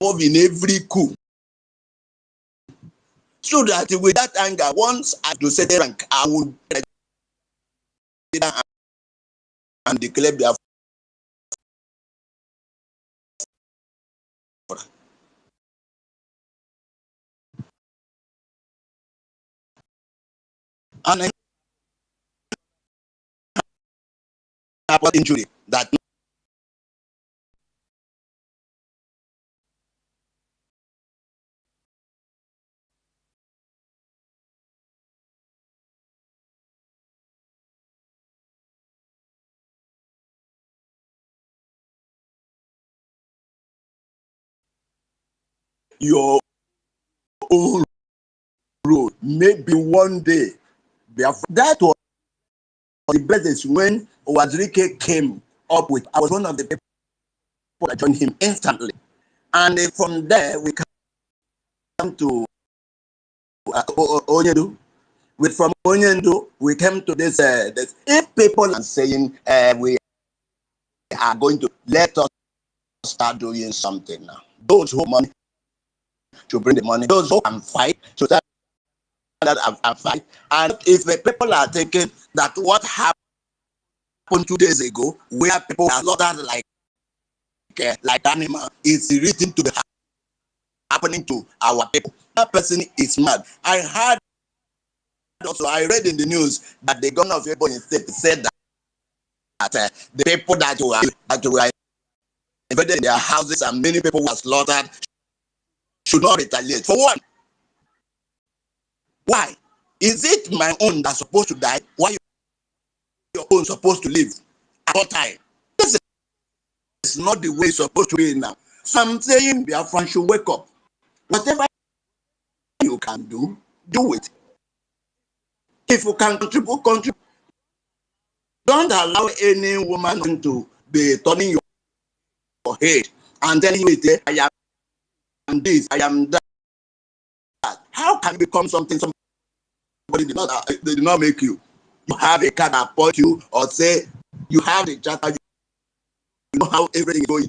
involved in every coup. So that with that anger, once I to set the rank, I will and declare Biafra. And I have an injury that your own road. Maybe one day, Biafra. That was the business when Wazirike came up with. I was one of the people that joined him instantly. And from there, we come to Onyedu. From Onyedu, we came to this. If people are saying we are going to let us start doing something now, those who have money to bring the money, those who can fight to start that and fight. And if the people are thinking that what happened 2 days ago, where people are slaughtered like animal, is written to be happening to our people, that person is mad. I heard also, I read in the news that the governor of Ebonyi State said that the people that were invaded their houses and many people were slaughtered should not retaliate. For what? Why? Is it my own that's supposed to die? Why your own supposed to live at all time? This is not the way it's supposed to be now. So I'm saying Biafrans should wake up. Whatever you can do, do it. If you can contribute, contribute. Don't allow any woman to be turning your head and telling you, I am this, I am that. How can you become something somebody did not make you? You have a card that appoint you, or say you have a charter, you know how everything is going.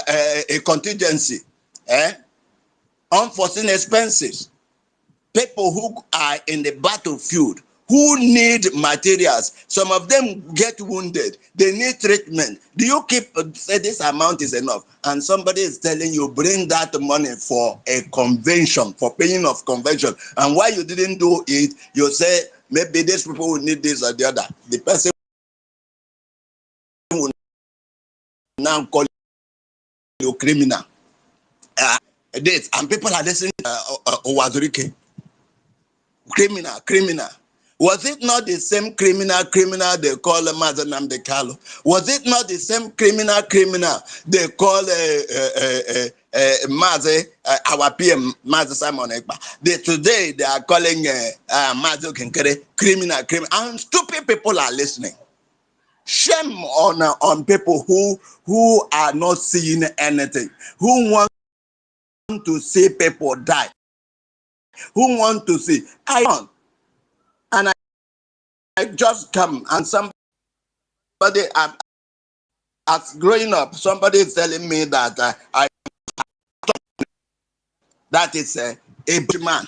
A contingency, unforeseen expenses, people who are in the battlefield, who need materials. Some of them get wounded, they need treatment. Do you keep say this amount is enough, and somebody is telling you bring that money for a convention, for paying of convention, and why you didn't do it, you say maybe these people will need this or the other. The person will now call you criminal. This, and people are listening to Wazirike. Criminal. Was it not the same criminal they call Mazanam de Carlo? Was it not the same criminal they call Maze, our PM, Maze Simon Ekpa? Today they are calling Maze Kenkere criminal. And stupid people are listening. Shame on people who are not seeing anything, who want to see people die, who want to see. And I just come and somebody, as growing up, somebody is telling me that that is a man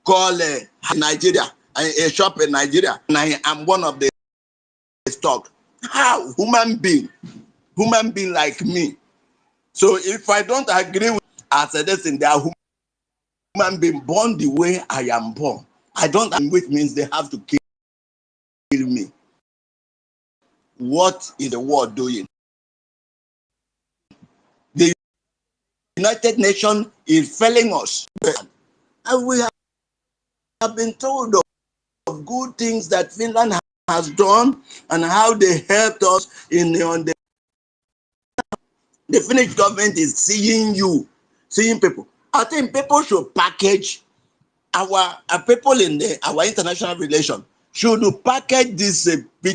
called Nigeria, a shop in Nigeria, and I am one of the stock. How? Human being like me. So if I don't agree with, I said this in their human being born the way I am born, I don't agree with means they have to kill me. What is the world doing? The United Nations is failing us, and we have been told of good things that Finland has done and how they helped us in the Finnish government is seeing people. I think people should package our people in our international relation. should package this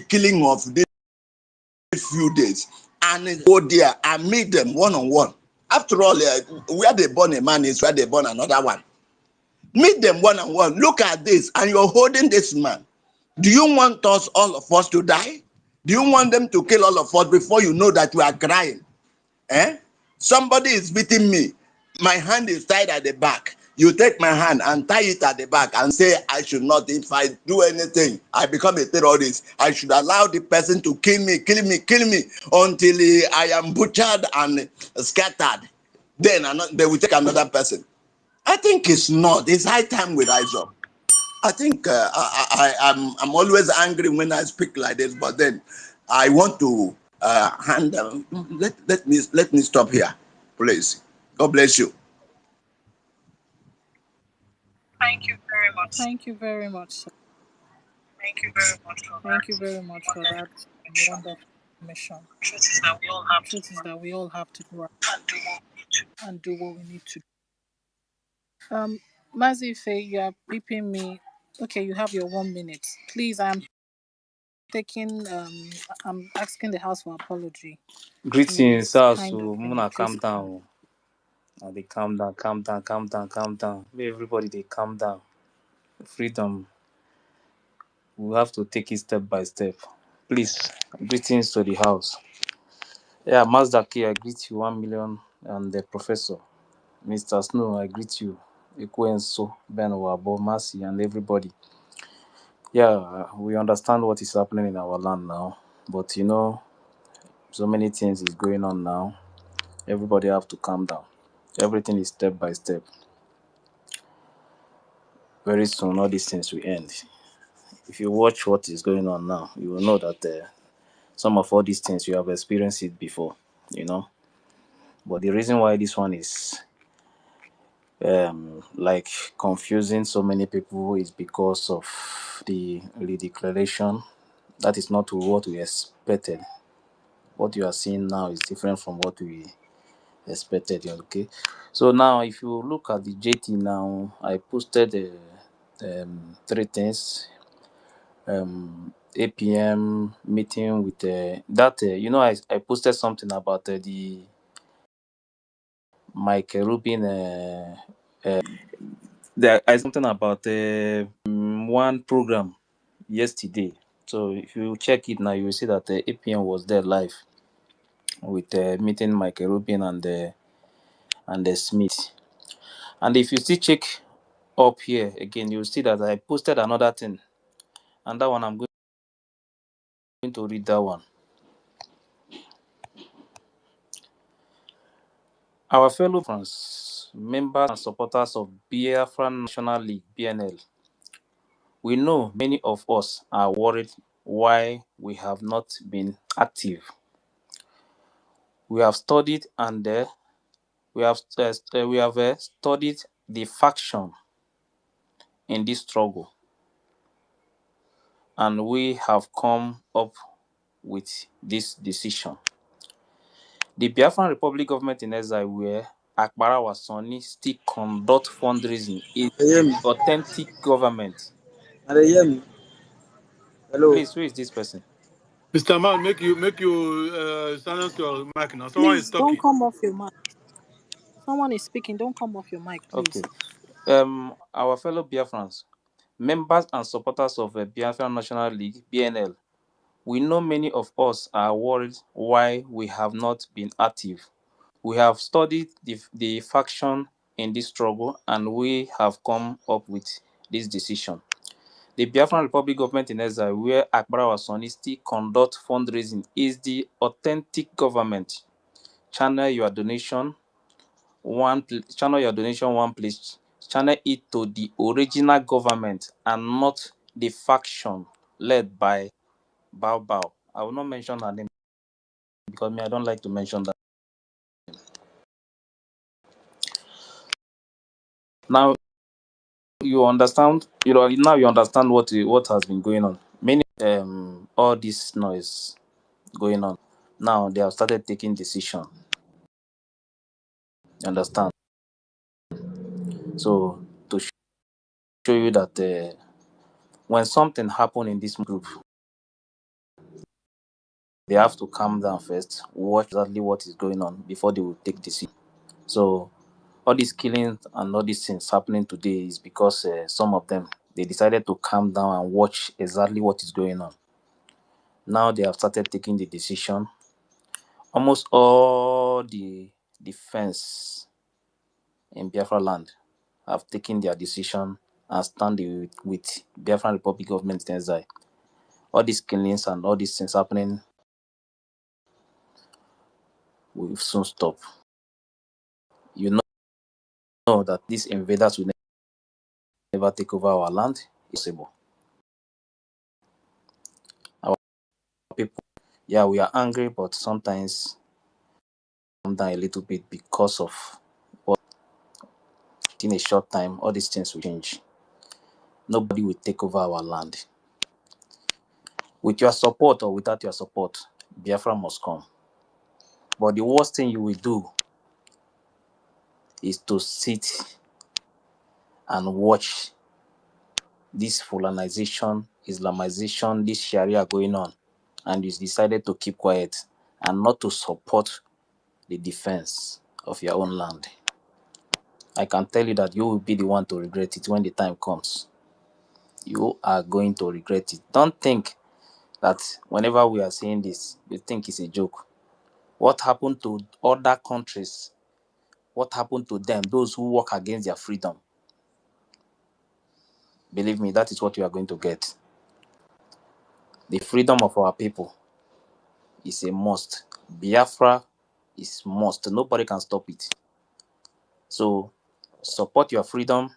killing of this few days and go there and meet them one-on-one. After all, where they born a man is where they born another one. Meet them one-on-one. Look at this, and you're holding this man. Do you want us, all of us, to die? Do you want them to kill all of us before you know that we are crying? Somebody is beating me. My hand is tied at the back. You take my hand and tie it at the back and say I should not, if I do anything, I become a terrorist. I should allow the person to kill me until I am butchered and scattered. Then they will take another person. I think it's not. It's high time we rise up. I think I'm always angry when I speak like this, but then I want to handle. Let me stop here, please. God bless you. Thank you very much. Thank you very much, sir. Thank you very much for that. Thank you very much for that wonderful mission. Truth is that we all have to Truth is that we all have to go out and do what we need to. and do what we need to do. Mazife, you are beeping me. Okay, you have your 1 minute. Please, I'm asking the house for apology. Greetings, It's so kind of Muna, calm please down. They calm down, calm down, calm down, calm down. May everybody they calm down. Freedom. We have to take it step by step. Please, greetings to the house. Yeah, Mazdaki, I greet you 1 million, and the professor, Mr. Snow, I greet you. Ekwenso, Ben Wabo, Mercy, and everybody. Yeah, we understand what is happening in our land now, but so many things is going on now. Everybody have to calm down. Everything is step by step. Very soon, all these things will end. If you watch what is going on now, you will know that some of all these things you have experienced it before, you know. But the reason why this one is like confusing so many people is because of the redeclaration. That is not what we expected. What you are seeing now is different from what we expected. Okay, so now if you look at the JT now, I posted three things. 8 p.m. meeting with that. I posted something about the Mike Rubin. I something about one program yesterday. So if you check it now, you will see that 8 p.m. was there live with meeting Mike Rubin and Smith. And if you still check up here again, you will see that I posted another thing, and that one I'm going to read that one. Our fellow Biafrans, members and supporters of Biafran National League (BNL), we know many of us are worried why we have not been active. We have studied and studied the faction in this struggle, and we have come up with this decision. The Biafran Republic government in exile, where Akbara Wasoni still conduct fundraising, is Ayem, authentic government. Ayem, hello. Please, who is this person? Mr. Man, make you silence your mic now. Someone is please don't talking. come off your mic. Someone is speaking. Don't come off your mic, Okay. please. Our fellow Biafrans, members and supporters of the Biafran National League (BNL), we know many of us are worried why we have not been active. We have studied the faction in this struggle, and we have come up with this decision. The Biafran Republic government in exile, where Akbara Wasoni still conduct fundraising, is the authentic government. Channel your donation one place. Channel it to the original government and not the faction led by Bao Bao. I will not mention her name because I don't like to mention that. Now you understand. Now you understand what has been going on. Many all this noise going on. Now they have started taking decision. You understand? So to show you that when something happen in this group, they have to calm down first, watch exactly what is going on before they will take decision. So all these killings and all these things happening today is because some of them they decided to calm down and watch exactly what is going on. Now they have started taking the decision. Almost all the defense in Biafra land have taken their decision and stand with Biafran Republic government in exile. All these killings and all these things happening will soon stop. You know that these invaders will never take over our land. It's possible. Our people, yeah, we are angry, but sometimes calm down a little bit because of what in a short time all these things will change. Nobody will take over our land. With your support or without your support, Biafra must come. But the worst thing you will do is to sit and watch this Fulanization, Islamization, this Sharia going on, and you decided to keep quiet and not to support the defense of your own land. I can tell you that you will be the one to regret it when the time comes. You are going to regret it. Don't think that whenever we are saying this, you think it's a joke. What happened to other countries? What happened to them, those who work against their freedom? Believe me, that is what you are going to get. The freedom of our people is a must. Biafra is must. Nobody can stop it. So support your freedom.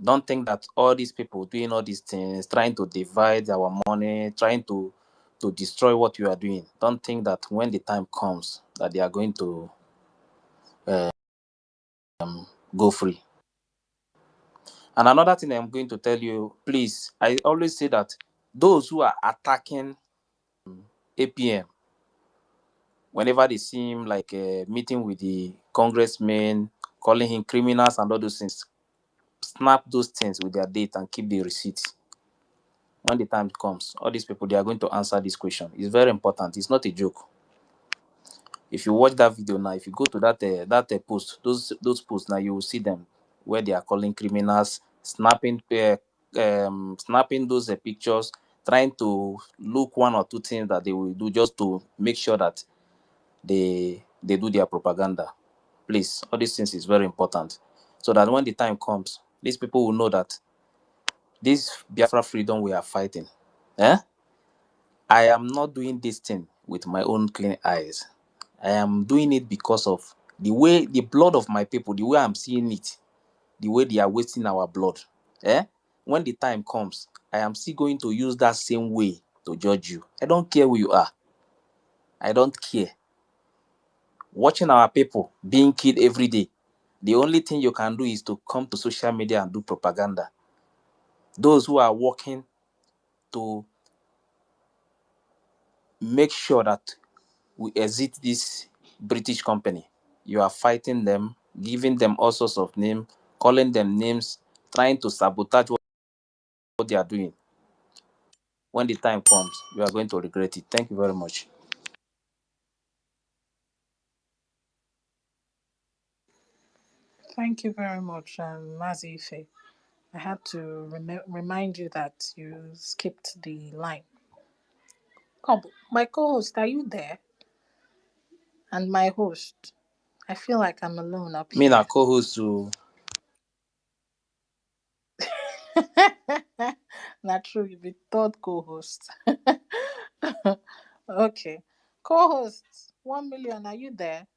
Don't think that all these people doing all these things, trying to divide our money, trying to destroy what you are doing. Don't think that when the time comes that they are going to go free. And another thing I'm going to tell you, please, I always say that those who are attacking APM, whenever they see him like meeting with the congressmen, calling him criminals and all those things, snap those things with their date and keep the receipts. When the time comes, all these people, they are going to answer this question. It's very important. It's not a joke. If you watch that video now, if you go to that post, those posts now, you will see them where they are calling criminals, snapping those pictures, trying to look one or two things that they will do just to make sure that they do their propaganda. Please, all these things is very important, so that when the time comes, these people will know that this Biafra freedom we are fighting, eh? I am not doing this thing with my own clean eyes. I am doing it because of the way the blood of my people, the way I'm seeing it, the way they are wasting our blood. Eh? When the time comes, I am still going to use that same way to judge you. I don't care who you are. I don't care. Watching our people being killed every day, the only thing you can do is to come to social media and do propaganda. Those who are working to make sure that we exit this British company, you are fighting them, giving them all sorts of names, calling them names, trying to sabotage what they are doing. When the time comes, you are going to regret it. Thank you very much. Thank you very much, Mazife. I had to remind you that you skipped the line. Oh, my co-host, are you there? And my host. I feel like I'm alone up Me na here. co-host to Not true, you be third co-host. Okay. Co-host, 1 million, are you there?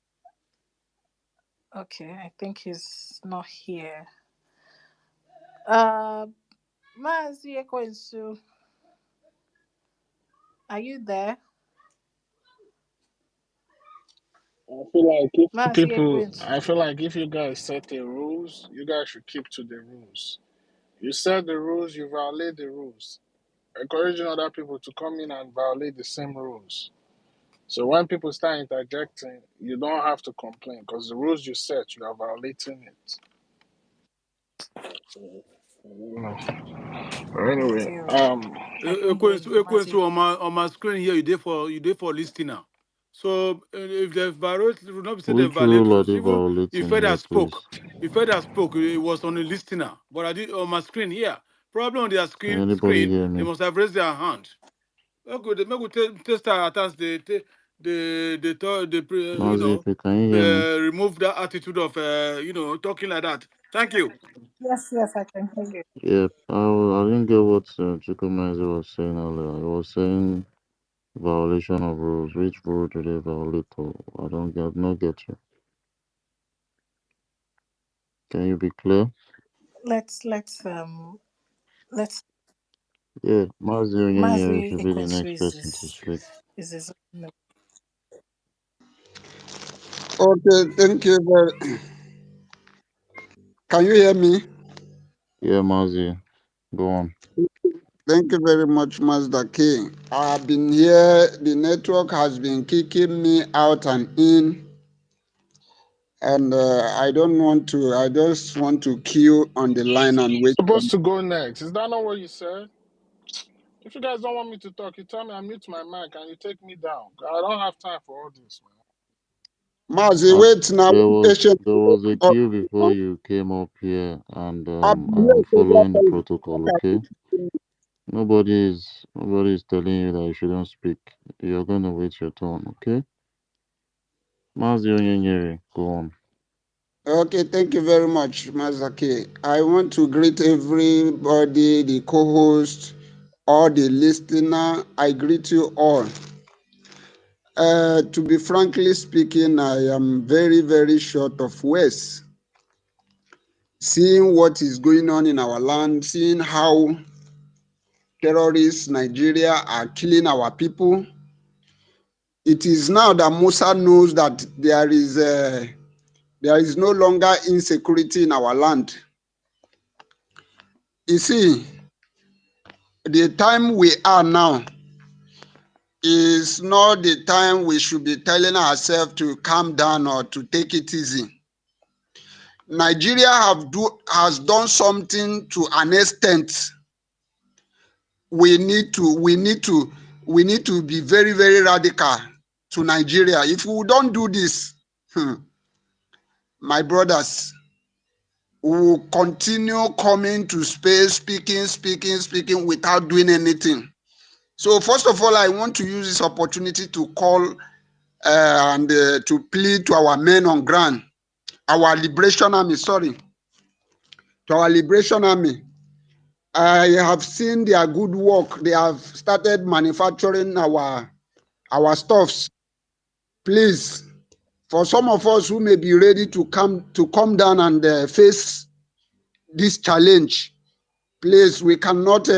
Okay, I think he's not here. Uh Mazi Ekwensu, are you there? Mazi Ekwensu. I feel like if you guys set the rules, you guys should keep to the rules. You set the rules, you violate the rules, encouraging other people to come in and violate the same rules. So when people start interjecting, you don't have to complain because the rules you set, you are violating it. Anyway, Thank you. I can hear you, Ekwensu Mazi. on my screen here, you there for listener. So if they violate, it will not be said they Which violate rule are rules. they Even if violating Feda here, spoke, please? it was on the listener. But I did on my screen here. Probably on their Can anybody screen, hear they me? must have raised their hand. Okay, they make test our attacks. You Mazi, know, if you can you hear me? remove that attitude of talking like that. Thank you. Yes, yes, I can hear you. Yeah, I didn't get what Chukwuemezi was saying earlier. He was saying violation of rules. Which rule do they violate? Or I don't get, not get you. Can you be clear? Let's Yeah, Mazi Onyonyere Mazi should be the Ekwensu next person to speak. is his Okay, thank you very. Can you hear me? Yeah, Mazi, go on. Thank you very much, Master K. I've been here. The network has been kicking me out and in, and I don't want to. I just want to queue on the line and wait. supposed to go next. Is that not what you said? If you guys don't want me to talk, you tell me I mute my mic and you take me down. I don't have time for all this, man. Mazi, Uh, wait now. Patient. there was a queue before you came up here, and I've I been am here several following the times. protocol. Okay, nobody is telling you that you shouldn't speak. You're gonna wait your turn. Okay, Mazi Onyonyere, go on. Okay, thank you very much, Master K. I want to greet everybody, the co-host, all the listener. I greet you all. To be frankly speaking, I am very, very short of words. Seeing what is going on in our land, seeing how terrorists, Nigeria, are killing our people, it is now that Musa knows that there is no longer insecurity in our land. You see, the time we are now is not the time we should be telling ourselves to calm down or to take it easy. Nigeria has done something to an extent. We need to be very, very radical to Nigeria. If we don't do this, my brothers, we will continue coming to space, speaking without doing anything. So first of all, I want to use this opportunity to call and to plead to our men on ground, our liberation army, to our liberation army. I have seen their good work. They have started manufacturing our stuffs. Please, for some of us who may be ready to come down and face this challenge, please, we cannot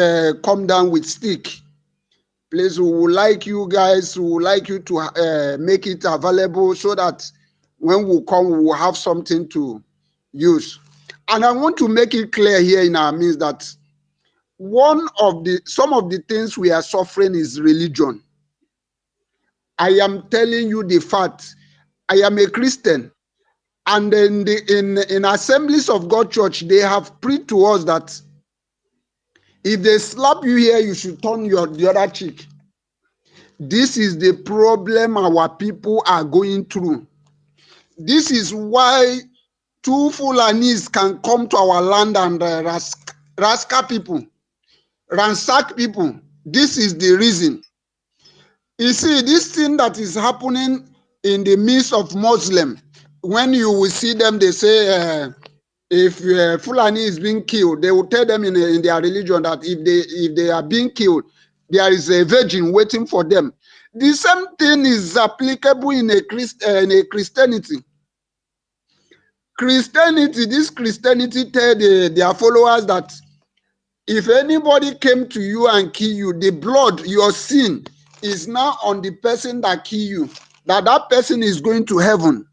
come down with stick. Please, we would like you guys, we would like you to make it available so that when we come, we will have something to use. And I want to make it clear here in our midst that some of the things we are suffering is religion. I am telling you the fact. I am a Christian, and in Assemblies of God Church, they have preached to us that if they slap you here, you should turn the other cheek. This is the problem our people are going through. This is why two Fulanis can come to our land and ransack people. This is the reason. You see, this thing that is happening in the midst of Muslim, when you will see them, they say, if Fulani is being killed, they will tell them in their religion that if they are being killed, there is a virgin waiting for them. The same thing is applicable in a Christianity. This Christianity tell their followers that if anybody came to you and kill you, the blood, your sin, is now on the person that kill you, that person is going to heaven.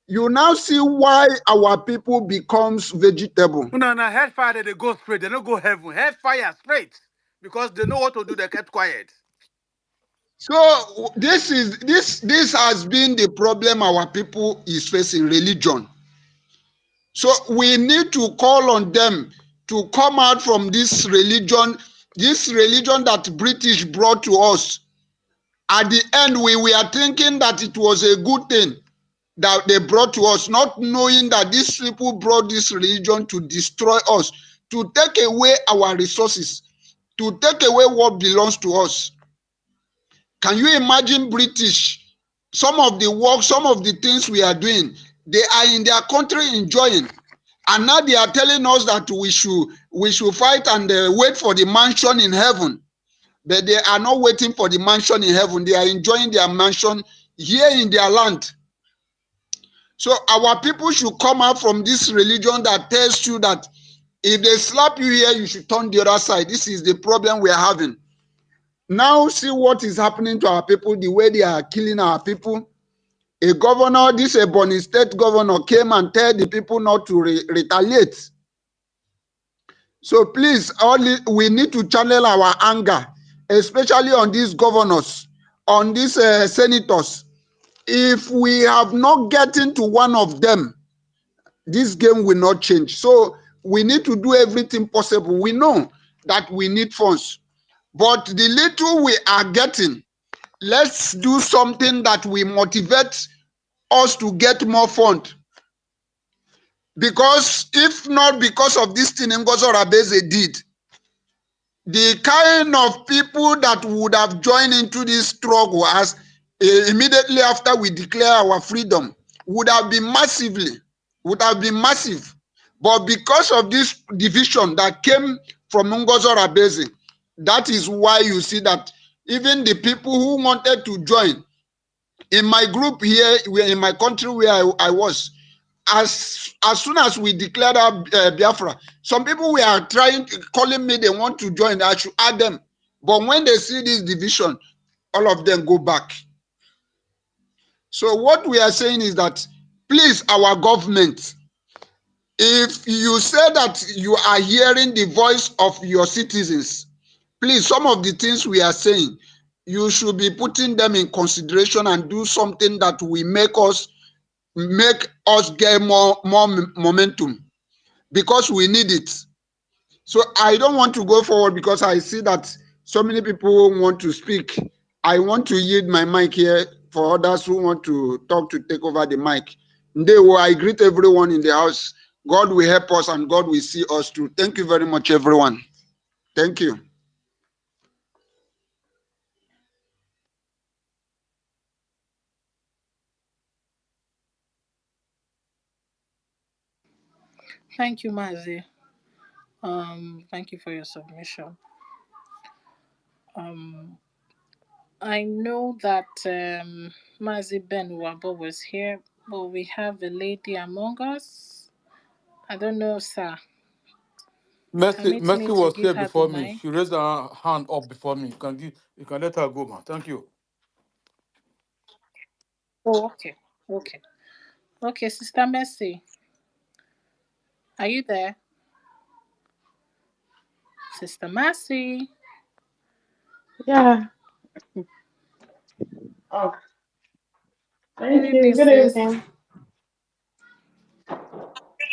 You now see why our people becomes vegetable. No, hellfire they go straight. They don't go heaven. Hellfire straight because they know what to do. They kept quiet. So this has been the problem our people is facing, religion. So we need to call on them to come out from this religion that British brought to us. At the end, we were thinking that it was a good thing that they brought to us, not knowing that these people brought this religion to destroy us, to take away our resources, to take away what belongs to us. Can you imagine British? Some of the work, some of the things we are doing, they are in their country enjoying. And now they are telling us that we should fight and wait for the mansion in heaven. But they are not waiting for the mansion in heaven. They are enjoying their mansion here in their land. So our people should come out from this religion that tells you that if they slap you here, you should turn the other side. This is the problem we are having. Now see what is happening to our people, the way they are killing our people. A governor, this Ebonyi state governor, came and told the people not to retaliate. So please, we need to channel our anger, especially on these governors, on these senators. If we have not gotten to one of them, this game will not change. So we need to do everything possible. We know that we need funds, but the little we are getting, let's do something that will motivate us to get more funds. Because if not because of this thing Ngozi Orabeze did, the kind of people that would have joined into this struggle as immediately after we declare our freedom would have been massive. But because of this division that came from Ngozi Orabeze, that is why you see that even the people who wanted to join, in my group here, in my country where I was, as soon as we declared our Biafra, some people were calling me, they want to join, I should add them. But when they see this division, all of them go back. So what we are saying is that, please, our government, if you say that you are hearing the voice of your citizens, please, some of the things we are saying, you should be putting them in consideration and do something that will make us get more momentum, because we need it. So I don't want to go forward because I see that so many people want to speak. I want to yield my mic here for others who want to talk to take over the mic. I greet everyone in the house. God will help us and God will see us through. Thank you very much, everyone. Thank you. Thank you, Mazi. Thank you for your submission. I know that Mazi Ben Wabo was here, but we have a lady among us. I don't know, sir. Permit me Mercy to was give here her the before me. mic. She raised her hand up before me. You can let her go, man. Thank you. Oh, okay. Okay. Okay, Sister Mercy. Are you there? Sister Mercy. Yeah. Oh, Good thank you. evening, Good sis. evening.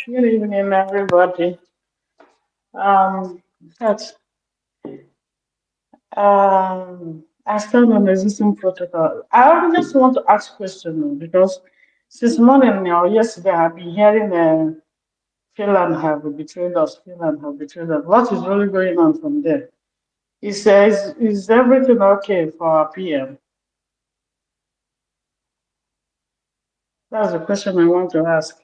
Good evening, everybody. That's I stand on the existing protocol. I just want to ask question though, because since morning or yesterday I've been hearing Finland have betrayed us. Finland have betrayed us. What is really going on from there? He says, is everything okay for our PM? That's the question I want to ask.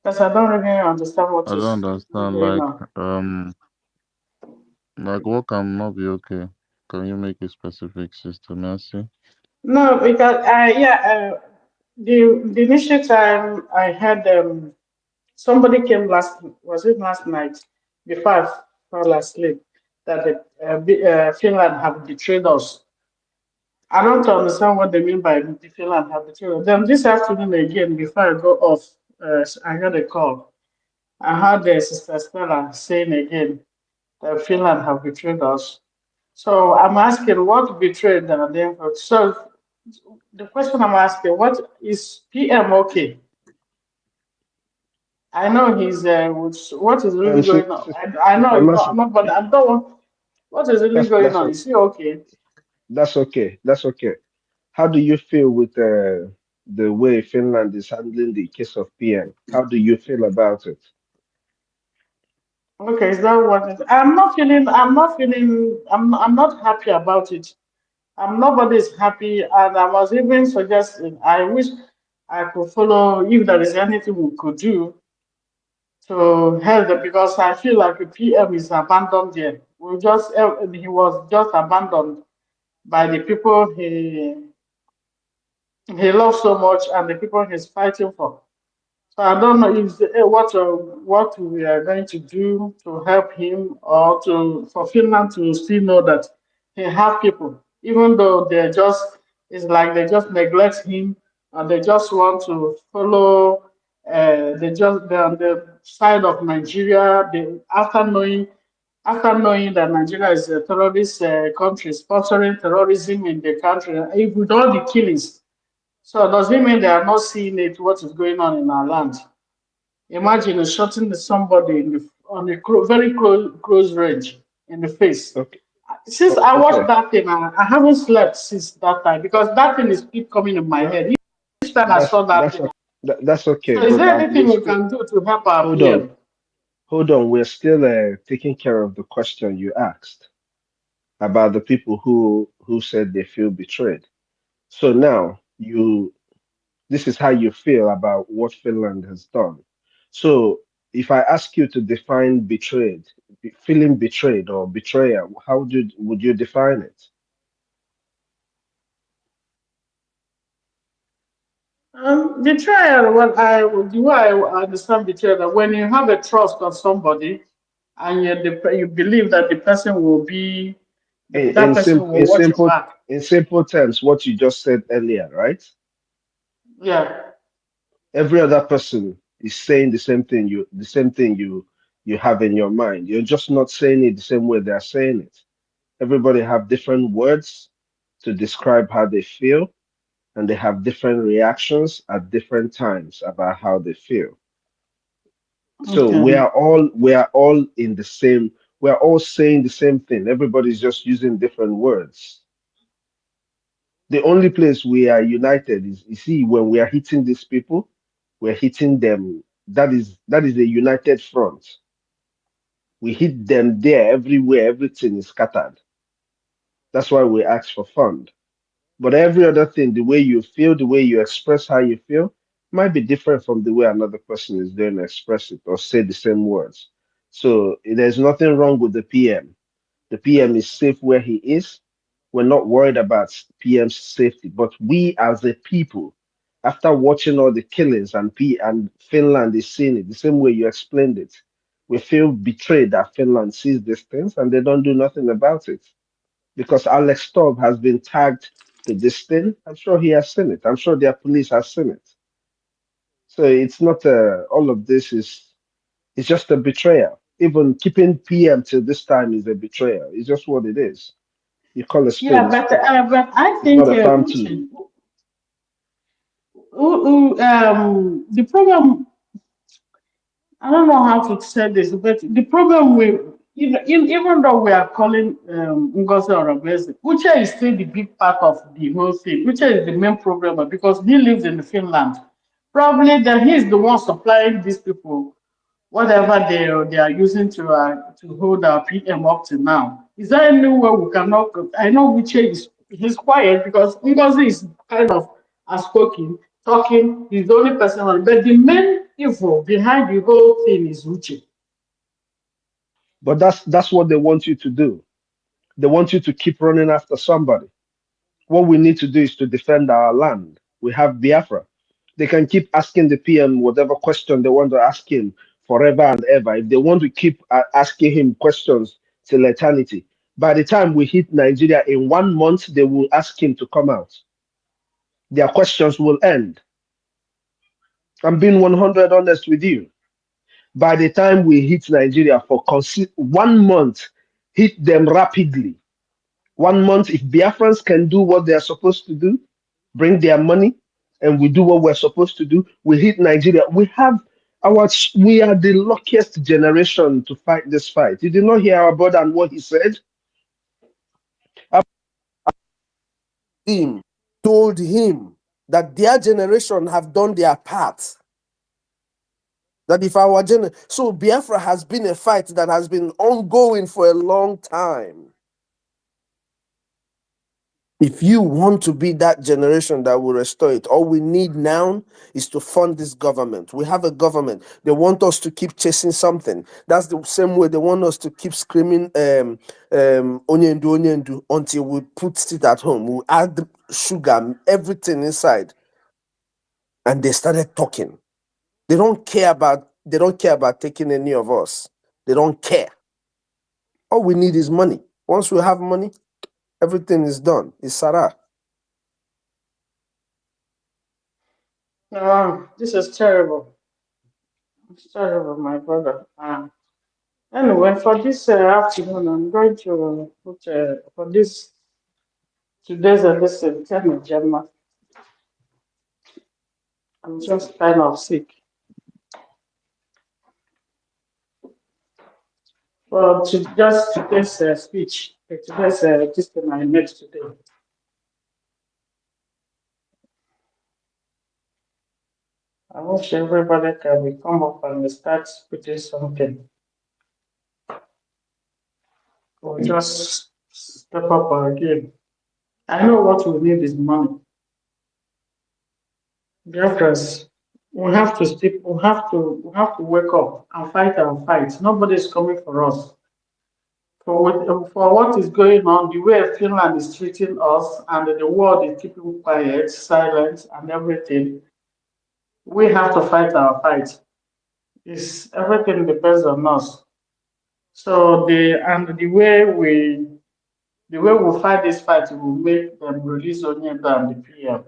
Because I don't really understand what I is don't really understand. going on. Like what can not be okay? Can you make it specific, Sister Nancy? No, because the initial time I had somebody came was it last night before I fell asleep that Finland have betrayed us. I don't understand what they mean by the Finland have betrayed us. Then this afternoon again, before I go off, I got a call. I heard Sister Stella saying again that Finland have betrayed us. So I'm asking what betrayed them. So the question I'm asking, what is PM okay? I know he's what is really See, going on. I know Sister it's Mercy, not, but I don't want. What is really going that's on? Is he okay? that's okay. That's okay. How do you feel with the way Finland is handling the case of PM? How do you feel about it? Okay, is that what it? I'm not feeling. I'm not feeling. I'm not happy about it. Nobody is happy, and I was even suggesting. I wish I could follow if there is anything we could do to help them because I feel like the PM is abandoned there. We just he was just abandoned by the people he loves so much and the people he's fighting for. So I don't know if what we are going to do to help him or to for Finland to still know that he have people, even though they just it's like they just neglect him and they just want to follow. They just they're on the side of Nigeria. They after knowing that Nigeria is a terrorist country, sponsoring terrorism in the country, if with all the killings. So does it mean they are not seeing it? What is going on in our land? Imagine shooting somebody on a very close range in the face. Okay. Since I watched Okay. that thing, I haven't slept since that time because that thing is keep coming in my Well, head. Each time I saw that that's thing. that's okay. So is But there anything we're we still can do to help our hold on, PM? hold on. We're still taking care of the question you asked about the people who said they feel betrayed. So now this is how you feel about what Finland has done. So if I ask you to define betrayed, feeling betrayed or betrayal, would you define it? Betrayal, the way I understand betrayal, that when you have a trust on somebody and you believe that the person will be, that person will watch your back. In simple terms, what you just said earlier, right? Yeah. Every other person is saying the same thing you have in your mind. You're just not saying it the same way they're saying it. Everybody have different words to describe how they feel, and they have different reactions at different times about how they feel. So Okay. we are all in the same, we're all saying the same thing. Everybody's just using different words. The only place we are united is, you see, when we are hitting these people, we're hitting them. That is a united front. We hit them there everywhere, everything is scattered. That's why we ask for fund. But every other thing, the way you feel, the way you express how you feel, might be different from the way another person is going to express it or say the same words. So there's nothing wrong with the PM. The PM is safe where he is. We're not worried about PM's safety. But we as a people, after watching all the killings and Finland is seeing it the same way you explained it, we feel betrayed that Finland sees these things and they don't do nothing about it because Alex Stubb has been tagged to this thing. I'm sure he has seen it. I'm sure their police has seen it. So it's not all of this is it's just a betrayal. Even keeping PM till this time is a betrayal. It's just what it is. You call a spade Yeah, a spade. but I It's think not a farm tool. Uche, the problem. I don't know how to say this, but the problem with even though we are calling Ngozi Orobese, Uche is still the big part of the whole thing. Uche is the main programmer because he lives in Finland. Probably that he is the one supplying these people whatever they are using to hold our PM up to now. Is there any way we cannot? I know Uche is he's quiet because Ngozi is kind of outspoken, talking. He's the only person on, but the main evil behind the whole thing is Uche. But that's what they want you to do. They want you to keep running after somebody. What we need to do is to defend our land. We have Biafra. They can keep asking the PM whatever question they want to ask him forever and ever. If they want to keep asking him questions till eternity, by the time we hit Nigeria in 1 month, they will ask him to come out. Their questions will end. I'm being 100 honest with you. By the time we hit Nigeria for 1 month, hit them rapidly. 1 month, if Biafrans can do what they are supposed to do, bring their money, and we do what we're supposed to do, we hit Nigeria. We have We are the luckiest generation to fight this fight. You did not hear our brother and what he said? Him told him that their generation have done their part. That if our so Biafra has been a fight that has been ongoing for a long time. If you want to be that generation that will restore it, all we need now is to fund this government. We have a government. They want us to keep chasing something. That's the same way they want us to keep screaming onyendu until we put it at home. We add sugar, everything inside. And they started talking. They don't care about taking any of us. They don't care. All we need is money. Once we have money, everything is done. It's Sarah. This is terrible. It's terrible, my brother. Anyway, for this afternoon, I'm going to put for this today's lesson, tell me, Gemma, I'm just kind of sick. Well, to just today's speech, today's this thing I made today. I wish everybody can come up and start putting something. Or just step up again. I know what we need is money. Biafrans, we have to wake up and fight our fight. Nobody is coming for us. For what is going on, the way Finland is treating us, and the world is keeping quiet, silent, and everything, we have to fight our fight. Everything depends on us. So the way we fight this fight will make them release Onyeda and the PM.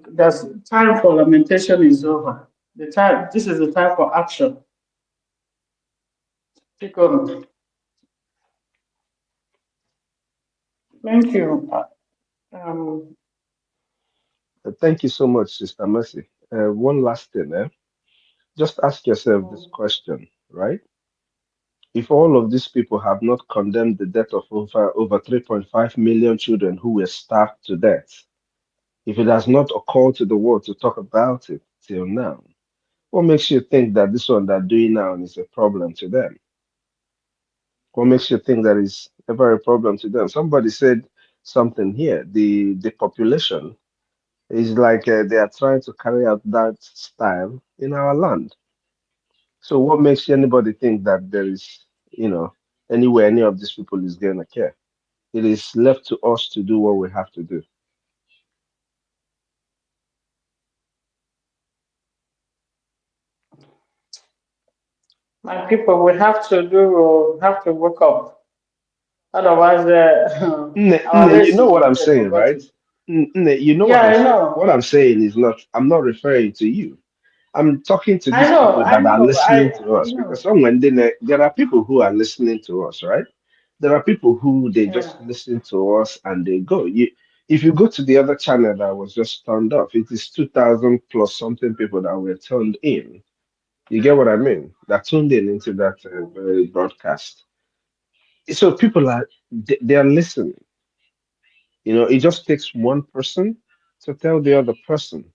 There's time for lamentation is over. This is the time for action. Pick on. Thank you. Um, Thank you so much, Sister Mercy. One last thing, just ask yourself this question, right? If all of these people have not condemned the death of over 3.5 million children who were starved to death, if it has not occurred to the world to talk about it till now, what makes you think that this one they're doing now is a problem to them? What makes you think that is ever a problem to them? Somebody said something here. The population is like they are trying to carry out that style in our land. So what makes anybody think that there is, anywhere any of these people is going to care? It is left to us to do what we have to do. my people, we have to wake up. Otherwise, our You race know will what be I'm saying, right? forgotten. You know what Yeah, I'm I saying. know. What I'm saying is not, I'm not referring to you. I'm talking to these people I that are know, listening to I us because know. there are people who are listening to us, right? There are people who they Yeah. just listen to us and they go. If you go to the other channel that was just turned off, it is 2,000 plus something people that were turned in. You get what I mean? That tuned in into that broadcast. So people they are listening. It just takes one person to tell the other person.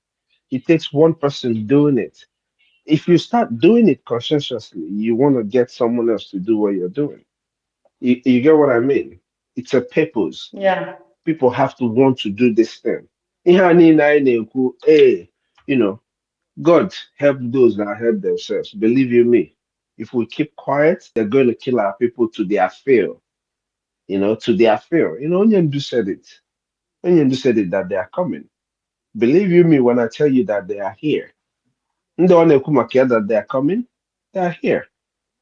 It takes one person doing it. If you start doing it conscientiously, you want to get someone else to do what you're doing. You get what I mean? It's a purpose. Yeah. People have to want to do this thing. Ihe a niile anyị na-ekwu, God help those that help themselves. Believe you me, if we keep quiet, they're going to kill our people to their fear. To their fear. Onyendu said it. Onyendu said it that they are coming. Believe you me when I tell you that they are here. Ndị ọ na-ekwu maka ya that they are coming, they are here.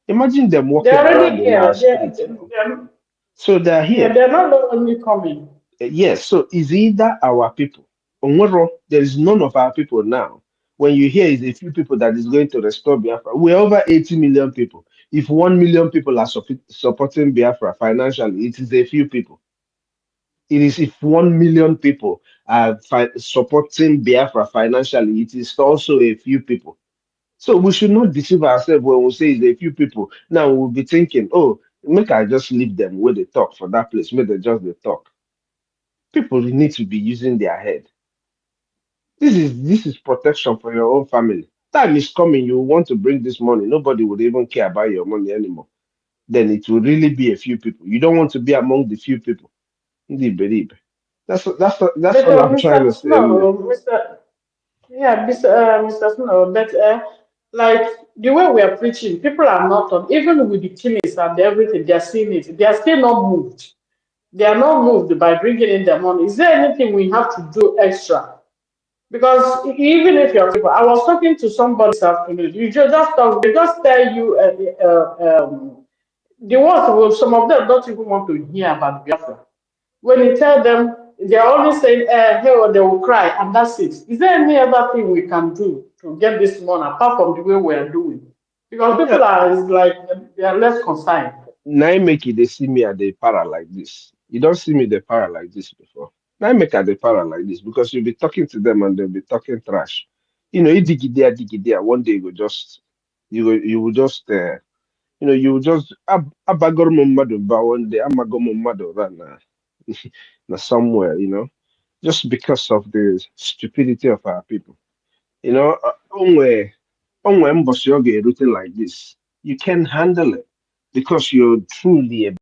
Imagine them walking They're around already in our here. streets now. So they are Yeah, here. they're not only coming. Yes, so it's either our people. Onwero, there is none of our people now. When you hear it's a few people that is going to restore Biafra, we're over 80 million people. If 1 million people are supporting Biafra financially, it is a few people. It is if 1 million people are supporting Biafra financially, it is also a few people. So we should not deceive ourselves when we say it's a few people. Now we'll be thinking, oh, make I just leave them where they talk for that place, make they just they talk. People need to be using their head. This is protection for your own family. Time is coming, you want to bring this money. Nobody would even care about your money anymore. Then it will really be a few people. You don't want to be among the few people. Indeed, believe. That's But all I'm trying Mr. to say. Anyway. Snow, Mr. Snow, but like the way we are preaching, people are not on, even with the killings and everything, they are seeing it. They are still not moved. They are not moved by bringing in their money. Is there anything we have to do extra? Because even if you're people, I was talking to somebody this afternoon. You just talk, they just tell you the worst. Well, some of them don't even want to hear about Biafra. When you tell them, they're only saying, hey, or they will cry, and that's it. Is there any other thing we can do to get this money apart from the way we are doing? Because Yeah. people are is like they are less concerned. Now make it they see me at the para like this. You don't see me the para like this before. Now make at the para like this because you'll be talking to them and they'll be talking trash. You know, you dig it there. One day you will just you will just abagor mumado ba one day amago mumado na na somewhere, just because of the stupidity of our people. Onwe mbọsị ọ ga-erute like this, you can handle it because you're truly a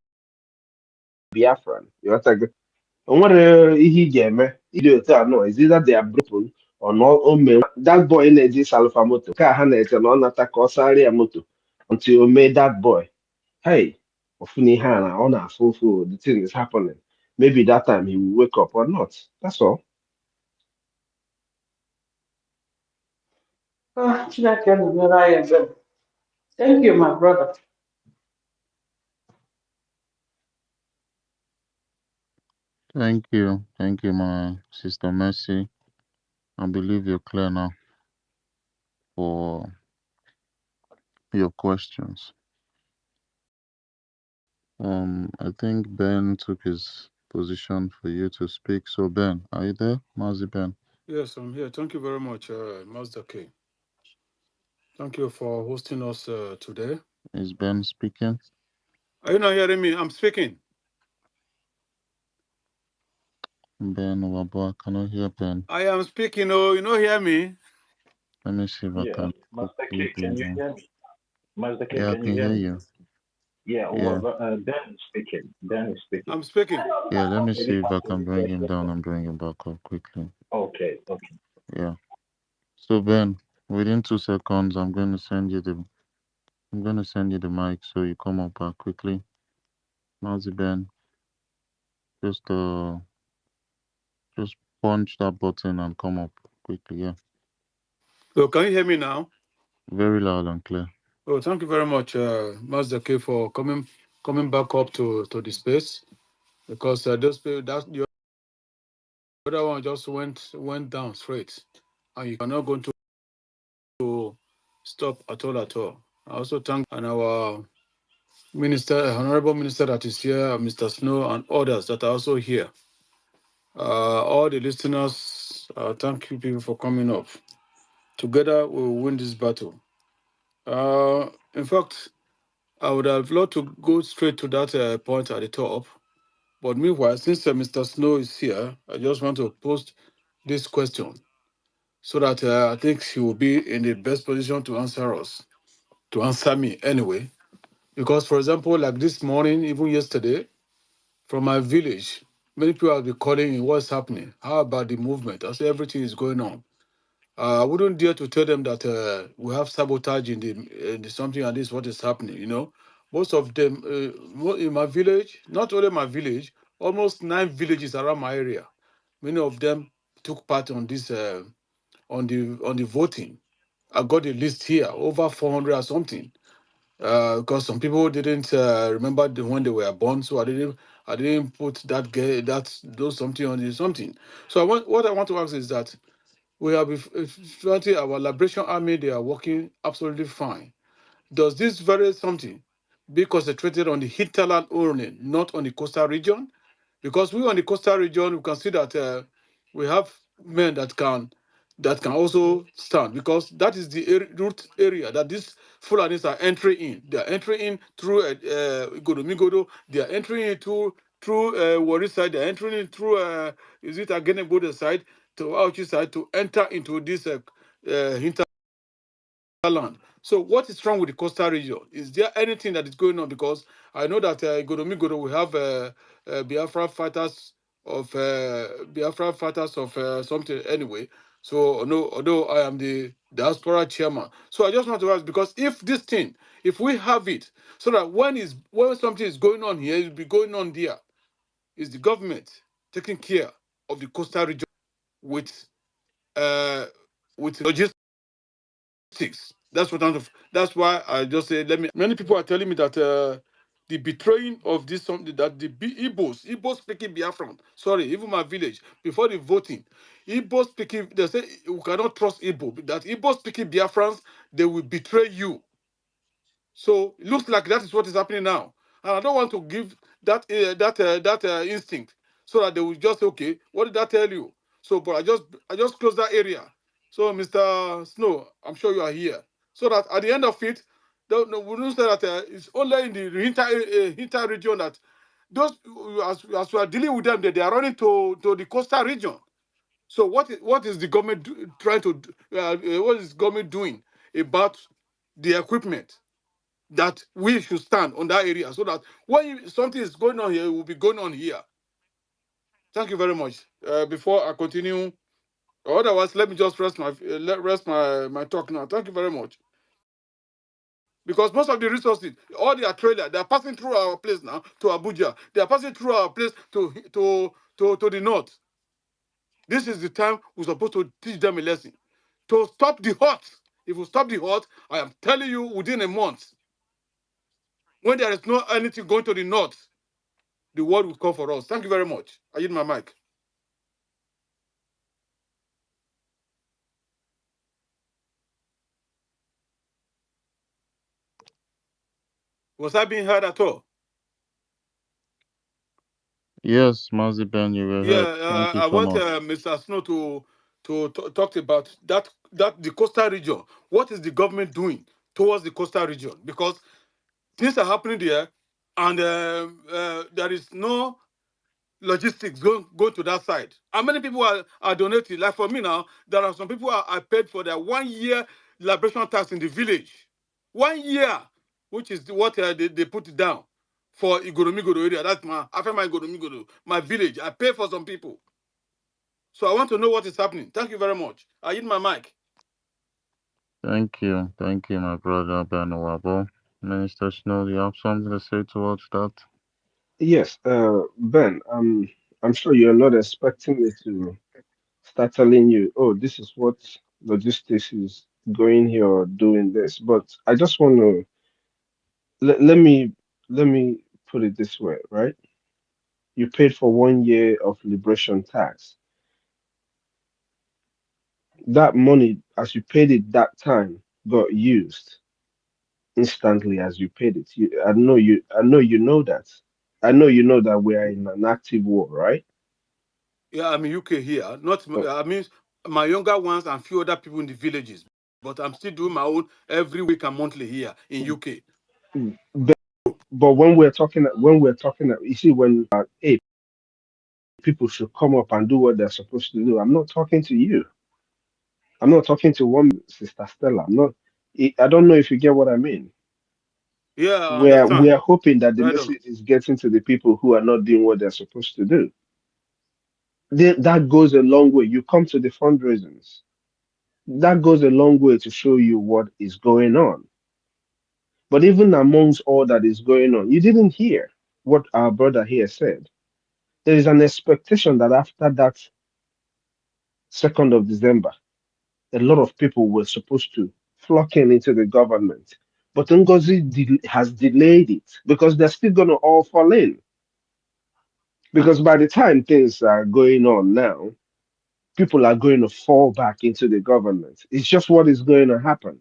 Biafran. Ịghọtago? O nwere ihe ị ga-eme ịdị otu a nọ is either they are broken or not o mee that boy na-eji salfa moto ka ha na-eche na ọ nata ka ọ sara ya moto until o mee that boy. Hey, ọfụna ihe a na ọ na-afụ ụfụ, the thing is happening. Maybe that time he will wake up or not. That's all. Chineke nụnyere anyị ebere. Thank you, my brother. Thank you, my sister Mercy. I believe you're clear now for your questions. I think Ben took his position for you to speak. So Ben, are you there? Mazi Ben. Yes, I'm here. Thank you very much, Master K. Thank you for hosting us today. Is Ben speaking? Are you not hearing me? I'm speaking. Ben Wabo, I cannot hear Ben. I am speaking. Oh, you don't hear me? Let me see if I can Master quickly K, can bring you him. hear me? Master K, Yeah, I can you can hear hear me? you. Yeah, Yeah. Ben is speaking. Ben is speaking. I'm speaking. Yeah, let me see Maybe if I after can the bring him first down question. and bring him back up quickly. Okay. Yeah. So Ben, within 2 seconds, I'm going to send you the mic so you come up back quickly. Mazi Ben, just just punch that button and come up quickly. Yeah. So can you hear me now? Very loud and clear. Oh, thank you very much, Master K, for coming back up to the space, because those people, that the other one just went down straight, and you cannot go to stop at all. I also thank and our minister, honorable minister that is here, Mr. Snow, and others that are also here. All the listeners, thank you people for coming up. Together we will win this battle. In fact, I would have loved to go straight to that point at the top. But meanwhile, since Mr. Snow is here, I just want to post this question so that I think he will be in the best position to answer me anyway. Because, for example, like this morning, even yesterday, from my village, many people have been calling me, what's happening? How about the movement? I say everything is going on. I wouldn't dare to tell them that we have sabotage in the something and this is what is happening, Most of them, in my village, not only my village, almost 9 villages around my area, many of them took part on this, on the voting. I got the list here, over 400 or something, because some people didn't remember when they were born, so I didn't put those something on the something. So what I want to ask is that we have our liberation army, they are working absolutely fine. Does this very something be concentrated on the hinterland only, not on the coastal region? Because we on the coastal region, we can see that we have men that can that can also stand, because that is the root area that these Fulanis are entering in. They are entering in through Godomigodo. They are entering in through Wari side. They are entering in through is it Agenebodo side to Auchi side to enter into this hinterland. So what is wrong with the coastal region? Is there anything that is going on? Because I know that Godomigodo we have Biafra fighters of something anyway. So no, although I am the diaspora chairman, so I just want to ask, because if this thing, if we have it, so that when something is going on here, it will be going on there. Is the government taking care of the coastal region with uh logistics? That's what that's why I just say let me. Many people are telling me that the betraying of this something that the Igbos speaking Biafran. Sorry, even my village before the voting, Igbos speaking. They say we cannot trust Igbo. That Igbos speaking Biafrans, they will betray you. So it looks like that is what is happening now, and I don't want to give that instinct so that they will just say, okay, what did I tell you? So, but I just close that area. So, Mr. Snow, I'm sure you are here, so that at the end of it, we don't say that it's only in the hinter region that those as we are dealing with them, they are running to the coastal region. So, what is the government trying to do? What is government doing about the equipment that we should stand on that area, so that when something is going on here, it will be going on here? Thank you very much. Before I continue, or otherwise, let me just rest my talk now. Thank you very much. Because most of the resources, all the trailer, they are passing through our place now to Abuja. They are passing through our place to the north. This is the time we're supposed to teach them a lesson. To stop the hot. If we stop the hot, I am telling you, within a month, when there is no anything going to the north, the world will come for us. Thank you very much. I use my mic. Was I being heard at all? Yes, Maziban, you were Yeah, heard. Thank you I so want much. Mr. Snow to talk about that the coastal region. What is the government doing towards the coastal region? Because things are happening there, and there is no logistics going to that side. How many people are donating? Like for me now, there are some people I paid for their 1 year liberation tax in the village. 1 year, which is what they put it down for Igoromigodo area. That's my Afema Igoromigodo, my village. I pay for some people. So I want to know what is happening. Thank you very much. I hit my mic. Thank you. Thank you, my brother Ben. Minister Snow, you have something to say towards that? Yes, Ben, I'm sure you're not expecting me to start telling you, oh, this is what logistics is going here or doing this. But I just want to let me put it this way, right? You paid for 1 year of liberation tax. That money, as you paid it that time, got used instantly as you paid it. I know you know that. I know you know that we are in an active war, right? Yeah, I'm in UK here. Not, Uh, I mean, my younger ones and few other people in the villages. But I'm still doing my own every week and monthly here in UK. but when we're talking, you see, when hey, people should come up and do what they're supposed to do. I'm not talking to you. I'm not talking to one Sister Stella. I'm not. I don't know if you get what I mean. Yeah, I We're understand. hoping that the Right on. message is getting to the people who are not doing what they're supposed to do. That goes a long way. You come to the fundraisers. That goes a long way to show you what is going on. But even amongst all that is going on, you didn't hear what our brother here said. There is an expectation that after that 2nd of December, a lot of people were supposed to flock in into the government. But Ngozi has delayed it because they're still going to all fall in. Because by the time things are going on now, people are going to fall back into the government. It's just what is going to happen.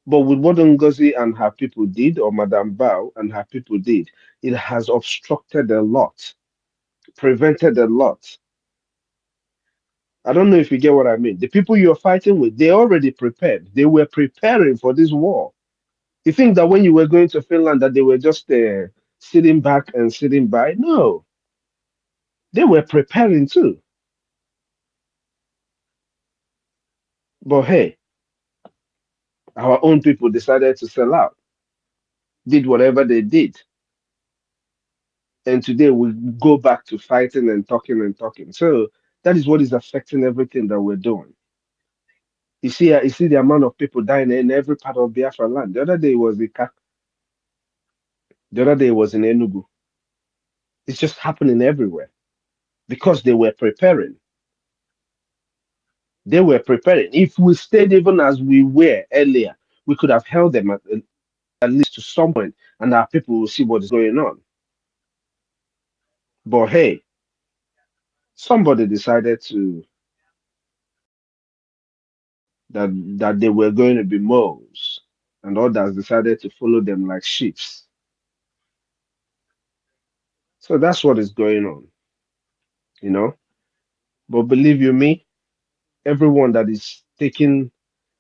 But with what Ngozi and her people did, or Madame Bao and her people did, it has obstructed a lot, prevented a lot. I don't know if you get what I mean. The people you're fighting with, they already prepared. They were preparing for this war. You think that when you were going to Finland that they were just sitting back and sitting by? No, they were preparing too. But hey, our own people decided to sell out, did whatever they did. And today we go back to fighting and talking and talking. So that is what is affecting everything that we're doing. You see the amount of people dying in every part of Biafra land. The other day was in Enugu. It's just happening everywhere because they were preparing. They were preparing. If we stayed even as we were earlier, we could have held them at least to some point, and our people will see what is going on. But hey, somebody decided to that they were going to be moles, and others decided to follow them like sheep. So that's what is going on, you know. But believe you me, everyone that is taking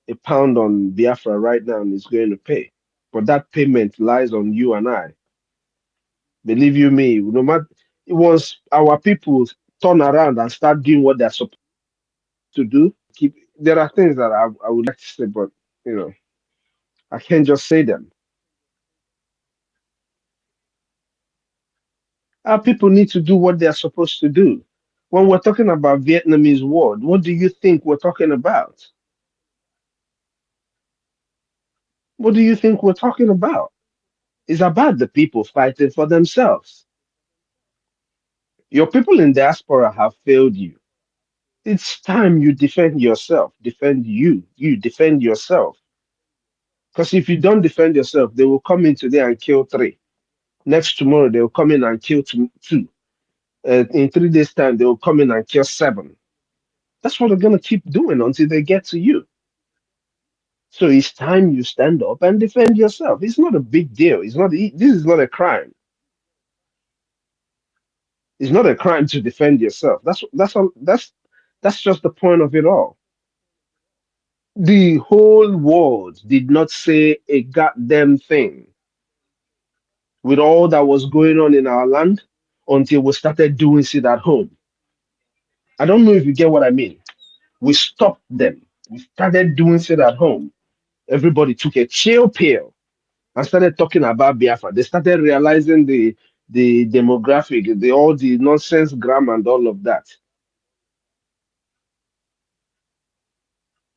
a pound on Biafra right now is going to pay. But that payment lies on you and I. Believe you me, no matter once our people turn around and start doing what they're supposed to do, keep there are things that I would like to say, but you know, I can't just say them. Our people need to do what they're supposed to do. When we're talking about Vietnamese war, what do you think we're talking about? What do you think we're talking about? It's about the people fighting for themselves. Your people in diaspora have failed you. It's time you defend yourself. Defend you. You defend yourself. Because if you don't defend yourself, they will come in today and kill three. Next tomorrow, they will come in and kill two. In 3 days' time, they will come in and kill seven. That's what they're going to keep doing until they get to you. So it's time you stand up and defend yourself. It's not a big deal. This is not a crime. It's not a crime to defend yourself. That's just the point of it all. The whole world did not say a goddamn thing with all that was going on in our land until we started doing it at home. I don't know if you get what I mean. We stopped them. We started doing it at home. Everybody took a chill pill and started talking about Biafra. They started realizing the demographic, all the nonsense grammar and all of that.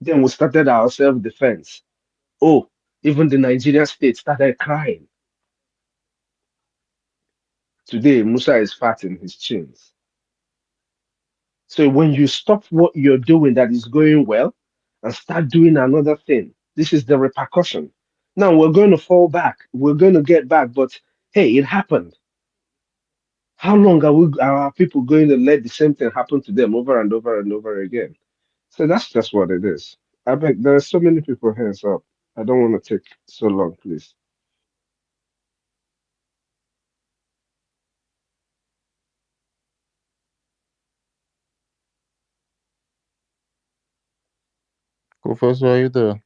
Then we started our self-defense. Oh, even the Nigerian state started crying. Today, Musa is fat in his chins. So when you stop what you're doing that is going well and start doing another thing, this is the repercussion. Now we're going to fall back. We're going to get back, but hey, it happened. How long are our people going to let the same thing happen to them over and over and over again? So that's just what it is. I beg there are so many people hands up. I don't want to take so long, please. Professor, are you there?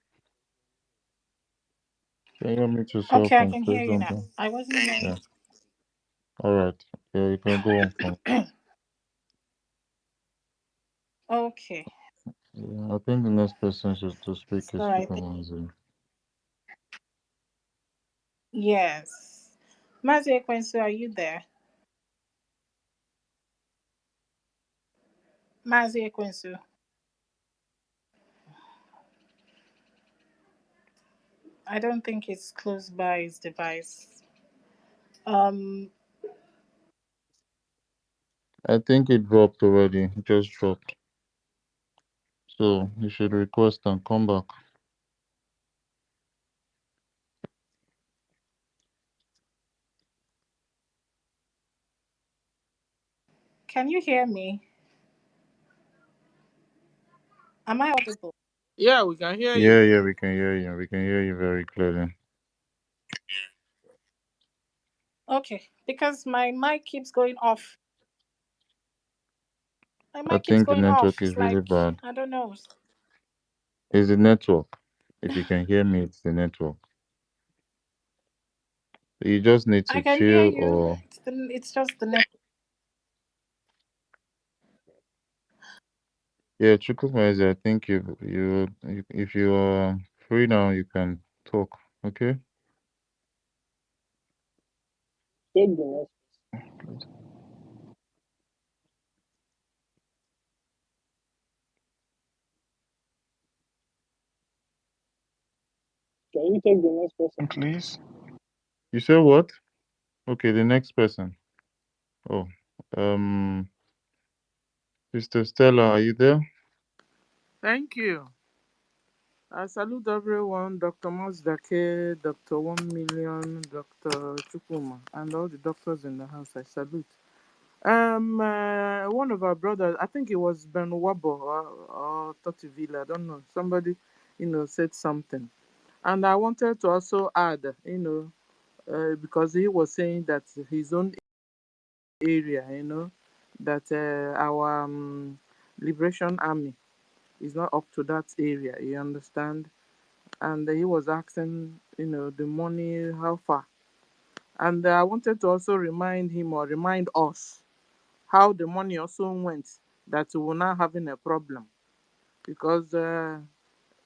Can you mute yourself Okay, I and can say hear you now. something? I wasn't hearing Yeah. All right. Yeah, you can go on from. you. Okay. Yeah, I think the next person should to speak So is I think Chukwuemeka. yes. Mazi Ekwensu, are you there? Mazi Ekwensu. I don't think it's close by his device. Um I think it dropped already. It just dropped. So you should request and come back. can you hear me? Am I audible? Yeah, we can hear Yeah, you. yeah, we can hear you. We can hear you very clearly. Okay. Because my mic keeps going off. My I mic is think the going off. network It's is really like bad. I don't know. It's the network. If you can hear me, it's the network. You just need I to can hear chill you. or It's just the net. yeah, Chukwuemeka, I think if you are free now, you can talk. Okay. Take the next. Can you take the next person, please? You said what? Okay, the next person. Oh, um, Sister Stella, are you there? Thank you. I salute everyone, Dr. Mazdake, Dr. 1 Million, Dr. Chukuma, and all the doctors in the house. I salute. One of our brothers, I think it was Ben Wabo or Totivila, I don't know. Somebody, said something, and I wanted to also add, because he was saying that his own area, that our Liberation Army is not up to that area. You understand? And he was asking, the money, how far. And I wanted to also remind him or remind us how the money also went, that we're now having a problem. Because,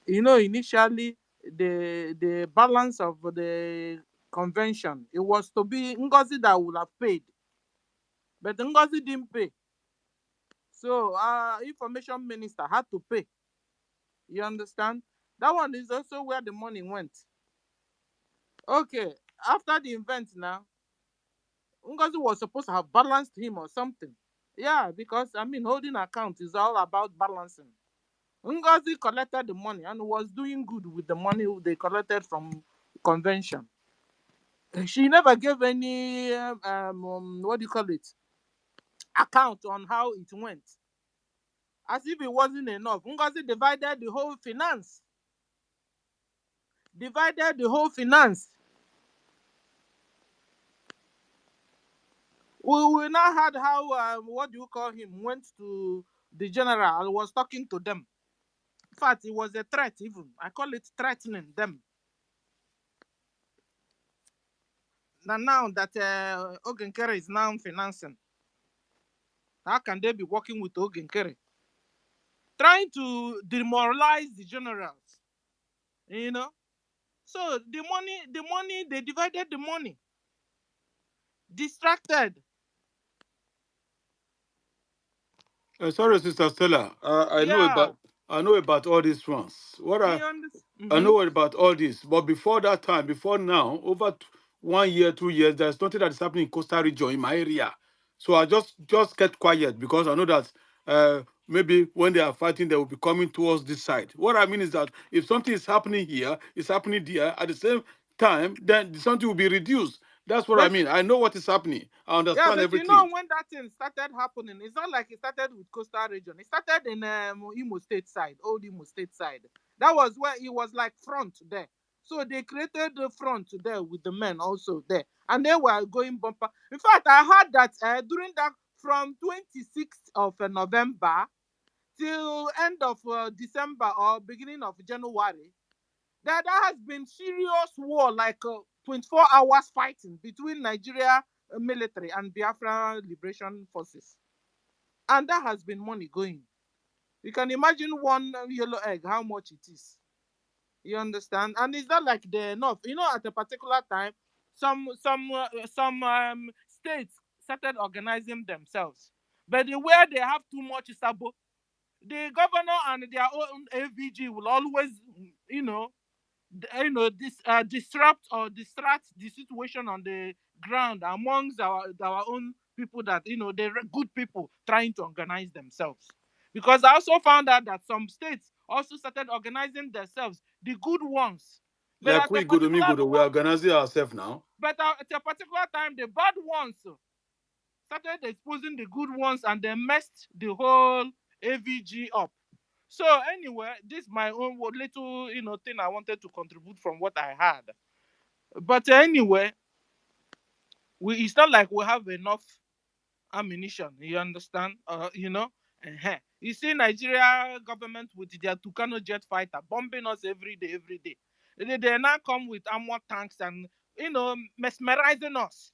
initially, the balance of the convention, it was to be Ngozi that would have paid. But Ngozi didn't pay. So, information minister had to pay. You understand? That one is also where the money went. Okay, after the event now, Ngozi was supposed to have balanced him or something. Yeah, because holding account is all about balancing. Ngozi collected the money and was doing good with the money they collected from convention. She never gave any what do you call it, account on how it went. As if it wasn't enough, Ngozi divided the whole finance. Divided the whole finance. We now had how what do you call him went to the general and was talking to them. In fact, it was a threat even. I call it threatening them. Now that Ogenkere is now financing, how can they be working with Ogenkere? Trying to demoralize the generals, you know. So the money, they divided the money. Distracted. Sorry, Sister Stella. Yeah. I know about all these ones. You understand? I know about all this, but before that time, before now, over 1 year, 2 years, there's nothing that is happening in Coastal region in my area. So I just kept quiet because I know that maybe when they are fighting, they will be coming towards this side. What I mean is that if something is happening here, it's happening there at the same time, then something will be reduced. That's what I But mean. I know what is happening. I yeah, understand but everything. when that thing started happening, it's not like it started with Coastal region. It started in Imo State side, old Imo State side. That was where it was like front there. So they created the front there with the men also there, and they were going bumper. In fact, I heard that during that from 26th of November till end of December or beginning of January, there has been serious war, like 24 hours fighting between Nigeria military and Biafra liberation forces. And that has been money going. You can imagine one yellow egg, how much it is. You understand? And it's not like they're enough. At a particular time, some states started organizing themselves. But where they have too much sabo, the governor and their own AVG will always, you know, disrupt or distract the situation on the ground amongst our own people, that the good people trying to organize themselves. Because I also found out that some states also started organizing themselves, the good ones. But Like at a we go to me particular go to we are organizing ourselves now. but at a particular time, the bad ones started exposing the good ones, and they messed the whole AVG up. So anyway, this is my own little thing I wanted to contribute from what I had. But anyway, it's not like we have enough ammunition. You understand? You see Nigeria government with their Tucano jet fighter bombing us every day, every day. They now come with armor tanks and, mesmerizing us.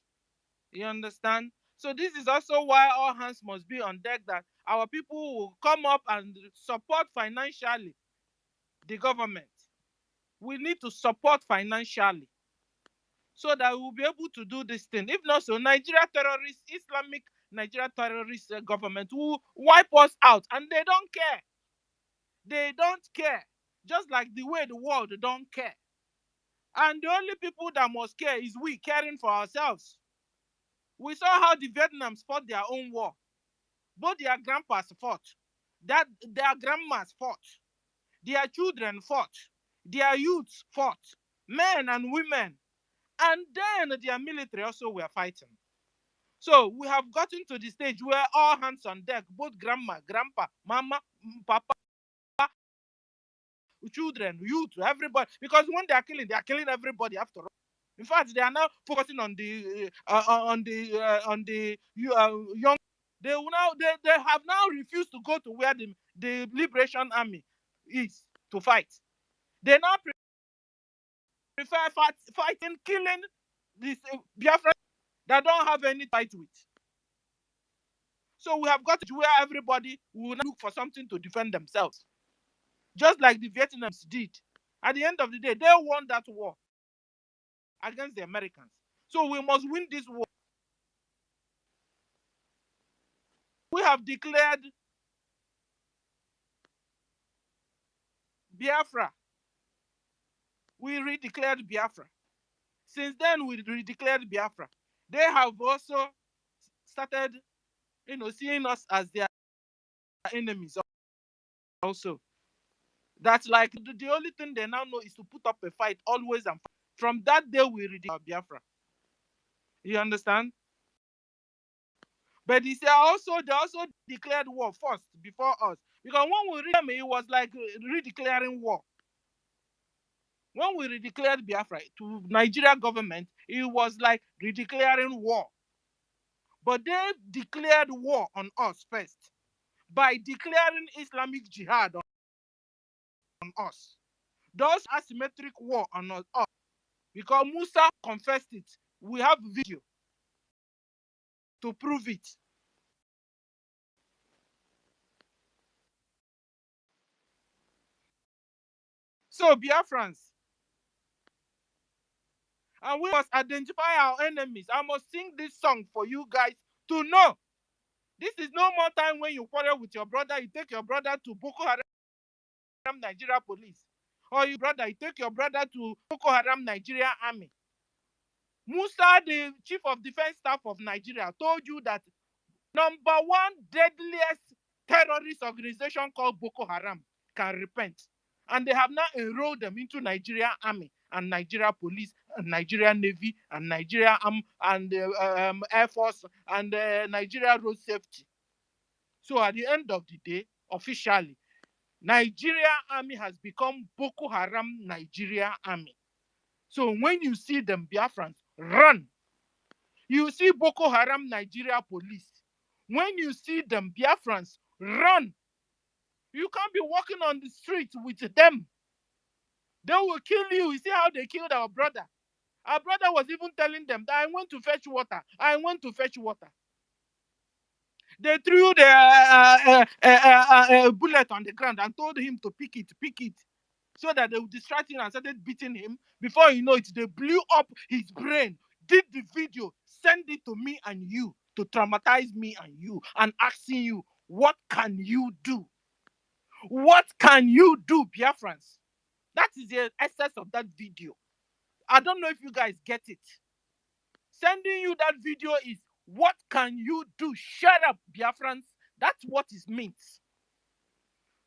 You understand? So this is also why all hands must be on deck, that our people will come up and support financially the government. We need to support financially so that we'll be able to do this thing. If not so, Islamic Nigeria terrorist government will wipe us out, and they don't care. They don't care. Just like the way the world don't care. And the only people that must care is we, caring for ourselves. We saw how the Vietnams fought their own war. Both their grandpas fought. That their grandmas fought. Their children fought. Their youths fought. Men and women. And then their military also were fighting. So we have gotten to the stage where all hands on deck, both grandma, grandpa, mama, papa, children, youth, everybody. Because when they are killing everybody after all. In fact, they are now focusing on the young. They have now refused to go to where the Liberation Army is to fight. They now prefer fighting, killing these Biafrans that don't have any fight with. So we have got to where everybody will now look for something to defend themselves, just like the Vietnams did. At the end of the day, they won that war against the Americans. So we must win this war. We have declared Biafra. We redeclared Biafra. Since then, we redeclared Biafra. They have also started, seeing us as their enemies also. That's like the only thing they now know is to put up a fight always and from that day we redeclared Biafra. You understand? But they also declared war first before us. Because when we read them, it was like redeclaring war. When we redeclared Biafra to Nigeria government, it was like redeclaring war. But they declared war on us first by declaring Islamic jihad on us. Those asymmetric war on us. Because Musa confessed it. We have video to prove it. So Biafrans, and we must identify our enemies. I must sing this song for you guys to know. This is no more time when you quarrel with your brother, you take your brother to Boko Haram Nigeria police. Or you take your brother to Boko Haram Nigeria army. Musa, the chief of defense staff of Nigeria, told you that number one deadliest terrorist organization called Boko Haram can repent. And they have now enrolled them into Nigeria army and Nigeria police and Nigeria navy and Nigeria air force and Nigeria road safety. So at the end of the day, officially, Nigeria army has become Boko Haram Nigeria army. So when you see them Biafrans, run. You see Boko Haram Nigeria police. When you see them Biafrans, run. You can't be walking on the street with them. They will kill you. You see how they killed our brother. Our brother was even telling them that I went to fetch water. I went to fetch water. They threw the bullet on the ground and told him to pick it, so that they would distract him and started beating him. Before you know it, they blew up his brain, did the video, send it to me and you to traumatize me and you, and asking you, what can you do? What can you do, Biafrans? That is the essence of that video. I don't know if you guys get it. Sending you that video is, what can you do? Shut up, Biafrans. That's what it means.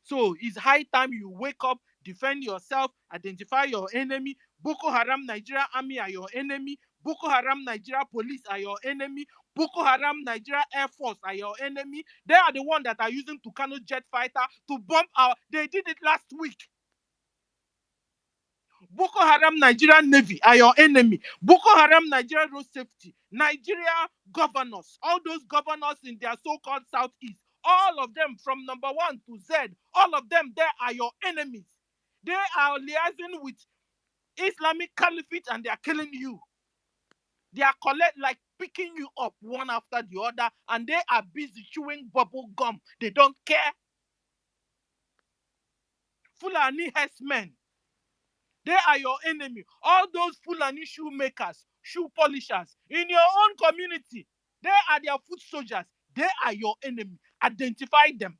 So it's high time you wake up, defend yourself, identify your enemy. Boko Haram Nigeria army are your enemy. Boko Haram Nigeria police are your enemy. Boko Haram Nigeria Air Force are your enemy. They are the ones that are using Tucano jet fighter to bomb our... They did it last week. Boko Haram Nigeria Navy are your enemy. Boko Haram Nigeria Road Safety, Nigeria governors, all those governors in their so-called Southeast, All of them from number 1 to Z, all of them, they are your enemies. They are liaising with Islamic Caliphate and they are killing you. They are like picking you up one after the other and they are busy chewing bubble gum. They don't care. Fulani herdsmen, they are your enemy. All those Fulani shoemakers, shoe polishers in your own community, they are their foot soldiers. They are your enemy. Identify them.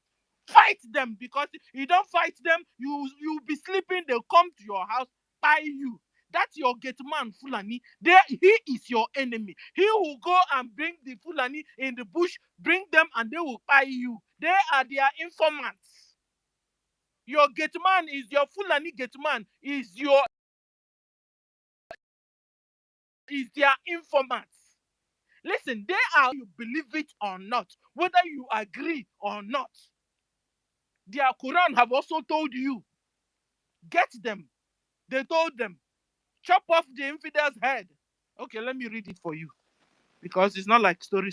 Fight them, because if you don't fight them, you'll be sleeping. They'll come to your house, buy you. That's your gate man, Fulani. He is your enemy. He will go and bring the Fulani in the bush, bring them, and they will buy you. They are their informants. Your gate man is your Fulani gate man, is their informants. Listen, they are, you believe it or not, whether you agree or not. Their Quran have also told you, get them. They told them, chop off the infidel's head. Okay, let me read it for you, because it's not like story.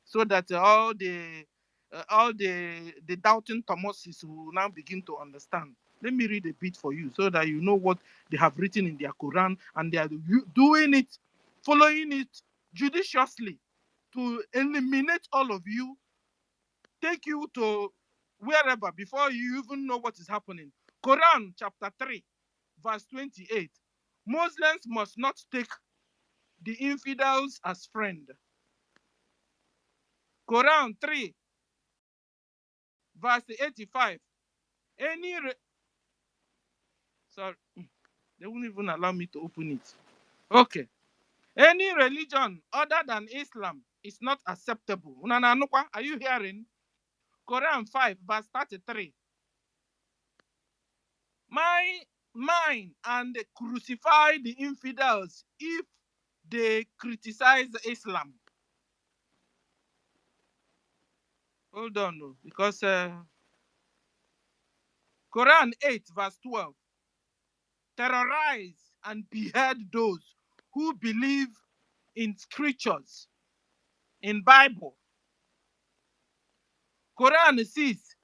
So that all the doubting Thomases will now begin to understand. Let me read a bit for you so that you know what they have written in their Quran, and they are doing it, following it judiciously to eliminate all of you, take you to wherever before you even know what is happening. Quran chapter 3, verse 28. Muslims must not take the infidels as friend. Quran 3, verse 85. Sorry, they won't even allow me to open it. Okay. Any religion other than Islam is not acceptable. Are you hearing? Quran 5, verse 33. Mine and crucify the infidels if they criticize Islam. Hold on, no, because Quran 8, verse 12. Terrorize and behead those who believe in scriptures, in Bible. Quran 6,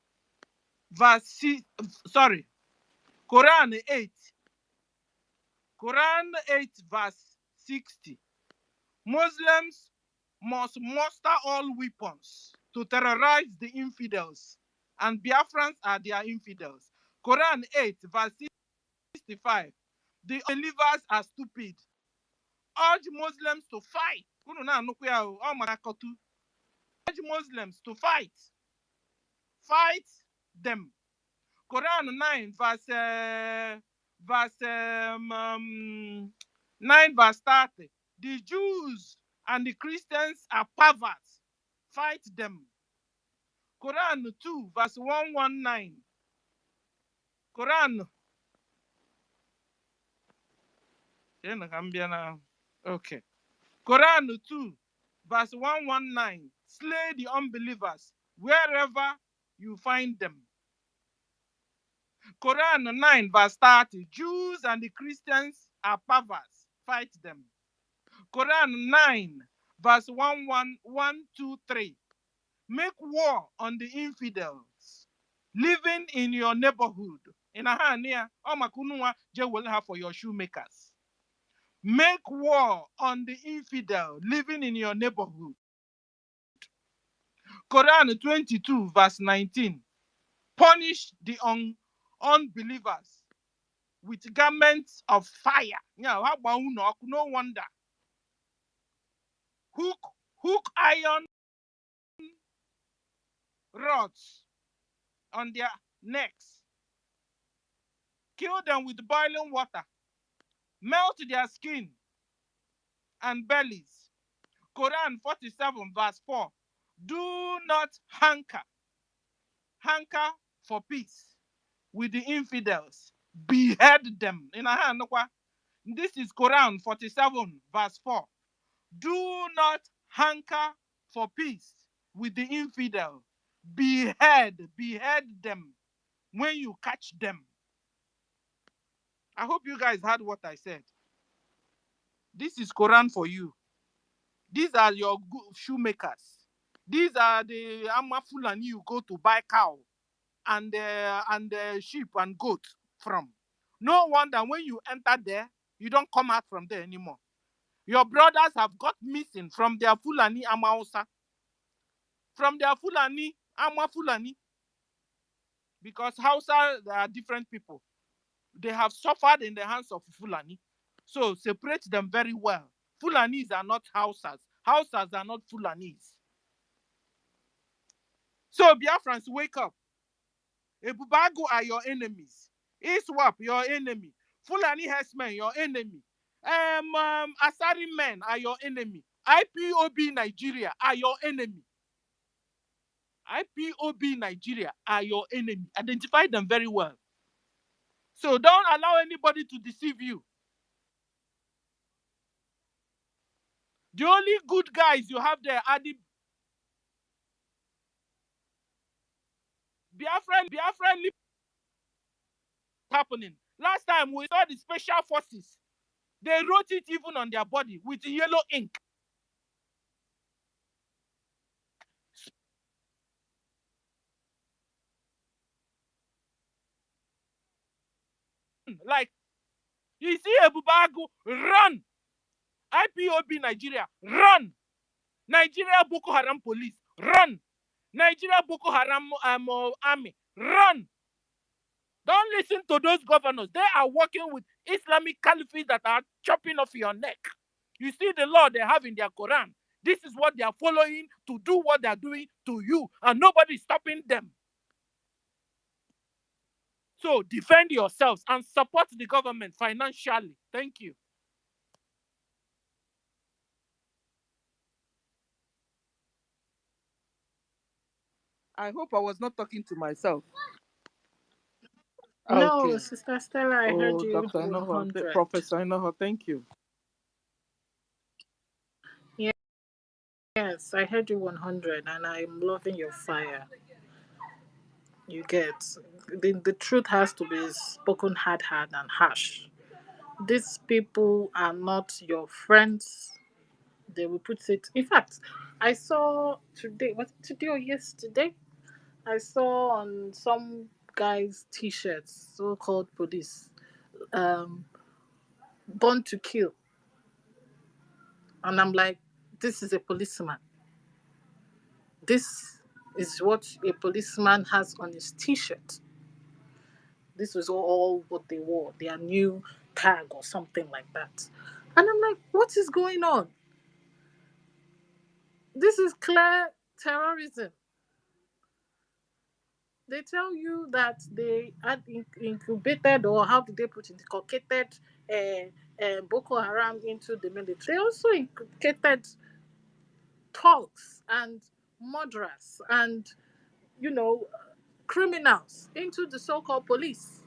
verse 6, sorry, Quran 8, verse 60. Muslims must muster all weapons to terrorize the infidels, and Biafrans are their infidels. Quran 8, verse 65. The believers are stupid. Urge Muslims to fight. Urge Muslims to fight. Fight them. Quran 9, verse 9, verse 30. The Jews and the Christians are perverts. Fight them. Quran 2, verse 119. Quran. Okay. Quran 2, verse 119. Slay the unbelievers wherever you find them. Quran 9, verse 30. Jews and the Christians are perverts. Fight them. Quran 9, verse 123. Make war on the infidels living in your neighborhood. In a hand here, je will have for your shoemakers. Make war on the infidel living in your neighborhood. Quran 22, verse 19. Punish the unbelievers with garments of fire. Yeah, no wonder. Hook iron rods on their necks. Kill them with boiling water. Melt their skin and bellies. Quran 47, verse 4. Do not hanker for peace with the infidels. Behead them. This is Quran 47, verse 4. Do not hanker for peace with the infidel. Behead them when you catch them. I hope you guys heard what I said. This is Quran for you. These are your shoemakers. These are the Fulani you go to buy cow and sheep and goat from. No wonder when you enter there, you don't come out from there anymore. Your brothers have got missing from their Fulani Amausa, from their Fulani Fulani, because Hausa are different people. They have suffered in the hands of Fulani. So separate them very well. Fulanis are not Hausas. Hausas are not Fulanis. So Biafrans, wake up. Ebubago are your enemies. Iswap, your enemy. Fulani herdsmen, your enemy. Asari men are your enemy. IPOB Nigeria are your enemy. IPOB Nigeria are your enemy. Identify them very well. So don't allow anybody to deceive you. The only good guys you have there are the Biafran happening. Last time we saw the special forces. They wrote it even on their body with yellow ink. Like, you see Ebubagu, run! IPOB Nigeria, run! Nigeria Boko Haram police, run! Nigeria Boko Haram army, run! Don't listen to those governors. They are working with Islamic caliphies that are chopping off your neck. You see the law they have in their Quran. This is what they are following to do what they are doing to you, and nobody is stopping them. So defend yourselves and support the government financially. Thank you. I hope I was not talking to myself. No, Okay. Sister Stella, I heard Oh, you Dr. Inoho, 100. Professor Inoho, thank you. Yes, I heard you 100, and I'm loving your fire. You get the truth has to be spoken hard and harsh. These people are not your friends. They will put it. In fact, I saw today. Was it today or yesterday? I saw on some guy's T-shirts, so-called police, born to kill, and I'm like, this is a policeman. This is what a policeman has on his T-shirt. This was all what they wore, their new tag or something like that. And I'm like, what is going on? This is clear terrorism. They tell you that they had incubated, or how did they put it, inculcated Boko Haram into the military. They also inculcated thugs and murderers and, criminals into the so-called police.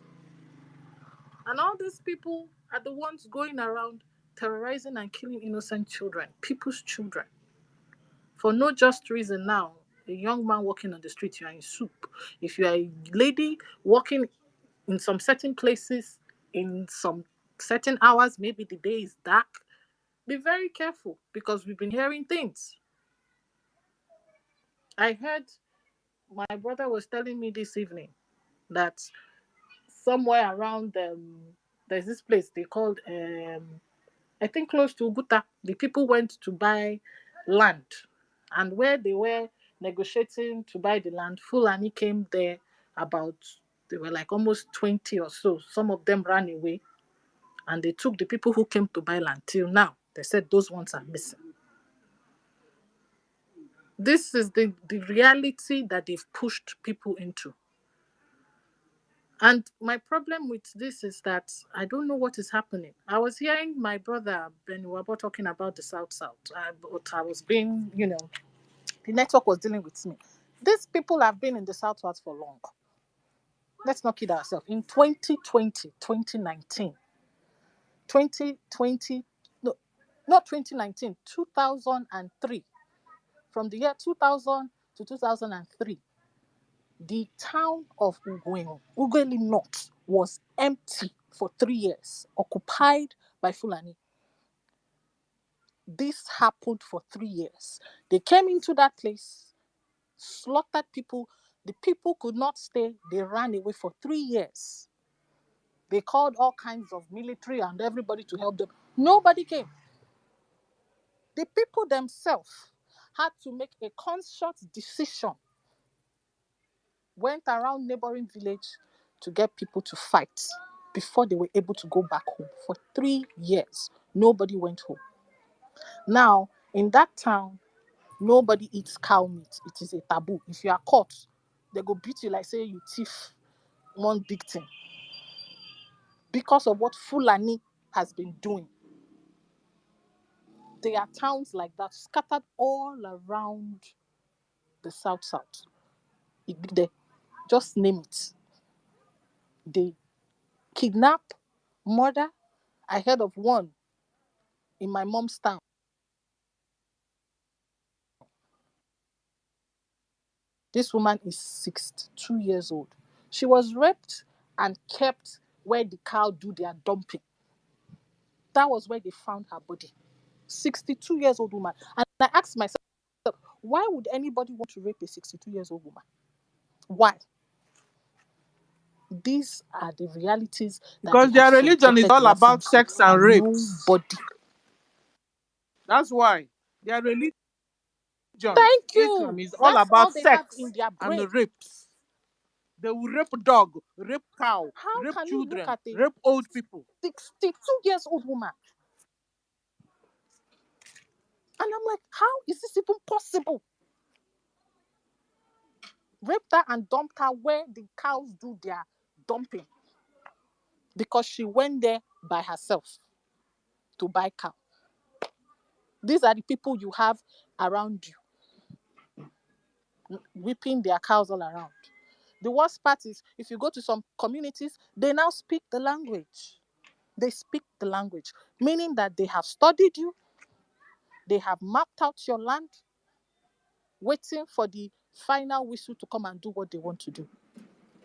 And all these people are the ones going around terrorizing and killing innocent children, people's children. For no just reason now, a young man walking on the street, you are in soup. If you are a lady walking in some certain places, in some certain hours, maybe the day is dark, be very careful, because we've been hearing things. I heard my brother was telling me this evening that somewhere around there's this place they called I think close to Uguta. The people went to buy land, and where they were negotiating to buy the land, Fulani came there. About They were like almost 20 or so. Some of them ran away, and they took the people who came to buy land. Till now, they said those ones are missing. This is the reality that they've pushed people into. And my problem with this is that I don't know what is happening. I was hearing my brother Ben Wabo talking about the South South, but I was being, the network was dealing with me. These people have been in the South South for long. Let's not kid ourselves. In 2020, 2019, 2020, no, not 2019, 2003, from the year 2000 to 2003, the town of Ugweli North, was empty for 3 years, occupied by Fulani. This happened for 3 years. They came into that place slaughtered people. The people could not stay. They ran away for 3 years. They called all kinds of military and everybody to help them. Nobody came. The people themselves had to make a conscious decision, went around neighboring village to get people to fight before they were able to go back home. For 3 years, nobody went home. Now, in that town, nobody eats cow meat. It is a taboo. If you are caught, they go beat you like say you thief one big thing. Because of what Fulani has been doing. There are towns like that scattered all around the South. They just name it. They kidnap, murder. I heard of one in my mom's town. This woman is 62 years old. She was raped and kept where the cow do their dumping. That was where they found her body. 62 years old woman. And I asked myself, why would anybody want to rape a 62 years old woman? Why? These are the realities that Because they have their religion is subjected all about Biafrans to, sex and and rapes. nobody. That's why their religion, Thank Islam, you. is all That's all about they have sex in their and brain. rapes. They will rape dog, rape cow, How rape can you look children, at a rape old people. 62 years old woman? And I'm like, how is this even possible? Raped her and dumped her where the cows do their dumping. Because she went there by herself to buy cow. These are the people you have around you, whipping their cows all around. The worst part is, if you go to some communities, they now speak the language. They speak the language, meaning that they have studied you, they have mapped out your land, waiting for the final whistle to come and do what they want to do.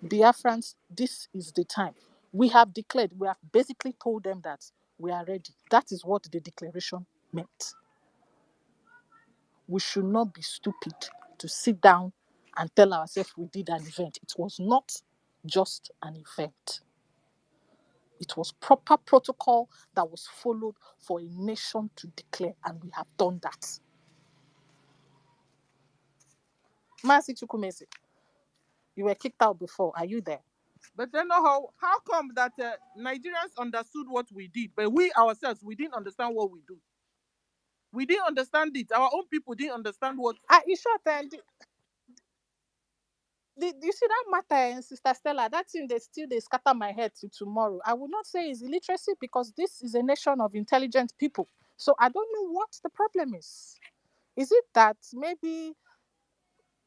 Biafrans, this is the time. We have declared, we have basically told them that we are ready. That is what the declaration meant. We should not be stupid to sit down and tell ourselves we did an event. It was not just an event. It was proper protocol that was followed for a nation to declare, and we have done that. Mercy Chukwumeze, you were kicked out before. Are you there? But then how come that Nigerians understood what we did, but we ourselves, we didn't understand what we do. We didn't understand it. Our own people didn't understand what. You sure then? You see that matter, Sister Stella? That thing they scatter my head till tomorrow. I would not say it's illiteracy, because this is a nation of intelligent people. So I don't know what the problem is. Is it that maybe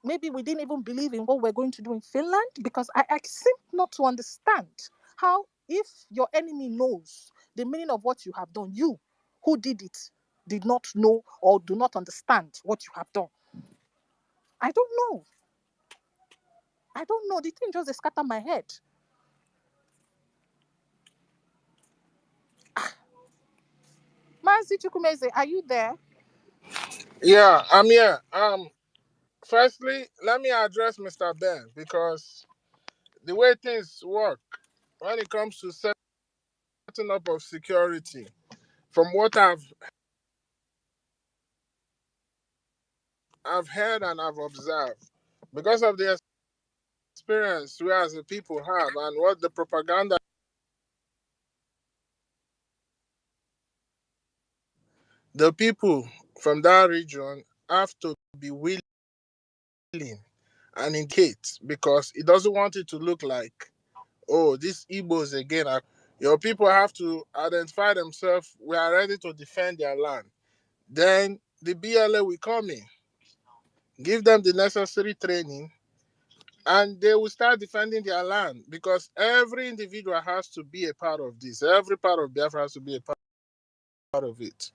we didn't even believe in what we're going to do in Finland? Because I seem not to understand how, if your enemy knows the meaning of what you have done, you who did it did not know or do not understand what you have done. I don't know. The thing just scatter my head. Mazi Chukwumeze, are you there? Yeah, I'm here. Firstly, let me address Mr. Ben, because the way things work when it comes to setting up of security, from what I've heard and I've observed, because of the experience we as a people have and what the propaganda, the people from that region have to be willing and indicate, because it doesn't want it to look like, oh, these Igbos again are. Your people have to identify themselves. We are ready to defend their land. Then the BLA will come in, give them the necessary training, and they will start defending their land, because every individual has to be a part of this. Every part of Biafra has to be a part of it.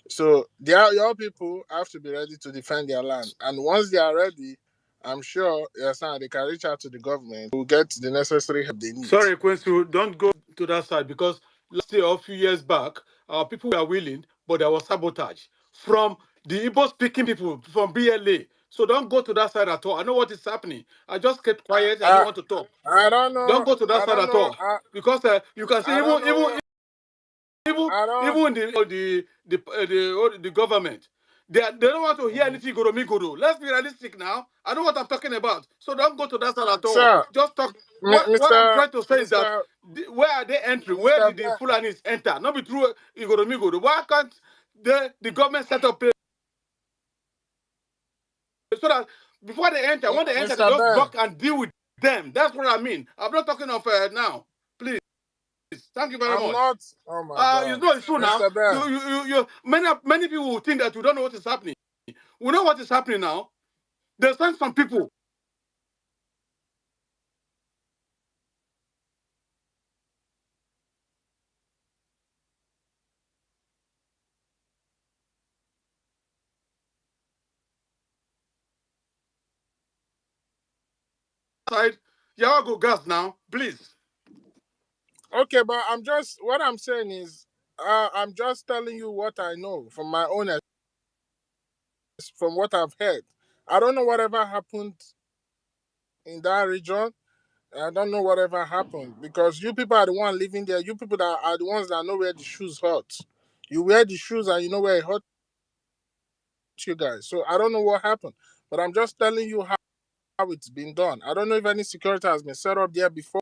So your people have to be ready to defend their land. And once they are ready, I'm sure they can reach out to the government to get the necessary help they need. Sorry, Quincy, don't go to that side, because last year, a few years back, our people were willing, but there was sabotage from the Igbo speaking people from BLA So don't go to that side at all. I know what is happening. I just kept quiet. I don't I want to talk. I don't Don't know. go to that I side don't at know. all because you can see I don't know what. I don't. even the government. They don't want to hear Mhm. anything Goro. Let's be realistic now. I know what I'm talking about. So don't go to that side at all. Sir, Just talk. What I'm Mr. trying to say is that Mr. where are they entering? Where Mr. did the Fulanis enter? Not be through Igoro. Why can't the government set up a so that before they enter, when they enter, they Mr. just Ben, block and deal with them. That's what I mean. I'm not talking of now. Please. Thank you very I'm much. not. Oh my God, It's true now. Mr. Ben. Many people will think that we don't know what is happening. We know what is happening now. They send some people outside. Yago gas now, please. Okay, but what I'm saying is, I'm just telling you what I know from my own, from what I've heard. I don't know whatever happened in that region. I don't know whatever happened because you people are the one living there. You people that are the ones that know where the shoes hurt. You wear the shoes and you know where it hurt you guys. So I don't know what happened, but I'm just telling you how it's been done. I don't know if any security has been set up there before.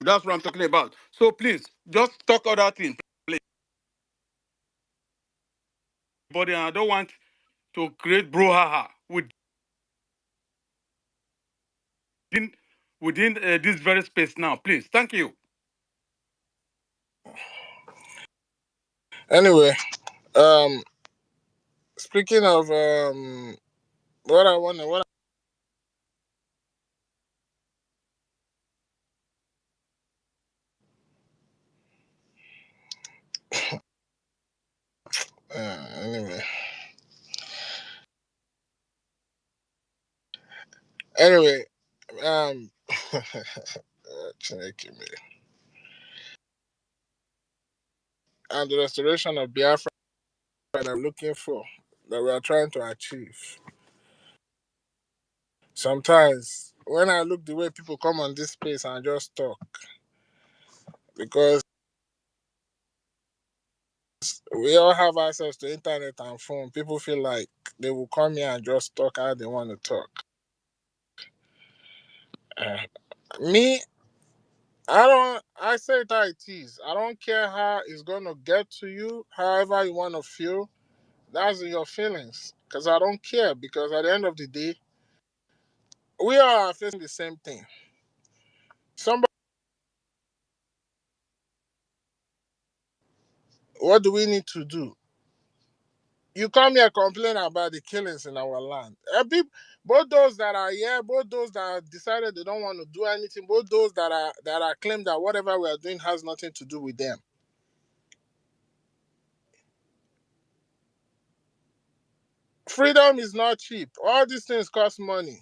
That's what I'm talking about. So please, just talk other thing, please. But I don't want to create brouhaha within this very space now. Please, thank you. Anyway, um, speaking of what I want to what anyway. Anyway, um, Chineke me. And the restoration of Biafra that I'm looking for, that we are trying to achieve. Sometimes when I look the way people come on this space and just talk, because we all have access to internet and phone, people feel like they will come here and just talk how they want to talk. Uh, me, I say it how it is. I don't care how it's going to get to you, however you want to feel. That's your feelings. Because I don't care. Because at the end of the day, we are facing the same thing. Somebody, what do we need to do? You come here complain about the killings in our land. Both those that are here, both those that decided they don't want to do anything, both those that are claim that whatever we are doing has nothing to do with them. Freedom is not cheap. All these things cost money.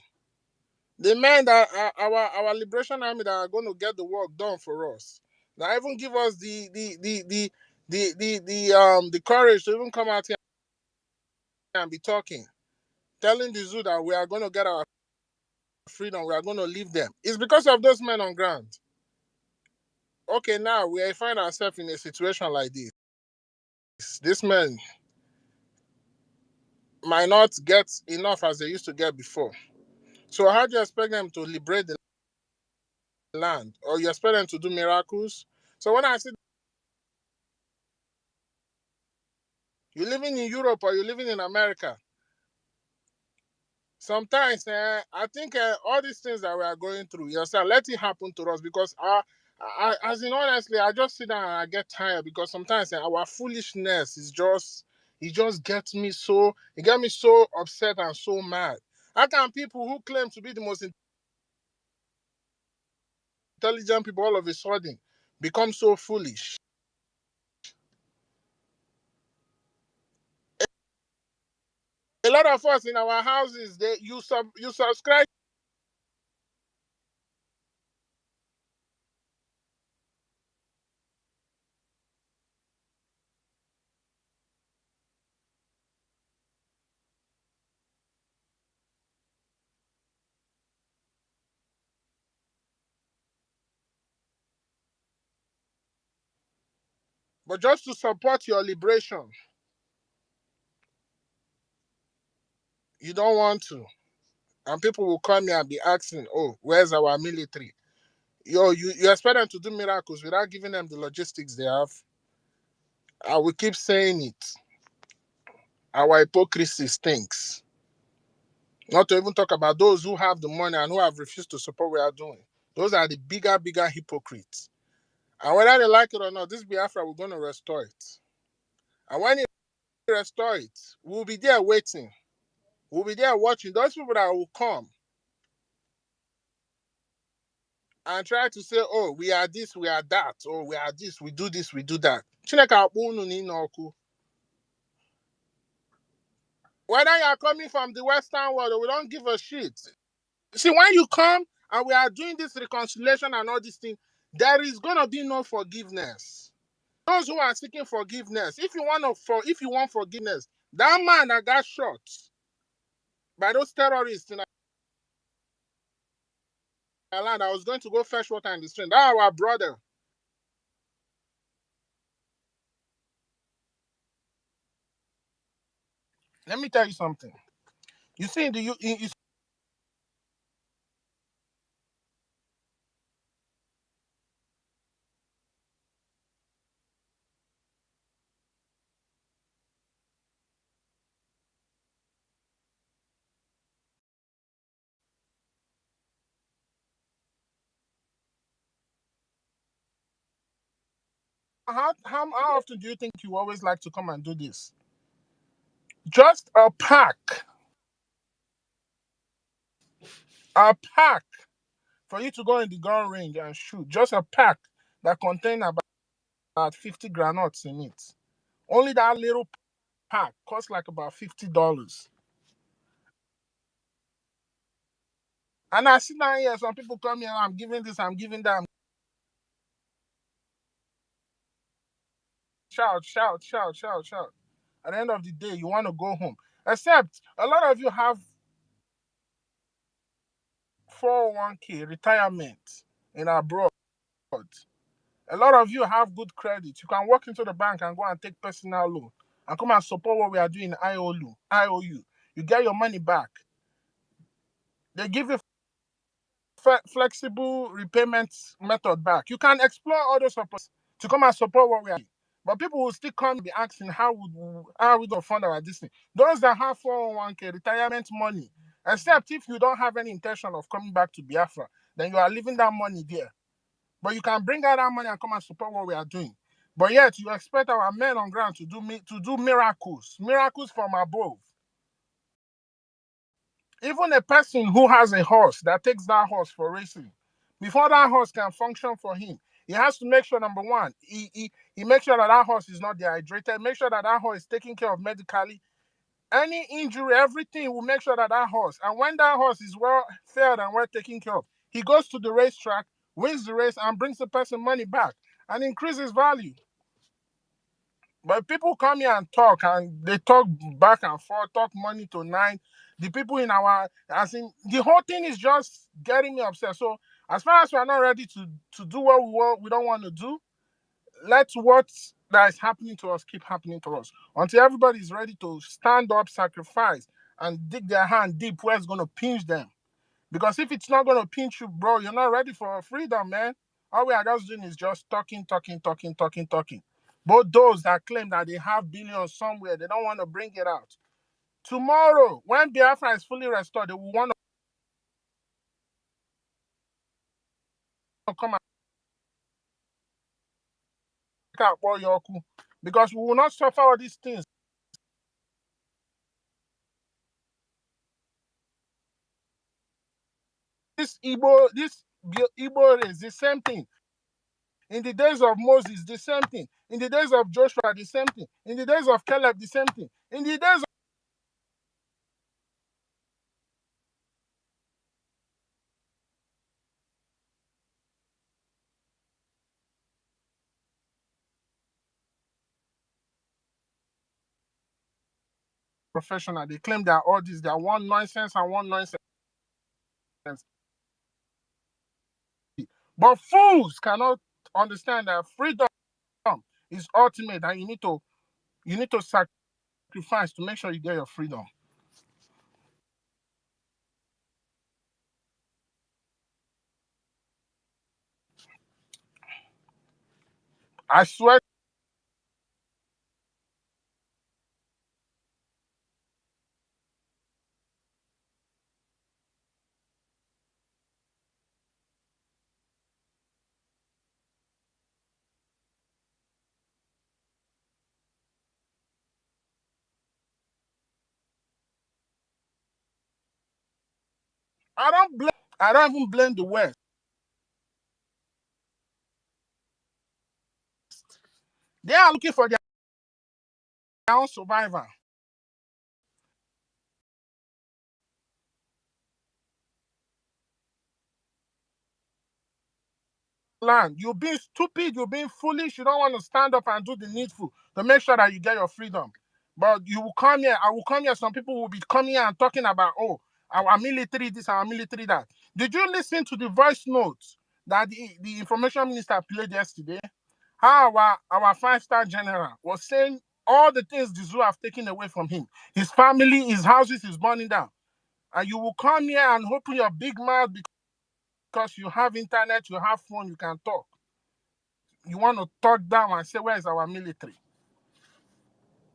The men that are our liberation army that are going to get the work done for us. Now even give us the courage to even come out here and be talking, telling the zoo that we are going to get our freedom, we are going to leave them. It's because of those men on ground. Okay, now we find ourselves in a situation like this. These men might not get enough as they used to get before. So how do you expect them to liberate the land? Or you expect them to do miracles? So when I see you living in Europe or you living in America, sometimes I think all these things that we are going through, you understand, let it happen to us because as in honestly, I just sit down and I get tired because sometimes our foolishness is just it get me so upset and so mad. How can people who claim to be the most intelligent people all of a sudden become so foolish? A lot of us in our houses, you subscribe But just to support your liberation, you don't want to. And people will come here and be asking, oh, where's our military? You expect them to do miracles without giving them the logistics they have. I will keep saying it. Our hypocrisy stinks. Not to even talk about those who have the money and who have refused to support what we are doing. Those are the bigger hypocrites. And whether they like it or not, this Biafra, we're going to restore it. And when we restore it, we'll be there waiting. We'll be there watching. Those people that will come and try to say, oh, we are this, we are that, or we are this, we do this, we do that. Whether you are coming from the Western world, we don't give a shit. See, when you come and we are doing this reconciliation and all these things, there is gonna be no forgiveness. Those who are seeking forgiveness, if you want forgiveness, that man that got shot by those terrorists in Ireland, I was going to go fetch water in the stream. That our brother. Let me tell you something. You see, how often do you think you always like to come and do this? Just a pack for you to go in the gun range and shoot. Just a pack that contains about 50 granules in it. Only that little pack costs like about $50. And I sit down here, some people come here, I'm giving this, I'm giving that. Shout, shout, shout, shout, shout. At the end of the day, you want to go home. Except a lot of you have 401k retirement in abroad. A lot of you have good credit. You can walk into the bank and go and take personal loan and come and support what we are doing in IOU. You get your money back. They give you flexible repayment method back. You can explore all those opportunities to come and support what we are doing. But people will still come and be asking how we going to fund our this thing. Those that have 401k retirement money, except if you don't have any intention of coming back to Biafra, then you are leaving that money there. But you can bring out that money and come and support what we are doing. But yet you expect our men on ground to do miracles from above. Even a person who has a horse that takes that horse for racing, before that horse can function for him, he has to make sure, number one, he makes sure that horse is not dehydrated, make sure that horse is taken care of medically. Any injury, everything will make sure that horse, and when that horse is well fed and well taken care of, he goes to the racetrack, wins the race, and brings the person money back and increases value. But people come here and they talk back and forth, talk money to nine. The people in the whole thing is just getting me upset. So as far as we're not ready to do what we don't want to do, let what that is happening to us keep happening to us. Until everybody is ready to stand up, sacrifice, and dig their hand deep where it's going to pinch them. Because if it's not going to pinch you, bro, you're not ready for freedom, man. All we are just doing is just talking. Both those that claim that they have billions somewhere, they don't want to bring it out. Tomorrow, when Biafra is fully restored, they will want to come and out Yoku. Because we will not suffer all these things. This Igbo is the same thing. In the days of Moses, the same thing. In the days of Joshua, the same thing. In the days of Caleb, the same thing. In the days of professional, they claim they are all this, they are one nonsense and one nonsense. But fools cannot understand that freedom is ultimate, and you need to sacrifice to make sure you get your freedom. I swear, I don't even blame the West. They are looking for their own survival. Land. You're being stupid, you're being foolish, you don't want to stand up and do the needful to make sure that you get your freedom. But you will come here, I will come here, some people will be coming here and talking about, oh, our military this, our military that. Did you listen to the voice notes that the information minister played yesterday? How our five-star general was saying all the things the zoo have taken away from him. His family, his houses is burning down. And you will come here and open your big mouth because you have internet, you have phone, you can talk. You want to talk down and say, where is our military?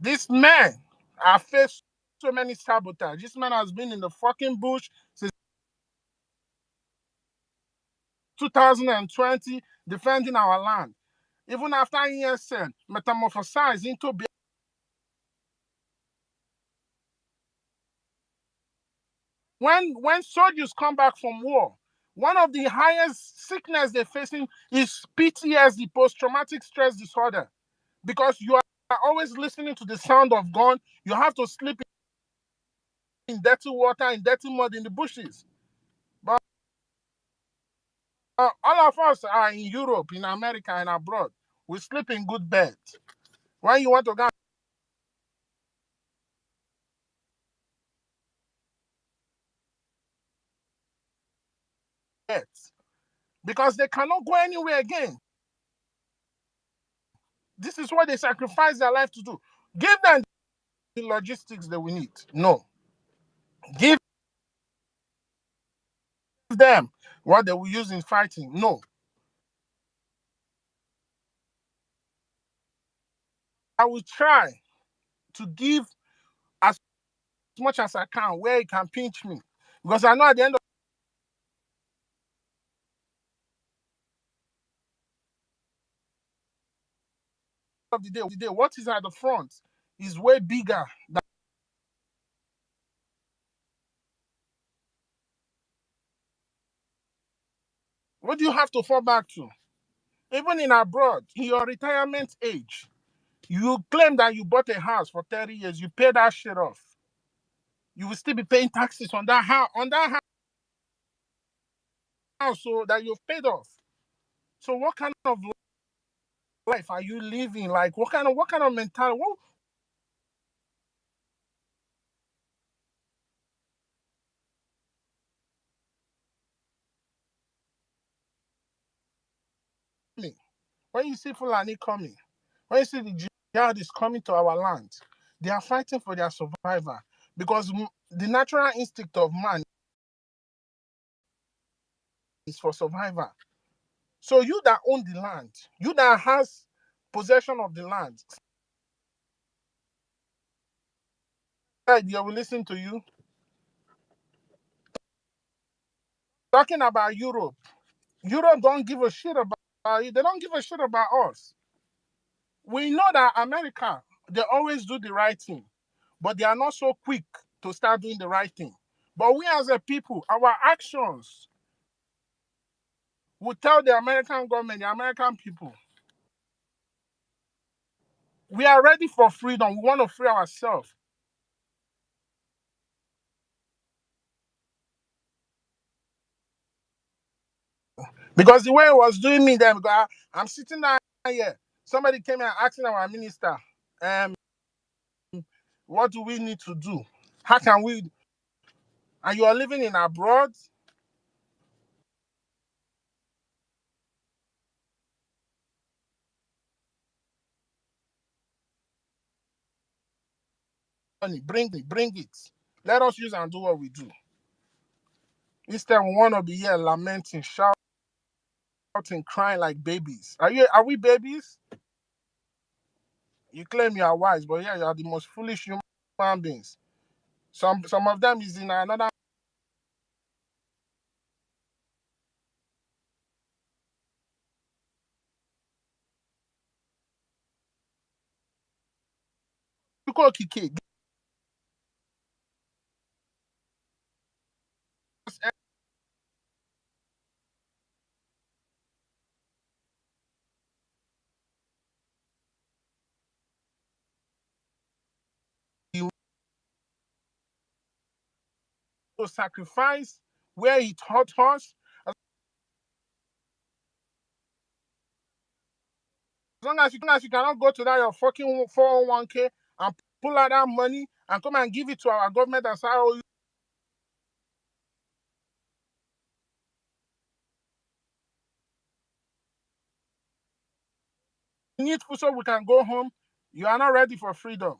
This man have faced so many sabotage. This man has been in the fucking bush since 2020 defending our land. Even after ESN metamorphosized into when soldiers come back from war, one of the highest sickness they're facing is PTSD, post-traumatic stress disorder, because you are always listening to the sound of gun. You have to sleep in dirty water, in dirty mud in the bushes. But all of us are in Europe, in America, and abroad. We sleep in good beds. When you want to go bed, because they cannot go anywhere again. This is what they sacrifice their life to do. Give them the logistics that we need. No. Give them what they will use in fighting. No. I will try to give as much as I can where it can pinch me. Because I know at the end of the day, what is at the front is way bigger than what do you have to fall back to? Even in abroad, in your retirement age, you claim that you bought a house for 30 years, you pay that shit off. You will still be paying taxes on that house so that you've paid off. So what kind of life are you living? Like what kind of mentality? When you see Fulani coming, when you see the jihad is coming to our land, they are fighting for their survival, because the natural instinct of man is for survival. So you that own the land, you that has possession of the land, they will listen to you. Talking about Europe, Europe don't give a shit about you. They don't give a shit about us. We know that America, they always do the right thing, but they are not so quick to start doing the right thing. But we as a people, our actions will tell the American government, the American people, we are ready for freedom. We want to free ourselves. Because the way it was doing me then, because I'm sitting down here. Somebody came and asking our minister, what do we need to do? How can we? And you are living in abroad. bring it. Let us use and do what we do. Instead, we want to be here lamenting, shouting, crying like babies. Are we babies? You claim you are wise, but yeah, you are the most foolish human beings. Some of them is in another kiki. To sacrifice where he taught us. As long as you cannot go to that your fucking 401k and pull out that money and come and give it to our government and say, oh, you need food so we can go home, you are not ready for freedom.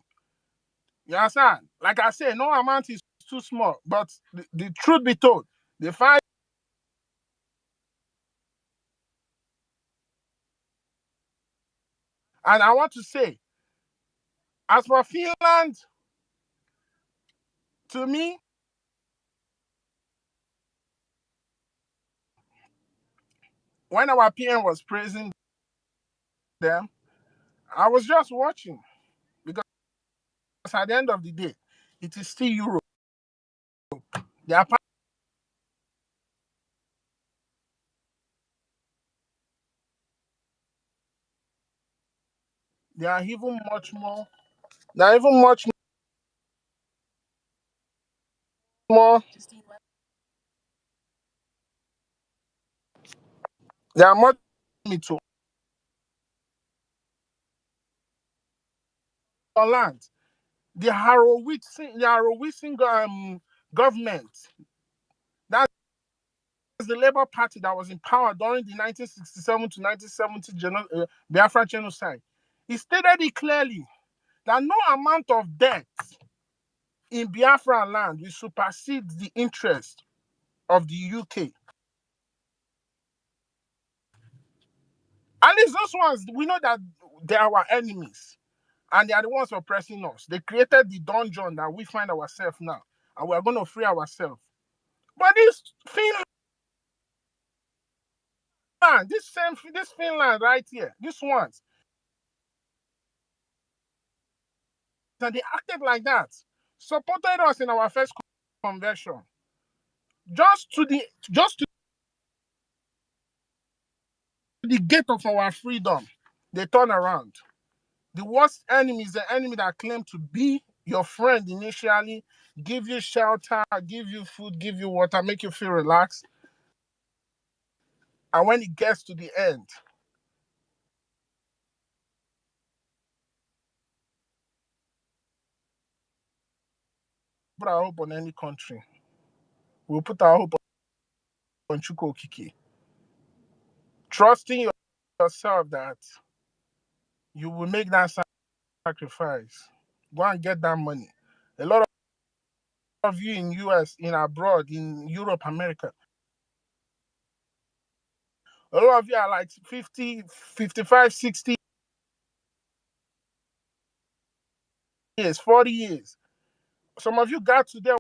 You understand? Like I say, no amount is too small. But the truth be told, the fight, and I want to say, as for Finland, to me, when our PM was praising them, I was just watching because at the end of the day, it is still Europe. They are they are even much more. They are even much more. They are much me to land. The Harrowitz government. That's the Labour Party that was in power during the 1967 to 1970 Biafra genocide. He stated it clearly that no amount of debt in Biafra land will supersede the interest of the UK. At least those ones, we know that they are our enemies and they are the ones oppressing us. They created the dungeon that we find ourselves now, and we are going to free ourselves. But this this Finland right here, this ones, and they acted like that, supported us in our first conversion, just to the gate of our freedom. They turn around. The worst enemy is the enemy that claimed to be your friend initially, give you shelter, give you food, give you water, make you feel relaxed. And when it gets to the end, put our hope on any country. We'll put our hope on Chuko Kiki. Trusting yourself that you will make that sacrifice. Go and get that money. A lot of you in US, in abroad, in Europe, America, a lot of you are like 50, 55, 60 years, 40 years. Some of you got to their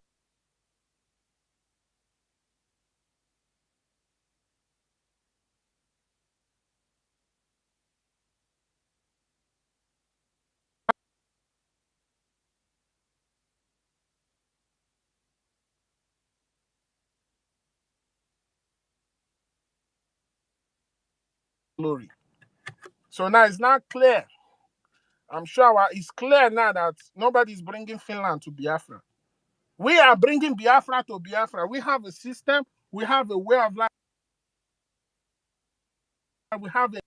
glory. So now it's not clear. I'm sure it's clear now that nobody's bringing Finland to Biafra. We are bringing Biafra to Biafra. We have a system. We have a way of life. We have a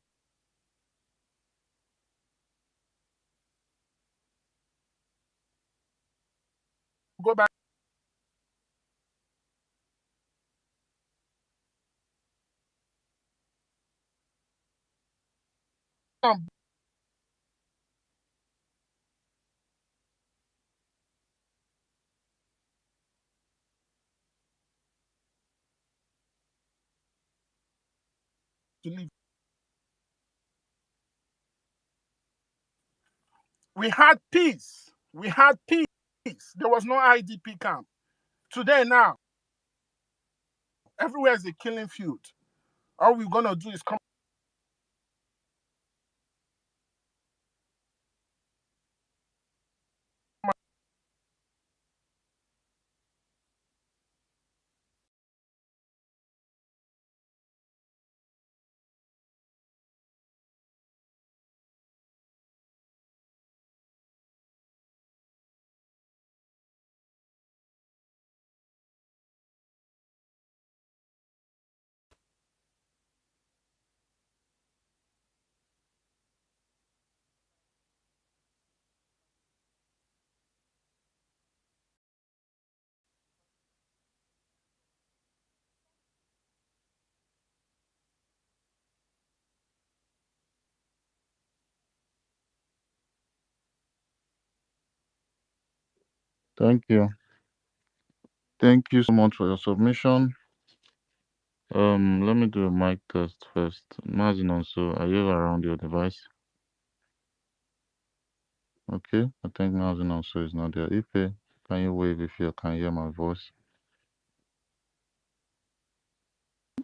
go back. to live. We had peace. We had peace. There was no IDP camp. Today now, everywhere is a killing field. All we're gonna do is come. Thank you. Thank you so much for your submission. Let me do a mic test first. Imagine also, are you around your device? Okay, I think Imagine also is not there. Ife, can you wave if you can hear my voice?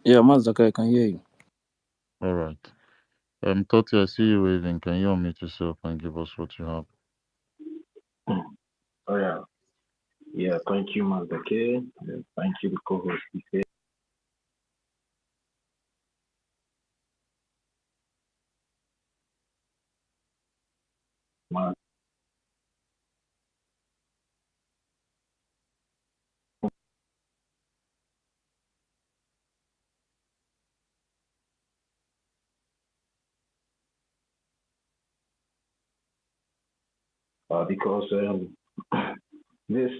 Yeah, Mazda, I can hear you. All right. Toti, I see you waving. Can you unmute yourself and give us what you have? Oh yeah. Yeah, thank you, Mazake. Thank you, the co-host. Because this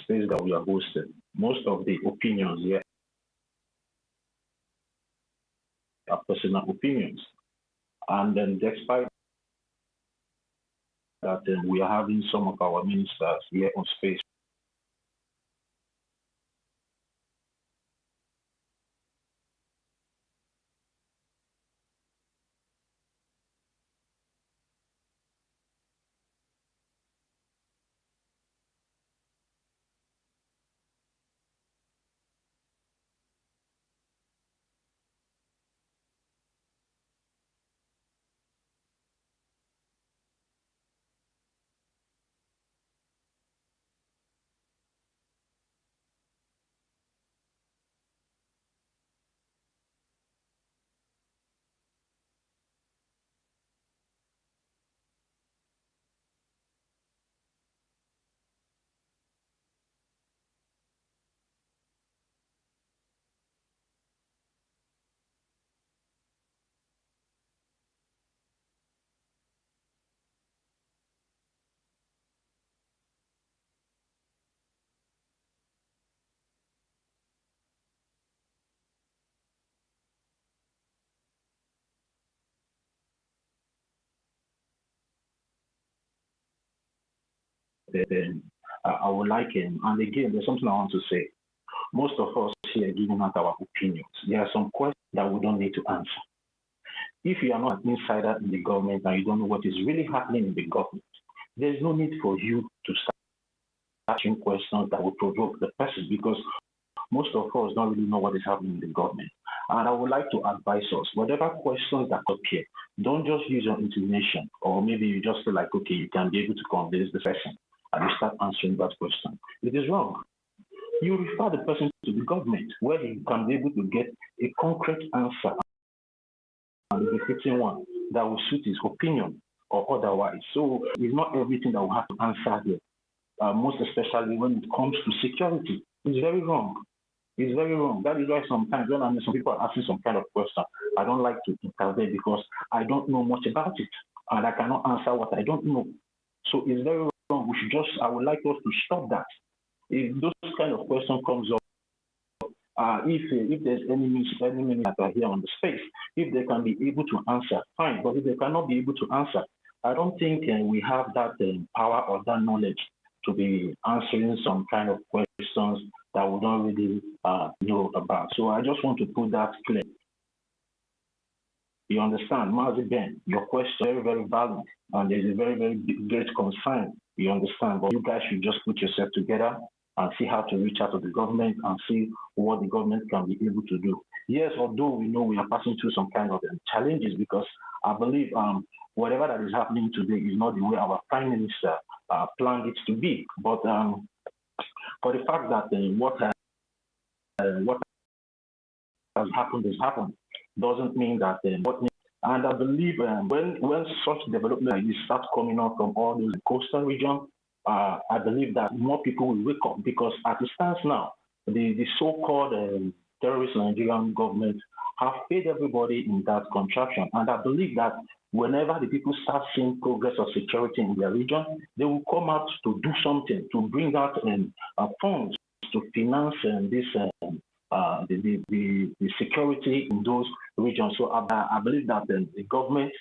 space that we are hosting, most of the opinions here are personal opinions. And then despite that, we are having some of our ministers here on space. Then I would like him. And again, there's something I want to say. Most of us here giving out our opinions. There are some questions that we don't need to answer. If you are not an insider in the government and you don't know what is really happening in the government, there's no need for you to start asking questions that will provoke the person, because most of us don't really know what is happening in the government. And I would like to advise us, whatever questions that appear, don't just use your intonation, or maybe you just feel like, okay, you can be able to convince the person, and you start answering that question. It is wrong. You refer the person to the government, where he can be able to get a concrete answer, and a befitting one that will suit his opinion or otherwise. So it's not everything that we have to answer here, most especially when it comes to security. It's very wrong. It's very wrong. That is why sometimes when some people are asking some kind of question, I don't like to intervene, because I don't know much about it and I cannot answer what I don't know. So it's very wrong. We should just, I would like us to stop that. If those kind of question comes up, if there's any minister that are here on the space, if they can be able to answer, fine. But if they cannot be able to answer, I don't think we have that power or that knowledge to be answering some kind of questions that we don't really know about. So I just want to put that clear. You understand? Mazi Ben, your question is very, very valid, and there's a very, very great concern. You understand? But you guys should just put yourself together and see how to reach out to the government and see what the government can be able to do. Yes, although we know we are passing through some kind of challenges, because I believe whatever that is happening today is not the way our Prime Minister planned it to be. But for the fact that what has happened doesn't mean that and I believe when such development like this starts coming out from all those coastal regions, I believe that more people will wake up, because as it stands now, the so-called terrorist Nigerian government have paid everybody in that contraption, and I believe that whenever the people start seeing progress of security in their region, they will come out to do something, to bring out funds to finance this the security in those regions. So I believe that the government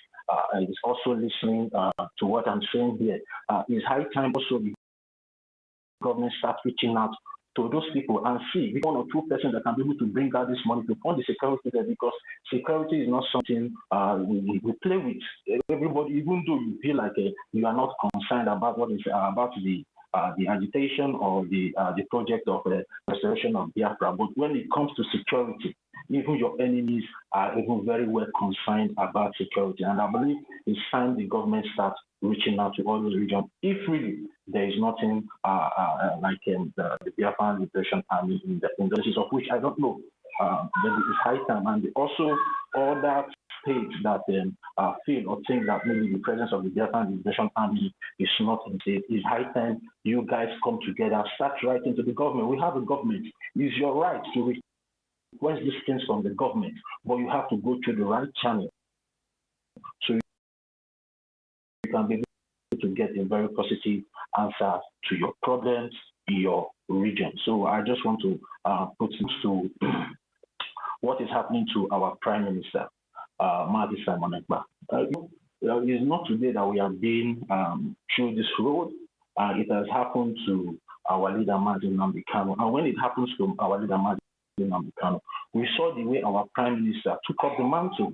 is also listening to what I'm saying here. It's high time also the government starts reaching out to those people and see if 1 or 2 persons that can be able to bring out this money to fund the security there, because security is not something we play with. Everybody, even though you feel like you are not concerned about what is about the agitation or the project of restoration of Biafra, but when it comes to security, even your enemies are even very well concerned about security. And I believe it's time the government starts reaching out to all those regions. If really there is nothing like the Biafran Liberation Army in the places of which I don't know, then it's high time. And also all that states that feel or think that maybe the presence of the Biafran Liberation Army is not in state, it's high time you guys come together, start writing to the government. We have a government. It's your right to request these things from the government, but you have to go through the right channel, so you can be able to get a very positive answer to your problems in your region. So I just want to put to what is happening to our Prime Minister, Mahdi Simon Ekpa. It's not today that we have been through this road. It has happened to our leader, Mahdi Nnamdi Kanu. And when it happens to our leader, Mahdi Nnamdi Kanu, we saw the way our Prime Minister took up the mantle,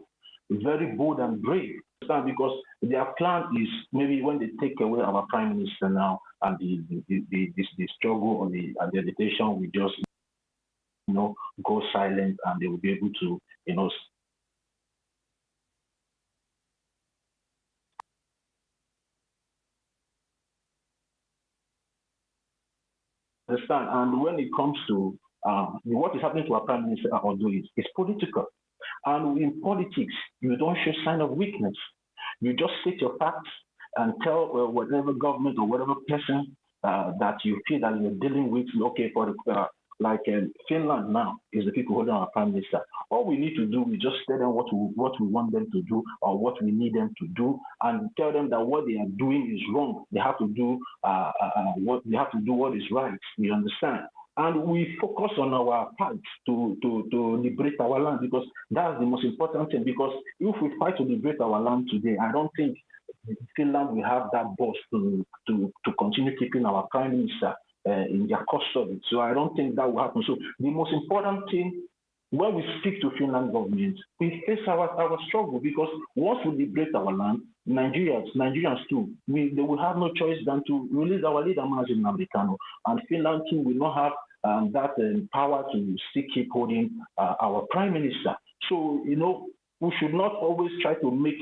very bold and brave. Because their plan is maybe when they take away our Prime Minister now, and the struggle or the agitation will just go silent, and they will be able to understand. And when it comes to what is happening to our Prime Minister, although it's political, and in politics you don't show sign of weakness. You just state your facts and tell whatever government or whatever person that you feel that you're dealing with. Okay, for like Finland now is the people holding our Prime Minister. All we need to do is just tell them what we want them to do or what we need them to do, and tell them that what they are doing is wrong. They have to do what is right. You understand? And we focus on our part to liberate our land, because that's the most important thing. Because if we fight to liberate our land today, I don't think Finland will have that boss to continue keeping our Prime Minister in their custody. So I don't think that will happen. So the most important thing, when we speak to Finland government, we face our struggle, because once we liberate our land, Nigerians too, they will have no choice than to release our leader, Mahdi Nnamdi Kanu, and Finland too will not have that power to still keep holding our Prime Minister. So we should not always try to make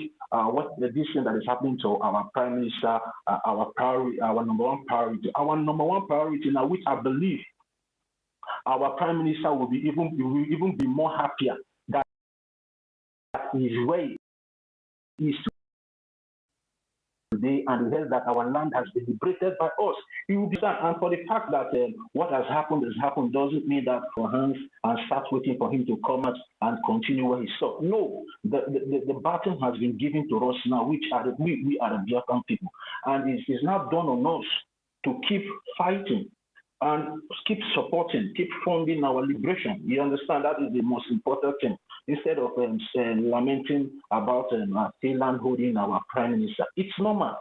this thing that is happening to our Prime Minister our priority, our number one priority. Our number one priority now, which I believe our Prime Minister will even be more happier that his way is today, and he hears that our land has been liberated by us. He will be sad. And for the fact that what has happened doesn't mean that for hands and start waiting for him to come out and continue where he stopped. No, the baton has been given to us now, which are we are the Biafran people, and it is now done on us to keep fighting and keep supporting, keep funding our liberation. You understand? That is the most important thing. Instead of lamenting about Finland holding our Prime Minister, it's normal.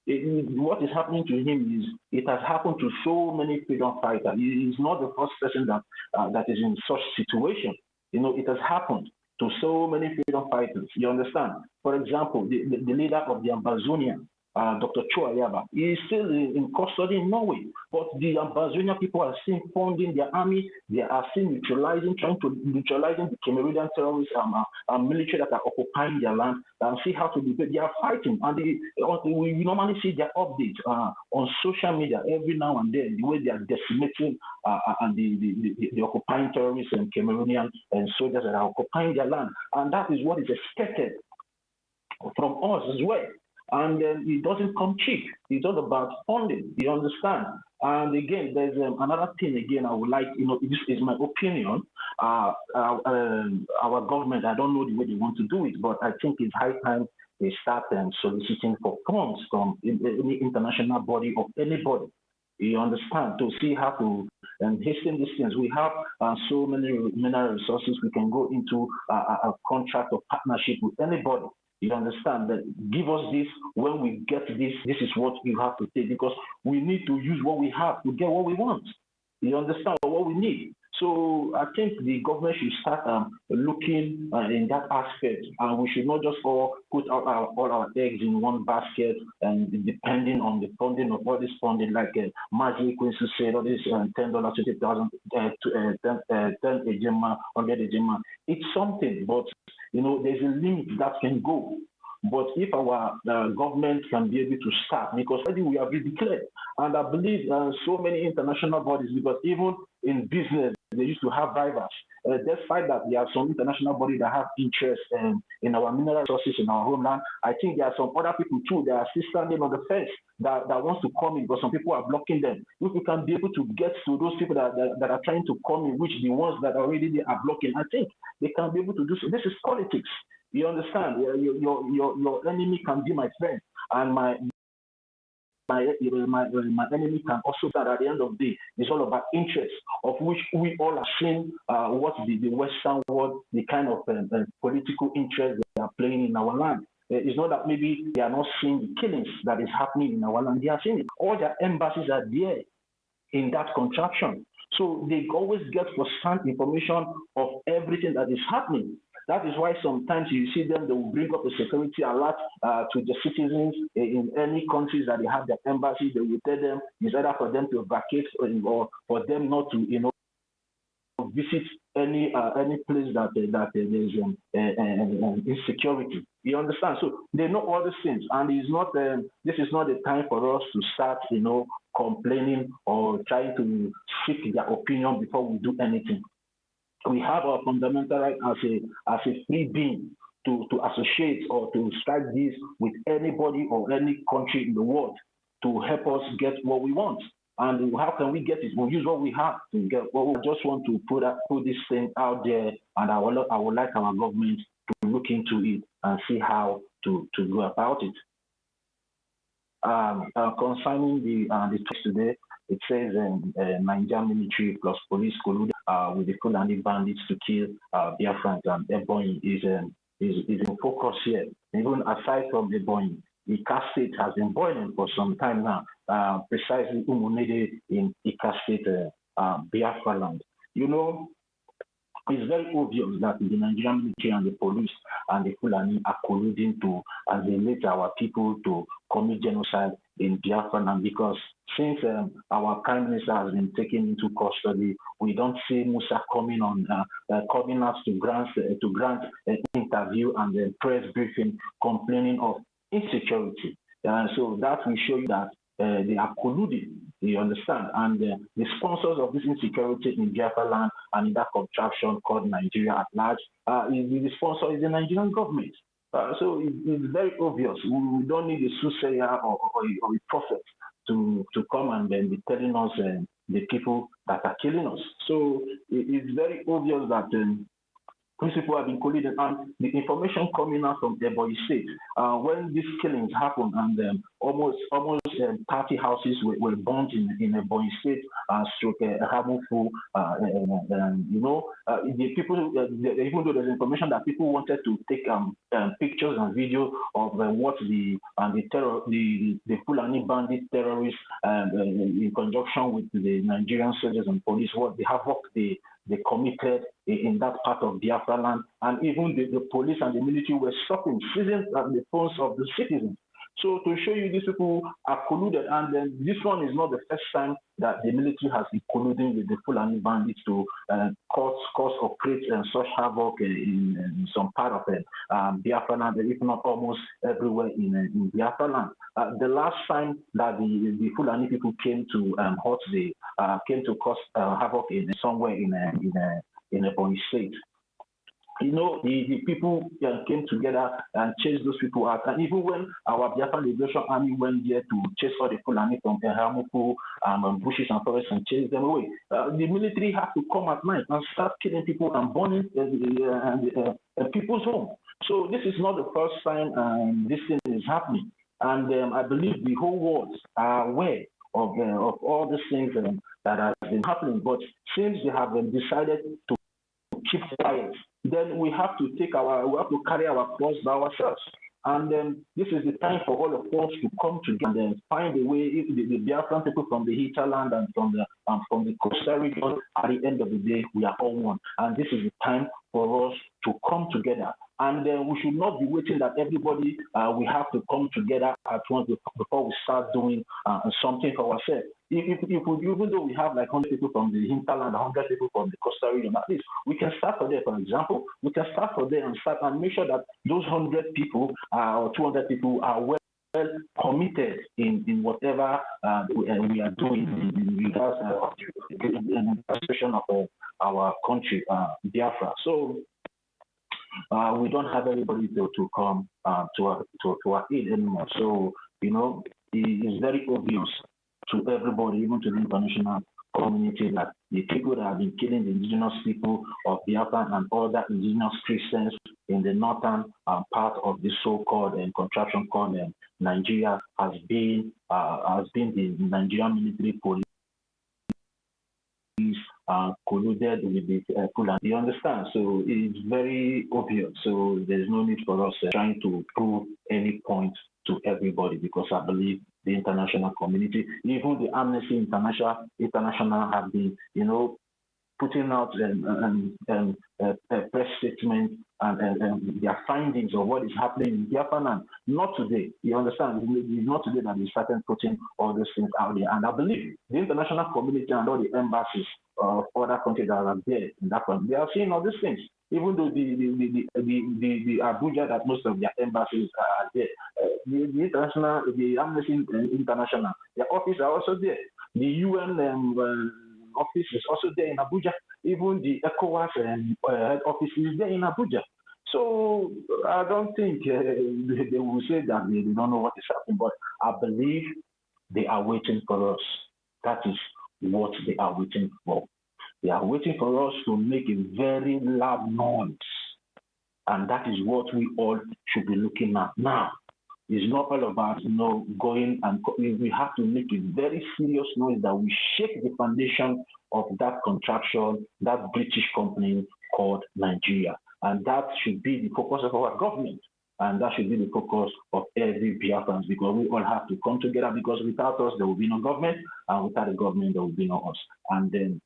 What is happening to him is it has happened to so many freedom fighters. He is not the first person that is in such situation. It has happened. to so many freedom fighters. You understand? For example, the leader of the Ambazonia, Dr. Chuayaba, he is still in custody in Norway. But the Ambazonia people are still funding their army. They are still trying to neutralize the Cameroonian terrorists military that are occupying their land and see how to do it. They are fighting, and we normally see their updates on social media every now and then, the way they are decimating and the occupying terrorists and Cameroonian and soldiers that are occupying their land. And that is what is expected from us as well. And it doesn't come cheap. It's all about funding. You understand? And again, there's another thing. Again, I would like, this is my opinion. Our government, I don't know the way they want to do it, but I think it's high time they start soliciting for funds from any international body or anybody. You understand? To see how to hasten these things. We have so many mineral resources. We can go into a contract or partnership with anybody. You understand that give us this, when we get this is what you have to take, because we need to use what we have to get what we want. You understand what we need. So I think the government should start looking in that aspect, and we should not just all put all our eggs in one basket and depending on the funding of all this funding, like Mazi Quincy said, all this $10, 20,000, 10 ejima, 100 ejima. It's something, but there's a limit that can go. But if our government can be able to start, because already we have been declared, and I believe so many international bodies, because even in business, they used to have rivals. Despite that, there are some international bodies that have interest in our mineral resources in our homeland. I think there are some other people too that are still standing on the fence that wants to come in, but some people are blocking them. If we can be able to get to those people that are trying to come in, which the ones that are already there are blocking, I think they can be able to do so. This is politics. You understand? Your enemy can be my friend, and my enemy can also. That at the end of the day, it's all about interest, of which we all are seeing what the Western world, the kind of political interest they are playing in our land. It's not that maybe they are not seeing the killings that is happening in our land. They are seeing it. All their embassies are there in that contraction. So they always get first-hand information of everything that is happening. That is why sometimes you see them, they will bring up a security alert to the citizens in any countries that they have their embassy. They will tell them it's either for them to vacate or for them not to, visit any place that there's insecurity. You understand? So they know all these things, and it's not. This is not the time for us to start, complaining or trying to seek their opinion before we do anything. We have our fundamental right as a free being to associate or to strike deals with anybody or any country in the world to help us get what we want. And how can we get it? We use what we have to get what we just want to put this thing out there, and I would like our government to look into it and see how to go about it. Concerning the text today, it says Nigerian military plus police colluding with the Fulani bandits to kill Biafrans, and Ebonyi is in focus here. Even aside from Ebonyi, Ika State has been boiling for some time now, precisely Umunede in Ika State, Biafra land. It's very obvious that the Nigerian military and the police and the Fulani are colluding to alienate our people to commit genocide in Biafra land, because since our Prime Minister has been taken into custody, we don't see Musa coming out to grant an interview and a press briefing complaining of insecurity. So that will show you that they are colluding, you understand? And the sponsors of this insecurity in Biafra land and in that contraption called Nigeria at large, the sponsor is the Nigerian government. So it's very obvious. We don't need a soothsayer or a prophet to come and then be telling us the people that are killing us. So it's very obvious that these people have been colluding, and the information coming out from Ebonyi State when these killings happen and almost 30 houses were burnt in a Bonny State, stroke Hamufu. The people, even though there's information that people wanted to take pictures and video of what the Fulani bandit terrorists, in conjunction with the Nigerian soldiers and police, what the havoc they committed in that part of Biafra land, and even the police and the military were stopping, seizing the phones of the citizens. So to show you these people are colluded, and then this one is not the first time that the military has been colluding with the Fulani bandits to cause or create such havoc in some part of Biafra land, if not almost everywhere in Biafra land. The last time that the Fulani people came to came to cause havoc in somewhere in a Bonny State. The people came together and chased those people out. And even when our Biafra Liberation Army went there to chase all the Fulani from Hamufu, bushes and forests and chase them away, the military had to come at night and start killing people and burning people's homes. So this is not the first time this thing is happening. And I believe the whole world are aware of all these things that have been happening. But since they have decided to keep quiet, then we have to carry our cross by ourselves. And this is the time for all of us to come together and find a way. If the Biafran people from the hinterland and from the coastal region, at the end of the day, we are all one. And this is the time for us to come together. And we should not be waiting that everybody, we have to come together at once before we start doing something for ourselves. Even though we have like 100 people from the hinterland, 100 people from the coastal region, at least we can start for there. For example, we can start for there and make sure that those 100 people or 200 people are well committed in whatever we are doing in regards to the administration of our country, Biafra. So we don't have everybody to come to our aid anymore. So it's very obvious to everybody, even to the international community, that the people that have been killing the indigenous people of Biafra and other indigenous Christians in the northern part of the so-called contraption called Nigeria has been the Nigerian military police colluded with the Fulani. You understand? So it's very obvious. So there's no need for us trying to prove any point to everybody, because I believe the international community, even the Amnesty International have been, putting out a press statement and their findings of what is happening in Biafra land. Not today. You understand? It's not today that we started putting all those things out there. And I believe the international community and all the embassies of other countries that are there in that country, they are seeing all these things. Even though the Abuja that most of their embassies are there, the Amnesty International, their offices are also there. The UN office is also there in Abuja. Even the ECOWAS head office is there in Abuja. So I don't think they will say that they don't know what is happening, but I believe they are waiting for us. That is what they are waiting for. They are waiting for us to make a very loud noise. And that is what we all should be looking at now. It's not all about, going and we have to make a very serious noise that we shake the foundation of that contraption, that British company called Nigeria. And that should be the focus of our government. And that should be the focus of every Biafrans, because we all have to come together, because without us, there will be no government, and without the government, there will be no us. And then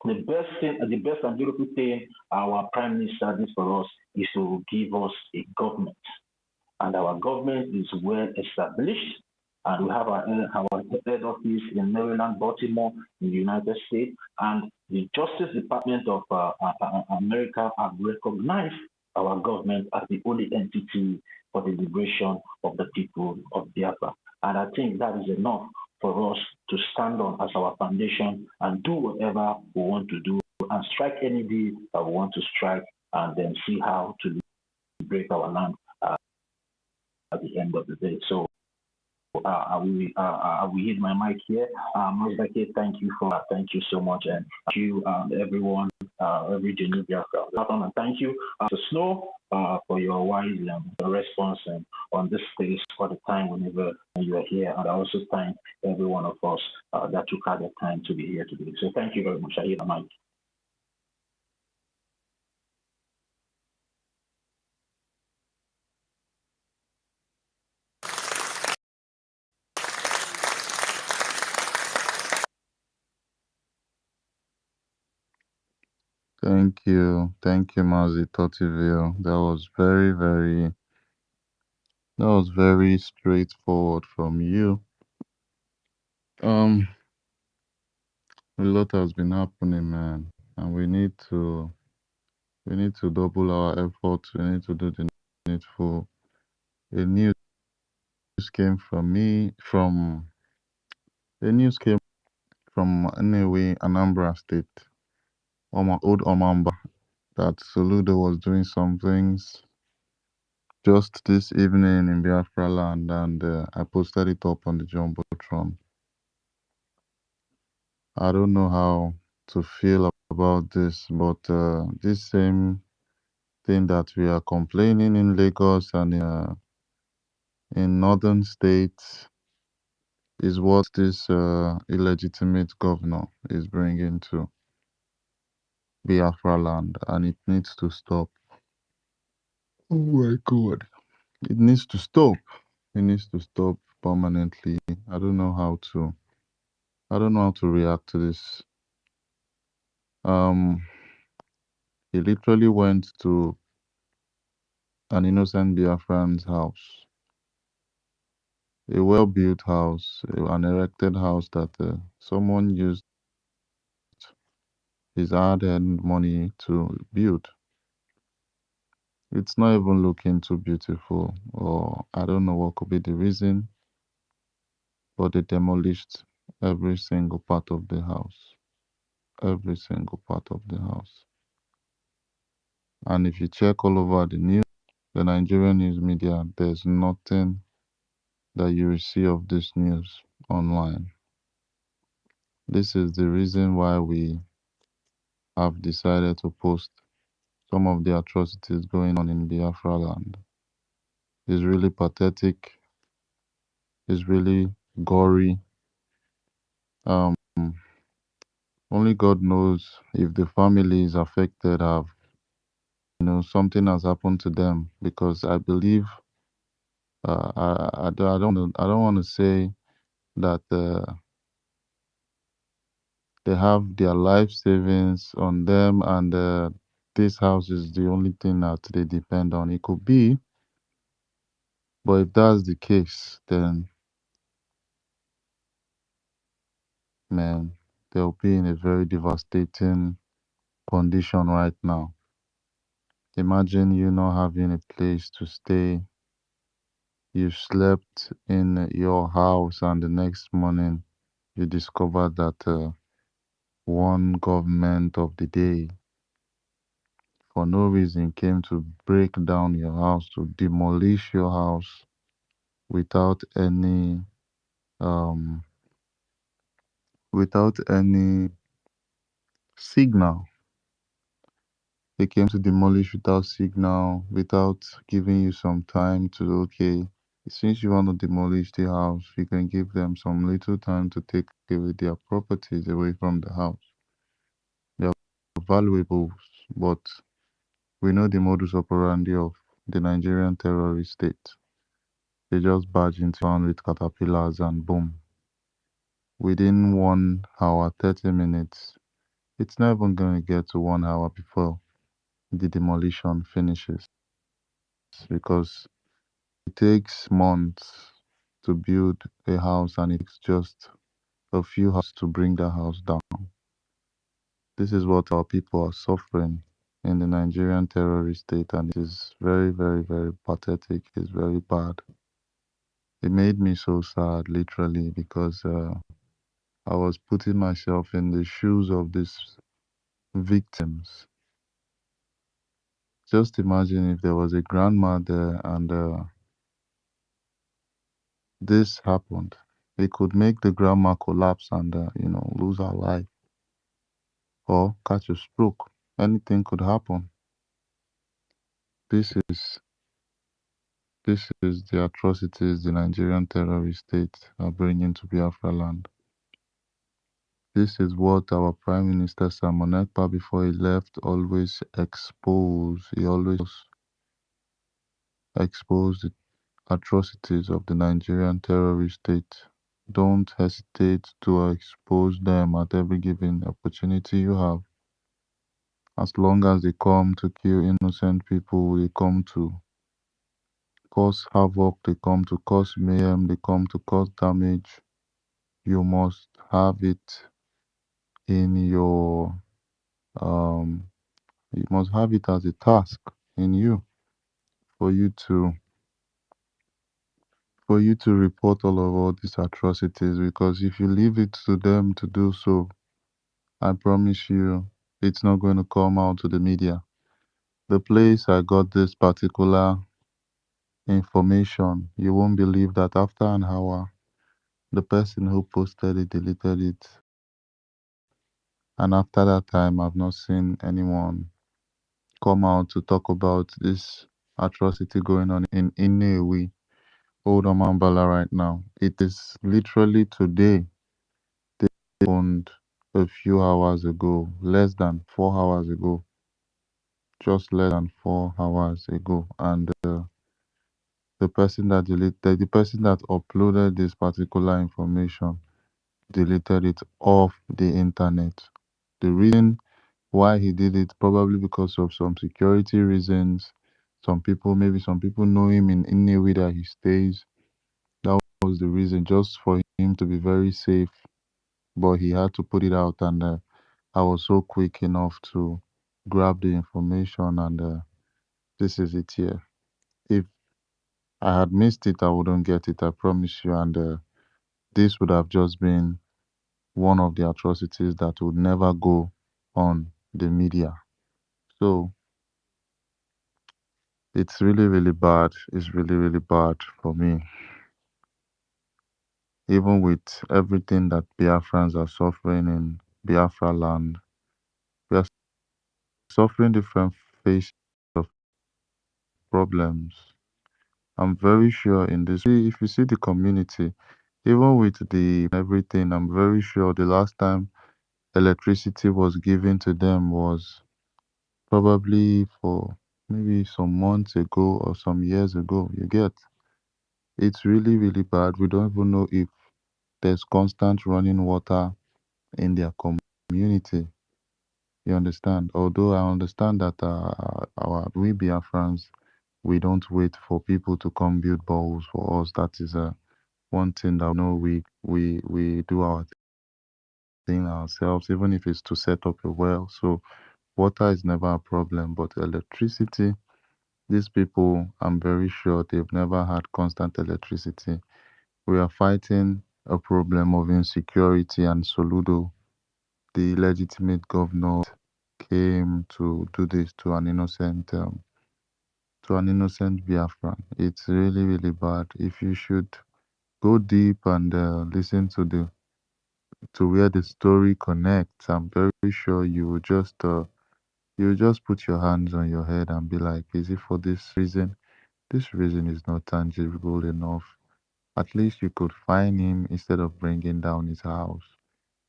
the best and beautiful thing our Prime Minister did for us is to give us a government. And our government is well established, and we have our head office in Maryland, Baltimore, in the United States, and the Justice Department of America have recognized our government as the only entity for the liberation of the people of Biafra. And I think that is enough for us to stand on as our foundation and do whatever we want to do and strike any deal that we want to strike, and then see how to liberate our land at the end of the day. So I will hit my mic here. Mosbake, thank you so much, and thank you everyone, every Genevieve. And thank you, Snow. for your wise response on this space for the time whenever you are here. And I also thank every one of us that took out the time to be here today. So thank you very much. I hear the mic. Thank you, Mazi Totiville. That was very straightforward from you. Um, a lot has been happening, man, and we need to double our efforts. We need to do the needful. A news came from me from the news came from anyway Anambra State, old Omamba, that Soludo was doing some things just this evening in Biafra land, and I posted it up on the Jumbotron. I don't know how to feel about this, but this same thing that we are complaining in Lagos and in northern states is what this illegitimate governor is bringing to Biafra land, and it needs to stop. Oh my God. It needs to stop. It needs to stop permanently. I don't know how to. I don't know how to react to this. Um, he literally went to an innocent Biafran's house, a well-built house, an erected house that someone used his hard-earned money to build. It's not even looking too beautiful, or I don't know what could be the reason, but they demolished every single part of the house. Every single part of the house. And if you check all over the news, the Nigerian news media, there's nothing that you will see of this news online. This is the reason why we have decided to post some of the atrocities going on in Biafra land. It's really pathetic. It's really gory. Um, only God knows if the families affected have, something has happened to them, because I believe I don't want to say that they have their life savings on them, and this house is the only thing that they depend on. It could be, but if that's the case, then man, they'll be in a very devastating condition right now. Imagine you not having a place to stay. You slept in your house, and the next morning you discover that one government of the day, for no reason, came to break down your house, to demolish your house without any um without any signal. They came to demolish without signal, without giving you some time to, okay, since you want to demolish the house, you can give them some little time to take away their properties away from the house. They are valuables, but we know the modus operandi of the Nigerian terrorist state. They just barge into town with caterpillars and boom. Within 1 hour, 30 minutes, it's not even going to get to 1 hour before the demolition finishes, because it takes months to build a house, and it takes just a few hours to bring that house down. This is what our people are suffering in the Nigerian terrorist state, and it is very, very, very pathetic. It's very bad. It made me so sad, literally, because I was putting myself in the shoes of these victims. Just imagine if there was a grandma there and this happened. It could make the grandma collapse and, lose her life or catch a stroke. Anything could happen. this is the atrocities the Nigerian terrorist state are bringing to Biafra land. This is what our Prime Minister Simon Ekpa, before he left, always exposed. He always exposed the atrocities of the Nigerian terrorist state. Don't hesitate to expose them at every given opportunity you have. As long as they come to kill innocent people, they come to cause havoc, they come to cause mayhem, they come to cause damage, you must have it in your you must have it as a task in you for you to report all these atrocities, because if you leave it to them to do so, I promise you it's not going to come out to the media. The place I got this particular information, you won't believe that after an hour the person who posted it deleted it. And after that time, I've not seen anyone come out to talk about this atrocity going on in Inewi, Old Mambala right now. It is literally today. They happened a few hours ago, less than 4 hours ago, just less than 4 hours ago. And the person that uploaded this particular information deleted it off the internet. The reason why he did it, probably because of some security reasons. Maybe some people know him in a way that he stays. That was the reason, just for him to be very safe. But he had to put it out, and I was so quick enough to grab the information, and this is it here. If I had missed it, I wouldn't get it, I promise you. And this would have just been one of the atrocities that would never go on the media. So it's really, really bad. It's really, really bad for me. Even with everything that Biafrans are suffering in Biafra land, we are suffering different phases of problems. I'm very sure in this, if you see the community, even with the everything, I'm very sure the last time electricity was given to them was probably for maybe some months ago or some years ago. You get, it's really, really bad. We don't even know if there's constant running water in their community. You understand? Although I understand that we Biafrans, we don't wait for people to come build boreholes for us. That is one thing that we do our thing ourselves, even if it's to set up a well. So water is never a problem, but electricity, these people, I'm very sure they've never had constant electricity. We are fighting a problem of insecurity, and Soludo, the legitimate governor, came to do this to an innocent Biafran. It's really, really bad. If you should go deep and listen to where the story connects, I'm very sure you will just put your hands on your head and be like, is it for this reason? This reason is not tangible enough. At least you could find him instead of bringing down his house.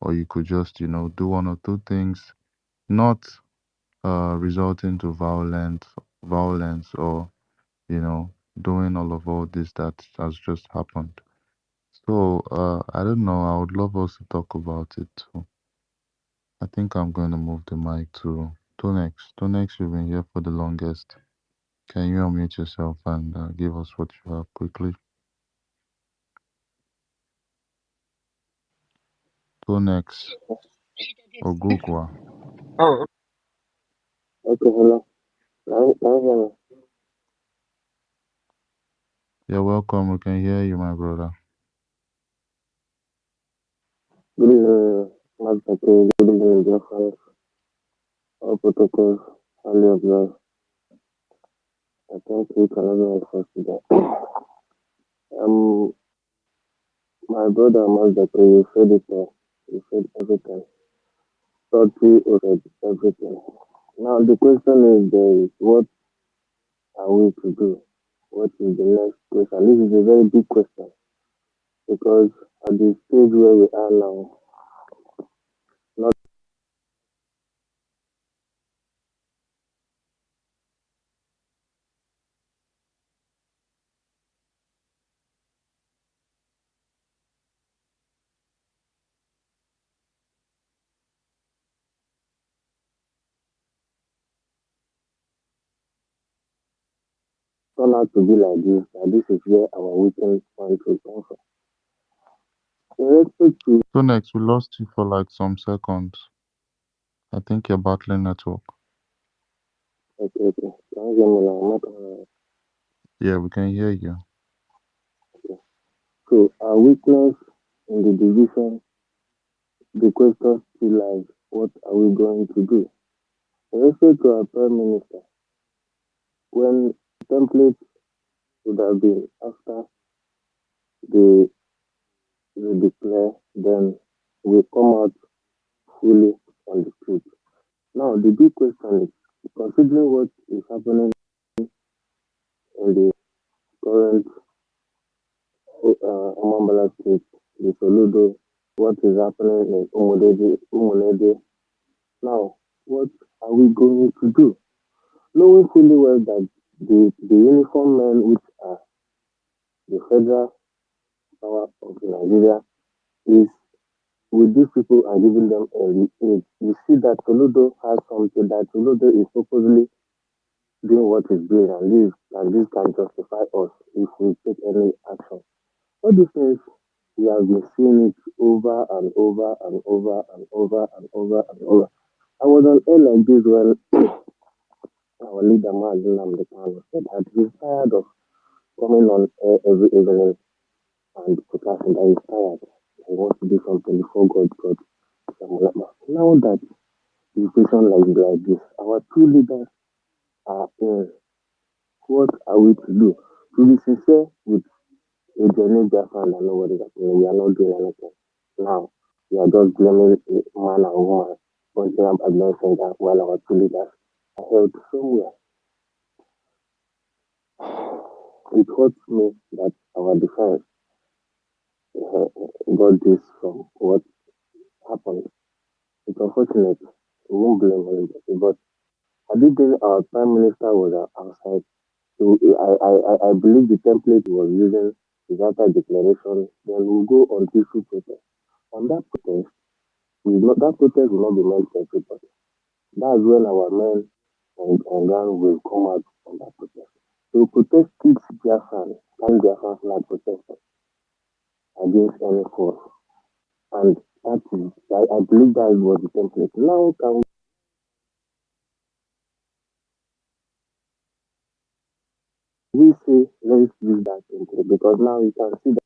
Or you could just, do one or two things, not resulting to violence, or, you know, doing all this that has just happened. So, I don't know. I would love us to talk about it too. I think I'm going to move the mic to Tonex. Tonex, you've been here for the longest. Can you unmute yourself and give us what you have quickly? Tonex Ogugwa. Oh, Okay, hello. Can you hear me? You're welcome. We can hear you, my brother. Good evening, Master K. Good evening, dear friends. All protocols, highly observed. I thank you, can everyone for today. Um, my brother, Master K, you said it all. You said everything. Thought you said everything. Now, the question is, what are we to do? What is the next question? This is a very big question because at the stage where we are now, not turn out to be like this, and this is where our weekend point will come from. In respect to So next, we lost you for like some seconds. I think you're battling network. okay, can you hear me now? I'm not, Yeah, we can hear you. okay. So our weakness in the division, the question still lies, what are we going to do? In respect to our Prime Minister, when template would have been after they, they declare, then we come out fully on the street. Now, the big question is, considering what is happening in the current Amambala state, the Soludo, what is happening in Umunede, now, what are we going to do? Knowing fully well that the uniform men, which are the federal power of Nigeria, is with these people and giving them early aid. You see that Soludo has something that Soludo is supposedly doing what is doing, and this can justify us if we take any action. All these things we have been seeing it over and over and over and over and over and over. I was on air like this when our leader Mazin Namdekan said that he's tired of coming on air every evening and protesting that he's tired. He wants to do something before God. Now that the situation like this, our two leaders are in. What are we to do? To be sincere with a genuine Biafran that nobody is happening, we are not doing anything. Now, we are just blaming man and woman, pointing up against that while our two leaders are held somewhere. It hurts me that our defense got this from what happened. It's unfortunate. We won't blame anybody, but I did think our prime minister was outside. So I believe the template was using is after declaration. Then we'll go on peaceful protest. On that protest, that protest will not be meant for everybody. That's when our men and guns will come out on that protest. So protest each Biafran and Biafran flag protest against any force. And that is, I believe that was the template. Now can we say let's use that template? Because now you can see that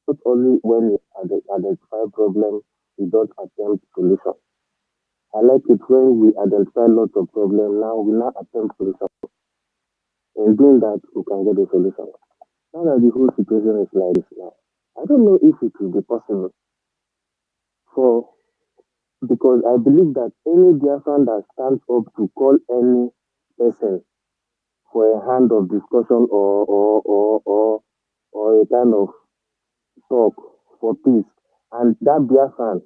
not only when you identify problem, you don't attempt solution. I like it when we identify lots of problems, now we now attempt solution. In doing that, we can get a solution. Now that the whole situation is like this now, I don't know if it will be possible for, because I believe that any Biafran that stands up to call any person for a hand of discussion or a kind of talk for peace, and that Biafran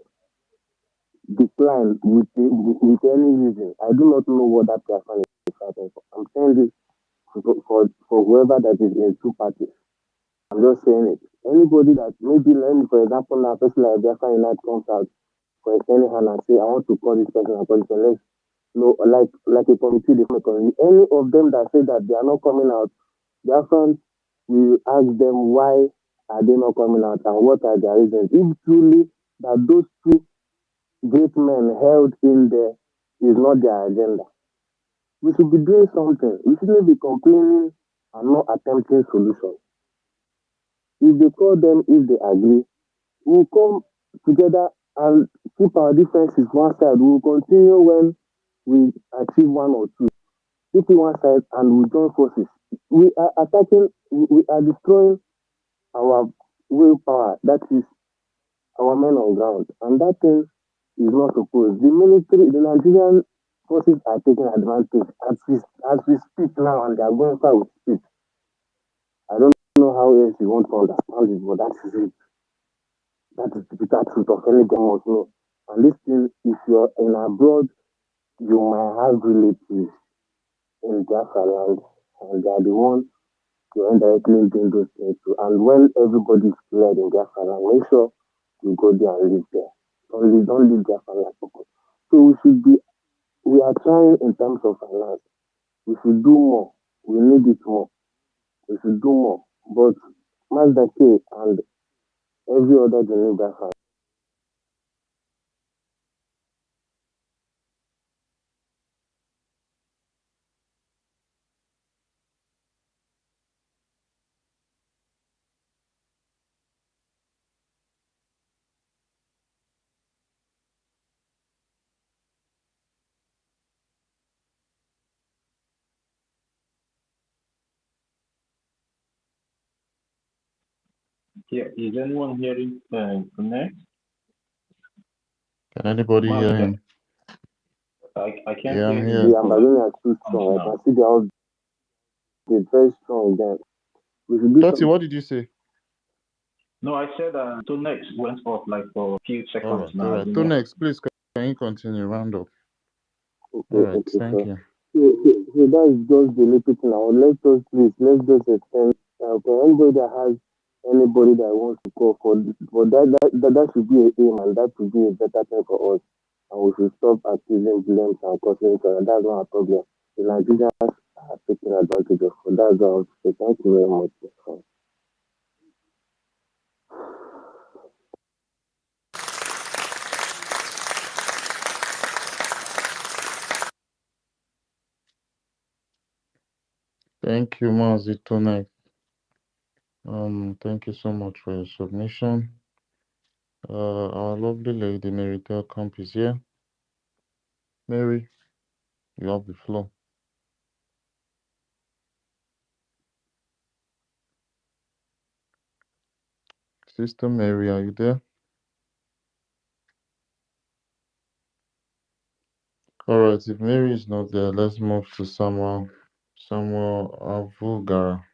decline with any reason, I do not know what that Biafran is fighting for. I'm saying this for whoever that is in two parties. I'm just saying it. Anybody that maybe, let me, for example, now a person like Biafra United comes out for extending hand and say, I want to call this person and call this person. Let's no, like a committee, the committee. Any of them that say that they are not coming out, Biafrans will ask them why are they not coming out and what are their reasons. If truly that those two great men held in there is not their agenda, we should be doing something. We shouldn't be complaining and not attempting solutions. If they call them, if they agree, we'll come together and keep our differences one side. We'll continue when we achieve one or two. Keep it one side and we join forces. We are attacking, we are destroying our willpower. That is our men on ground. And that thing is not supposed. The military, the Nigerian forces are taking advantage as we speak now, and they are going far with speed. I don't know how else you want to understand it, but that is it. That is the bitter truth of any them must know. And this thing, if you're in abroad, you might have relatives in Biafra land, and they are the ones you're indirectly doing those things to. And when everybody is cleared in Biafra land, make sure you go there and live there. Don't leave Biafra land. So we are trying in terms of finance. We should do more. We need it more. We should do more. But Mazda K and every other Biafra. Yeah, is anyone hearing connect? Can anybody hear Mazda, him? I can't Yeah, I'm hear here. him The for Amazon are too until strong. I now. can see they're very strong then. We should do Toti, some. what did you say? No, I said to next went off like for a few All seconds right, all now. I right. don't To know. next, please, can you continue? Round up. All Okay, right, okay, thank sir. you. So that's just the little thing now. Let's just extend. Okay, anybody that has anybody that wants to call for that should be a aim, and that should be a better thing for us. And we should stop accusing blames and causing each other. That's not a problem. The Nigerians are taking advantage of it. That's all. So thank you very much. Thank you, Mazi Tonek. Thank you so much for your submission. Our lovely lady Mary Camp is here. Mary, you have the floor. Sister Mary, are you there? All right, if Mary is not there, let's move to Samuel Avulgara.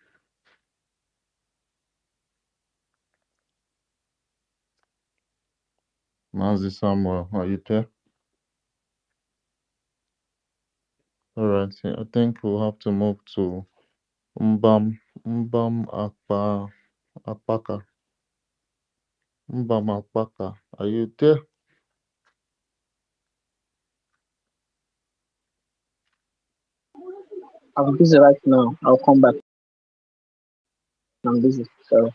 Mazi Samuel, are you there? All right, I think we'll have to move to Mbam Apaka. Mbam Apaka, are you there? I'm busy right now. I'll come back. I'm busy. So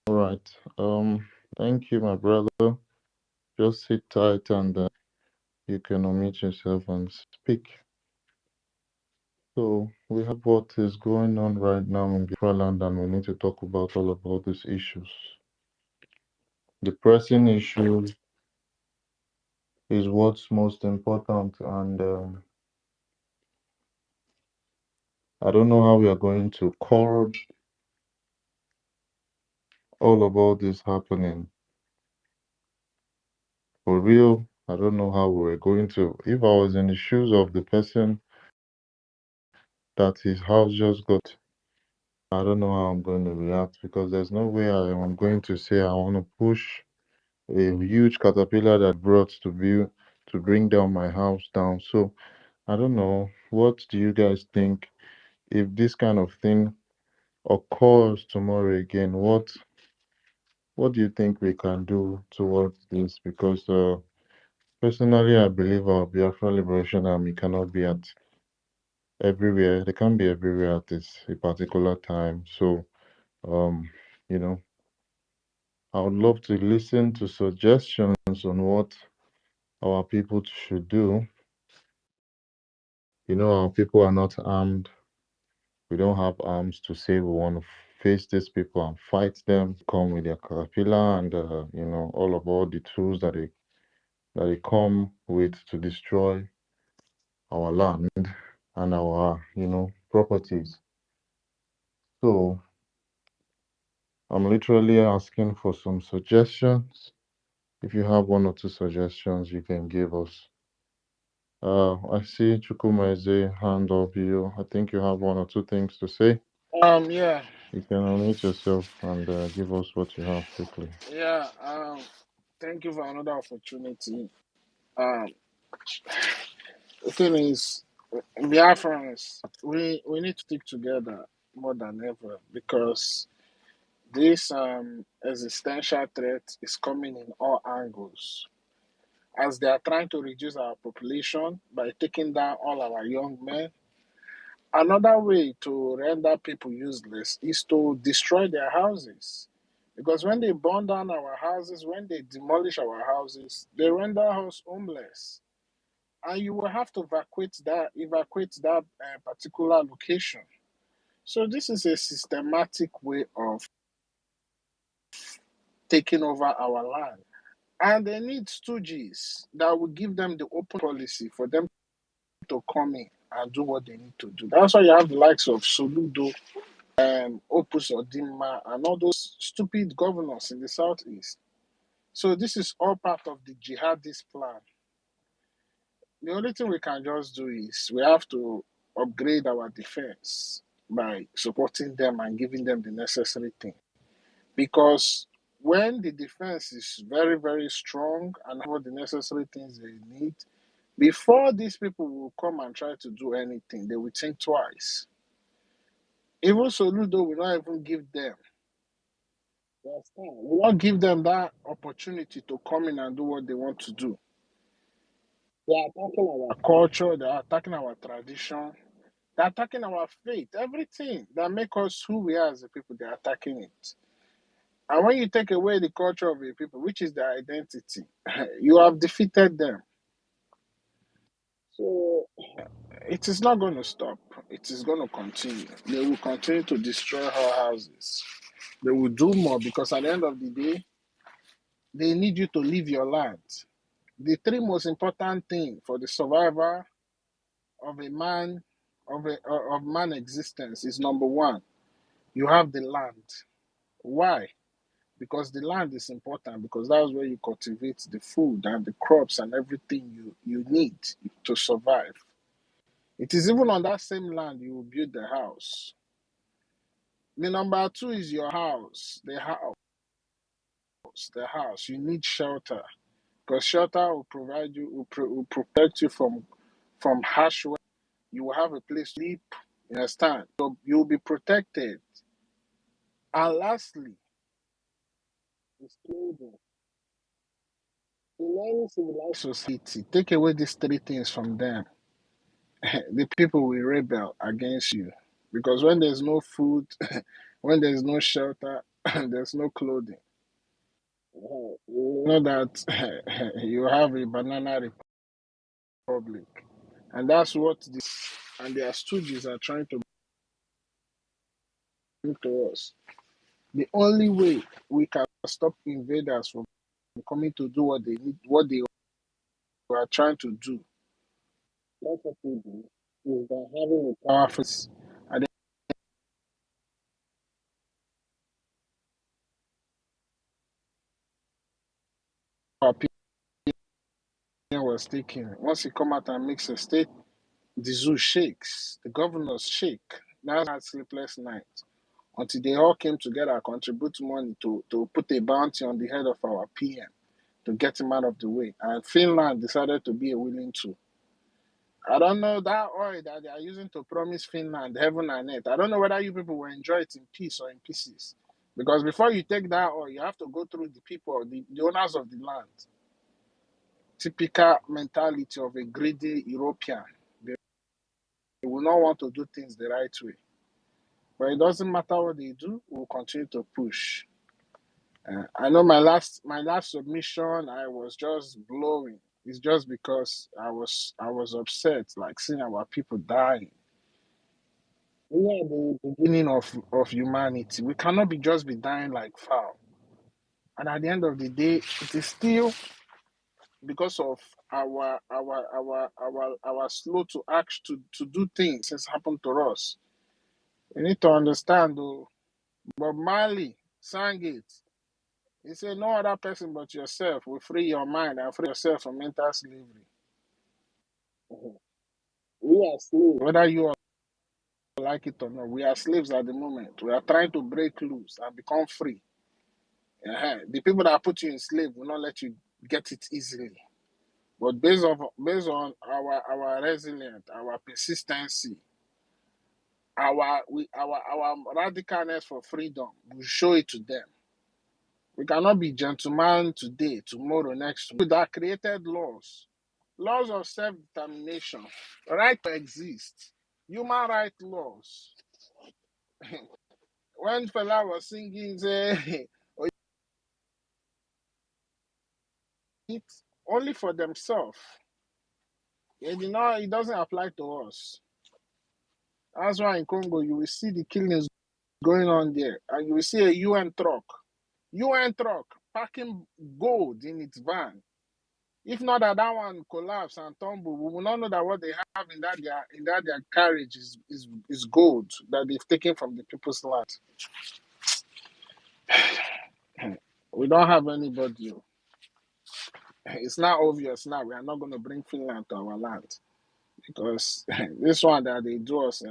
All right. Thank you, my brother. Just sit tight and you can unmute yourself and speak. So we have what is going on right now in Biafra land, and we need to talk about all about these issues. The pressing issue is what's most important, and I don't know how we are going to curb all about this happening. For real, I don't know how we're going to. If I was in the shoes of the person that his house just got, I don't know how I'm going to react, because there's no way I am going to say I want to push a huge caterpillar that brought to bring down my house down. So I don't know. What do you guys think? If this kind of thing occurs tomorrow again, what do you think we can do towards this? Because personally, I believe our Biafra Liberation Army cannot be at everywhere. They can't be everywhere at this a particular time. So um, you know, I would love to listen to suggestions on what our people should do. Our people are not armed. We don't have arms to say we want to face these people and fight them. Come with their caterpillar and all about the tools that they come with to destroy our land and our properties. So I'm literally asking for some suggestions. If you have one or two suggestions, you can give us. I see Chukwumeze hand up you. I think you have one or two things to say. Yeah, You can unmute yourself and give us what you have quickly. yeah. Thank you for another opportunity. Um, the thing is, Biafrans, we need to stick together more than ever because this existential threat is coming in all angles. As they are trying to reduce our population by taking down all our young men, another way to render people useless is to destroy their houses. Because when they burn down our houses, when they demolish our houses, they render us homeless. And you will have to evacuate that particular location. So this is a systematic way of taking over our land. And they need stooges that will give them the open policy for them to come in and do what they need to do. That's why you have the likes of Soludo, Opus Odima, and all those stupid governors in the southeast. So this is all part of the jihadist plan. The only thing we can just do is we have to upgrade our defense by supporting them and giving them the necessary thing. Because when the defense is very, very strong and have all the necessary things they need, before these people will come and try to do anything, they will think twice. Even Soludo will not even give them. You understand? We will not give them that opportunity to come in and do what they want to do. They are attacking our culture, they are attacking our tradition, they're attacking our faith, everything that makes us who we are as a people, they're attacking it. And when you take away the culture of a people, which is their identity, you have defeated them. So it is not going to stop. It is going to continue. They will continue to destroy our houses. They will do more because at the end of the day, they need you to leave your land. The three most important things for the survival of a man of man existence is number one, you have the land. Why? Because the land is important because that's where you cultivate the food and the crops and everything you need to survive. It is even on that same land you will build the house. The number two is your house. The house. The house. You need shelter because shelter will provide you will protect you from harsh weather. You will have a place to sleep. You understand? So you will be protected. And lastly, is clothing. In any civilized society, take away these three things from them. The people will rebel against you. Because when there's no food, when there's no shelter, there's no clothing. You know that you have a banana republic. And that's what this and their stooges are trying to bring to us. The only way we can stop invaders from coming to do what they need, what they are trying to do, what we do is by having a powerful and then our opinion was taken. Once he come out and makes a state, the zoo shakes, the governors shake. That's had sleepless nights until they all came together, contribute money to put a bounty on the head of our PM to get him out of the way. And Finland decided to be a willing tool. I don't know that oil that they are using to promise Finland heaven and earth. I don't know whether you people will enjoy it in peace or in pieces. Because before you take that oil, you have to go through the people, the owners of the land. Typical mentality of a greedy European. They will not want to do things the right way. But it doesn't matter what they do, we'll continue to push. I know my last submission, I was just blowing. It's just because I was upset, like seeing our people dying. We are the beginning of humanity. We cannot be dying like fowl. And at the end of the day, it is still because of our slow to act to do things has happened to us. We need to understand though, Bob Marley sang it. He said, no other person but yourself will free your mind and free yourself from mental slavery. We are slaves. Whether you like it or not, we are slaves at the moment. We are trying to break loose and become free. The people that put you in slave will not let you get it easily. But based on our resilience, our persistency, our radicalness for freedom, we show it to them. We cannot be gentlemen today, tomorrow, next week. That created laws of self-determination, right to exist, human rights laws. When Fela was singing, say, it only for themselves. It doesn't apply to us. That's why in Congo you will see the killings going on there, and you will see a UN truck packing gold in its van. If not that one collapse and tumble, we will not know that what they have in their carriage is gold that they've taken from the people's land. We don't have anybody. It's not obvious now. We are not going to bring Finland to our land because this one that they do us,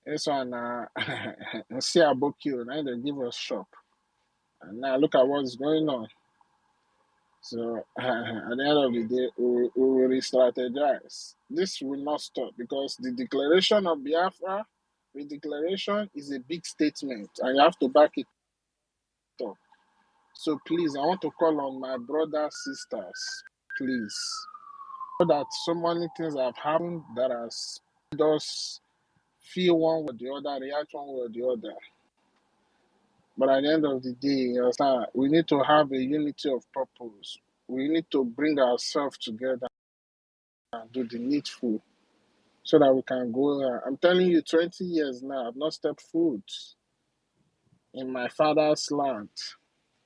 this one, see about you, now they give us shop. And now look at what's going on. So at the end of the day, we will re-strategize. This will not stop because the declaration of Biafra, the declaration is a big statement, and you have to back it up. So please, I want to call on my brothers, sisters, please. Know that so many things have happened that has made us feel one way or the other, react one way or the other. But at the end of the day, we need to have a unity of purpose. We need to bring ourselves together and do the needful so that we can go there. I'm telling you, 20 years now, I've not stepped foot in my father's land.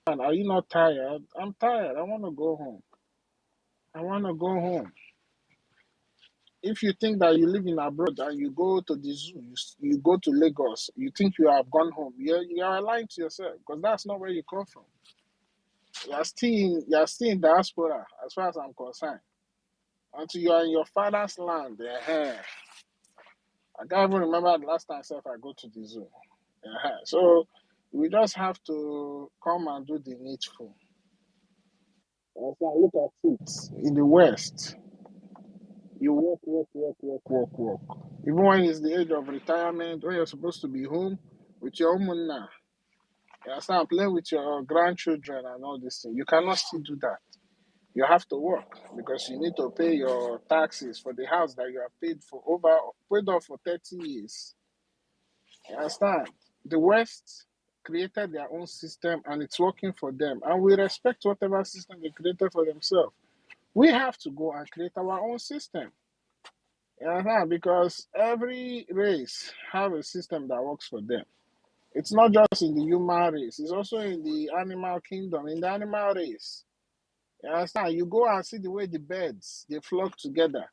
And are you not tired? I'm tired. I want to go home. I want to go home. If you think that you live in abroad and you go to the zoo, you go to Lagos, you think you have gone home, you are lying to yourself because that's not where you come from. You are still in diaspora as far as I'm concerned. Until you are in your father's land, I can't even remember the last time I go to the zoo. So we just have to come and do the needful. Look at it in the West. You work. Even when it's the age of retirement, when you're supposed to be home with your own now, you start playing with your grandchildren and all this thing. You cannot still do that. You have to work because you need to pay your taxes for the house that you have paid off for 30 years. You understand? The West created their own system and it's working for them. And we respect whatever system they created for themselves. We have to go and create our own system. You understand? Because every race have a system that works for them. It's not just in the human race, it's also in the animal kingdom, in the animal race. You understand? You go and see the way the birds they flock together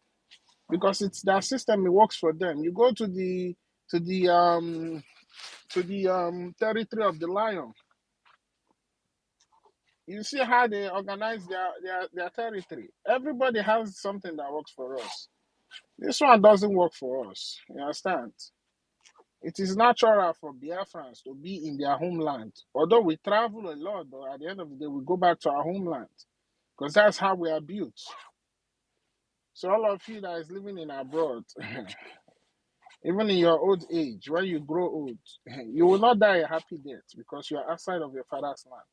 because it's their system. It works for them. You go to the territory of the lion. You see how they organize their territory. Everybody has something that works for us. This one doesn't work for us. You understand? It is natural for Biafrans to be in their homeland. Although we travel a lot, but at the end of the day, we go back to our homeland because that's how we are built. So all of you that is living in abroad, even in your old age, when you grow old, you will not die a happy death because you are outside of your father's land.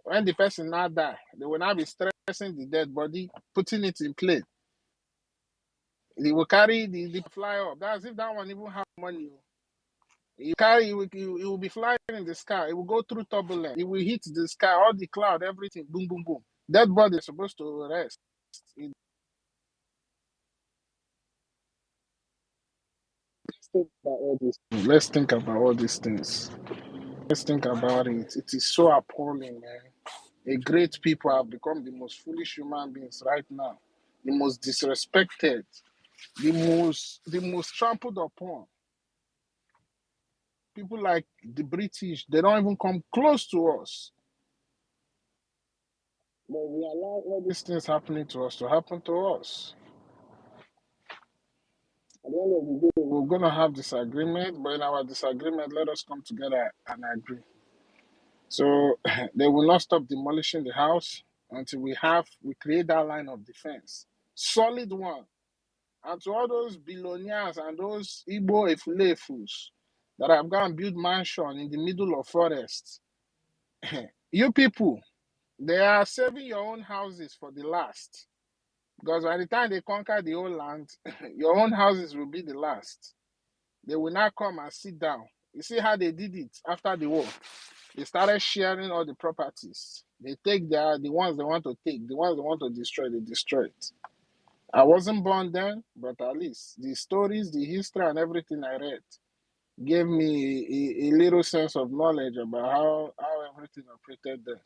When the person now die, they will now be stressing the dead body, putting it in plane. They will carry the fly up. That's if that one even have money. You carry it will be flying in the sky. It will go through turbulence. It will hit the sky, all the cloud, everything. Boom, boom, boom. Dead body is supposed to rest. Let's think about all these things. Let's think about it. It is so appalling, man. A great people have become the most foolish human beings right now, the most disrespected, the most trampled upon. People like the British, they don't even come close to us. But we allow all these things happening to us to happen to us. At the end of the day, we're going to have disagreement, but in our disagreement, let us come together and agree. So they will not stop demolishing the house until we create that line of defense. Solid one. And to all those billionaires and those Igbo Efulefus that have gone and built mansion in the middle of forest, you people, they are saving your own houses for the last. Because by the time they conquer the whole land, your own houses will be the last. They will not come and sit down. You see how they did it after the war? They started sharing all the properties. They take the ones they want to take, the ones they want to destroy, they destroy it. I wasn't born then, but at least the stories, the history, and everything I read gave me a little sense of knowledge about how everything operated there.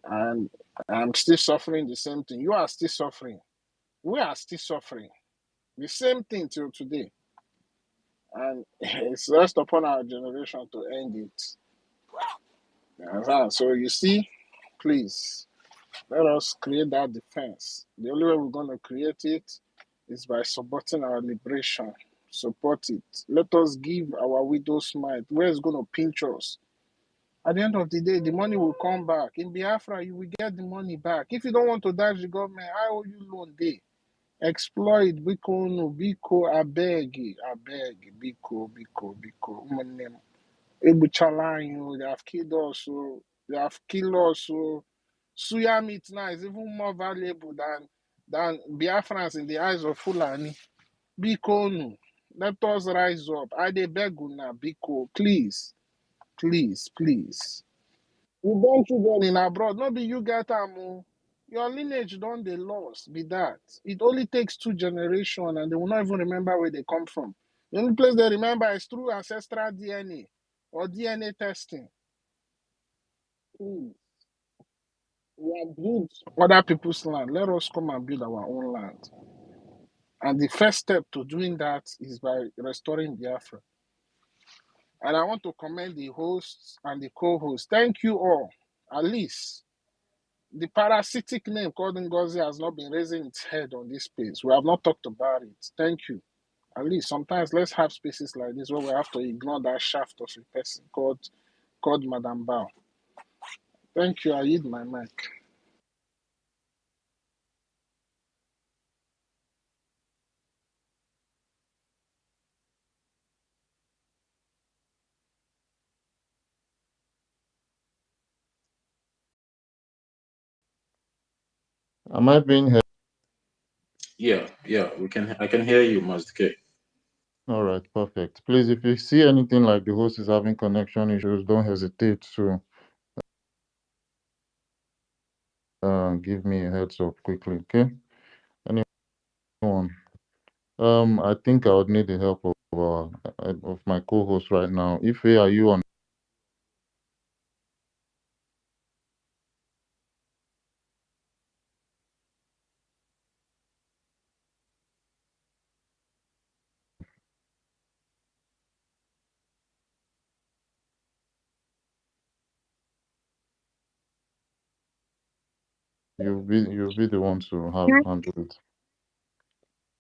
And I'm still suffering the same thing. You are still suffering. We are still suffering. The same thing till today. And it's rest upon our generation to end it. So you see, please, let us create that defense. The only way we're going to create it is by supporting our liberation. Support it. Let us give our widows might. Where is going to pinch us? At the end of the day, the money will come back. In Biafra, you will get the money back. If you don't want to dodge the government, I owe you loan day. Exploit, biko no, biko, abeg, biko. Ebuchala you, they have killed us, so they have killed us, so suya meat now is even more valuable than Biafrans in the eyes of Fulani. Biko no, let us rise up. I dey beg una, biko, please, please, please. You born children in abroad, not be you get am. Your lineage don't they lost, be that. It only takes 2 generations and they will not even remember where they come from. The only place they remember is through ancestral DNA or DNA testing. Please, we have built other people's land. Let us come and build our own land. And the first step to doing that is by restoring Biafra. And I want to commend the hosts and the co-hosts. Thank you all. At least the parasitic name called Ngozi has not been raising its head on this space. We have not talked about it. Thank you. At least sometimes let's have spaces like this where we have to ignore that shaft of a person called Madame Bao. Thank you. I yield my mic. Am I being heard? Yeah, we can. I can hear you, Master K. All right, perfect. Please, if you see anything like the host is having connection issues, don't hesitate to give me a heads up quickly, okay? Anyone? I think I would need the help of my co-host right now. Ife, are you on? You'll be the one to handle it.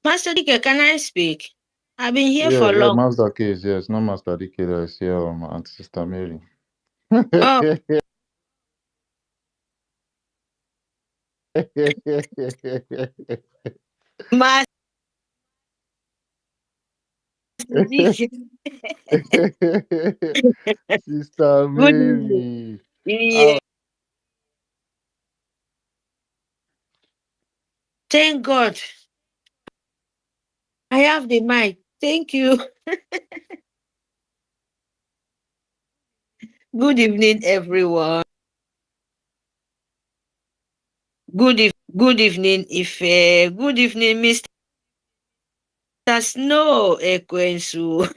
Master Dike, can I speak? I've been here Yeah, for long. Master Case, yes, not Master DK that is here, and Sister Mary. Oh, Master Dike. Sister Good evening. Mary. Yeah. Thank God. I have the mic. Thank you. Good evening, everyone. Good evening, Ife. Good evening, Mr. Snow Ekwensu.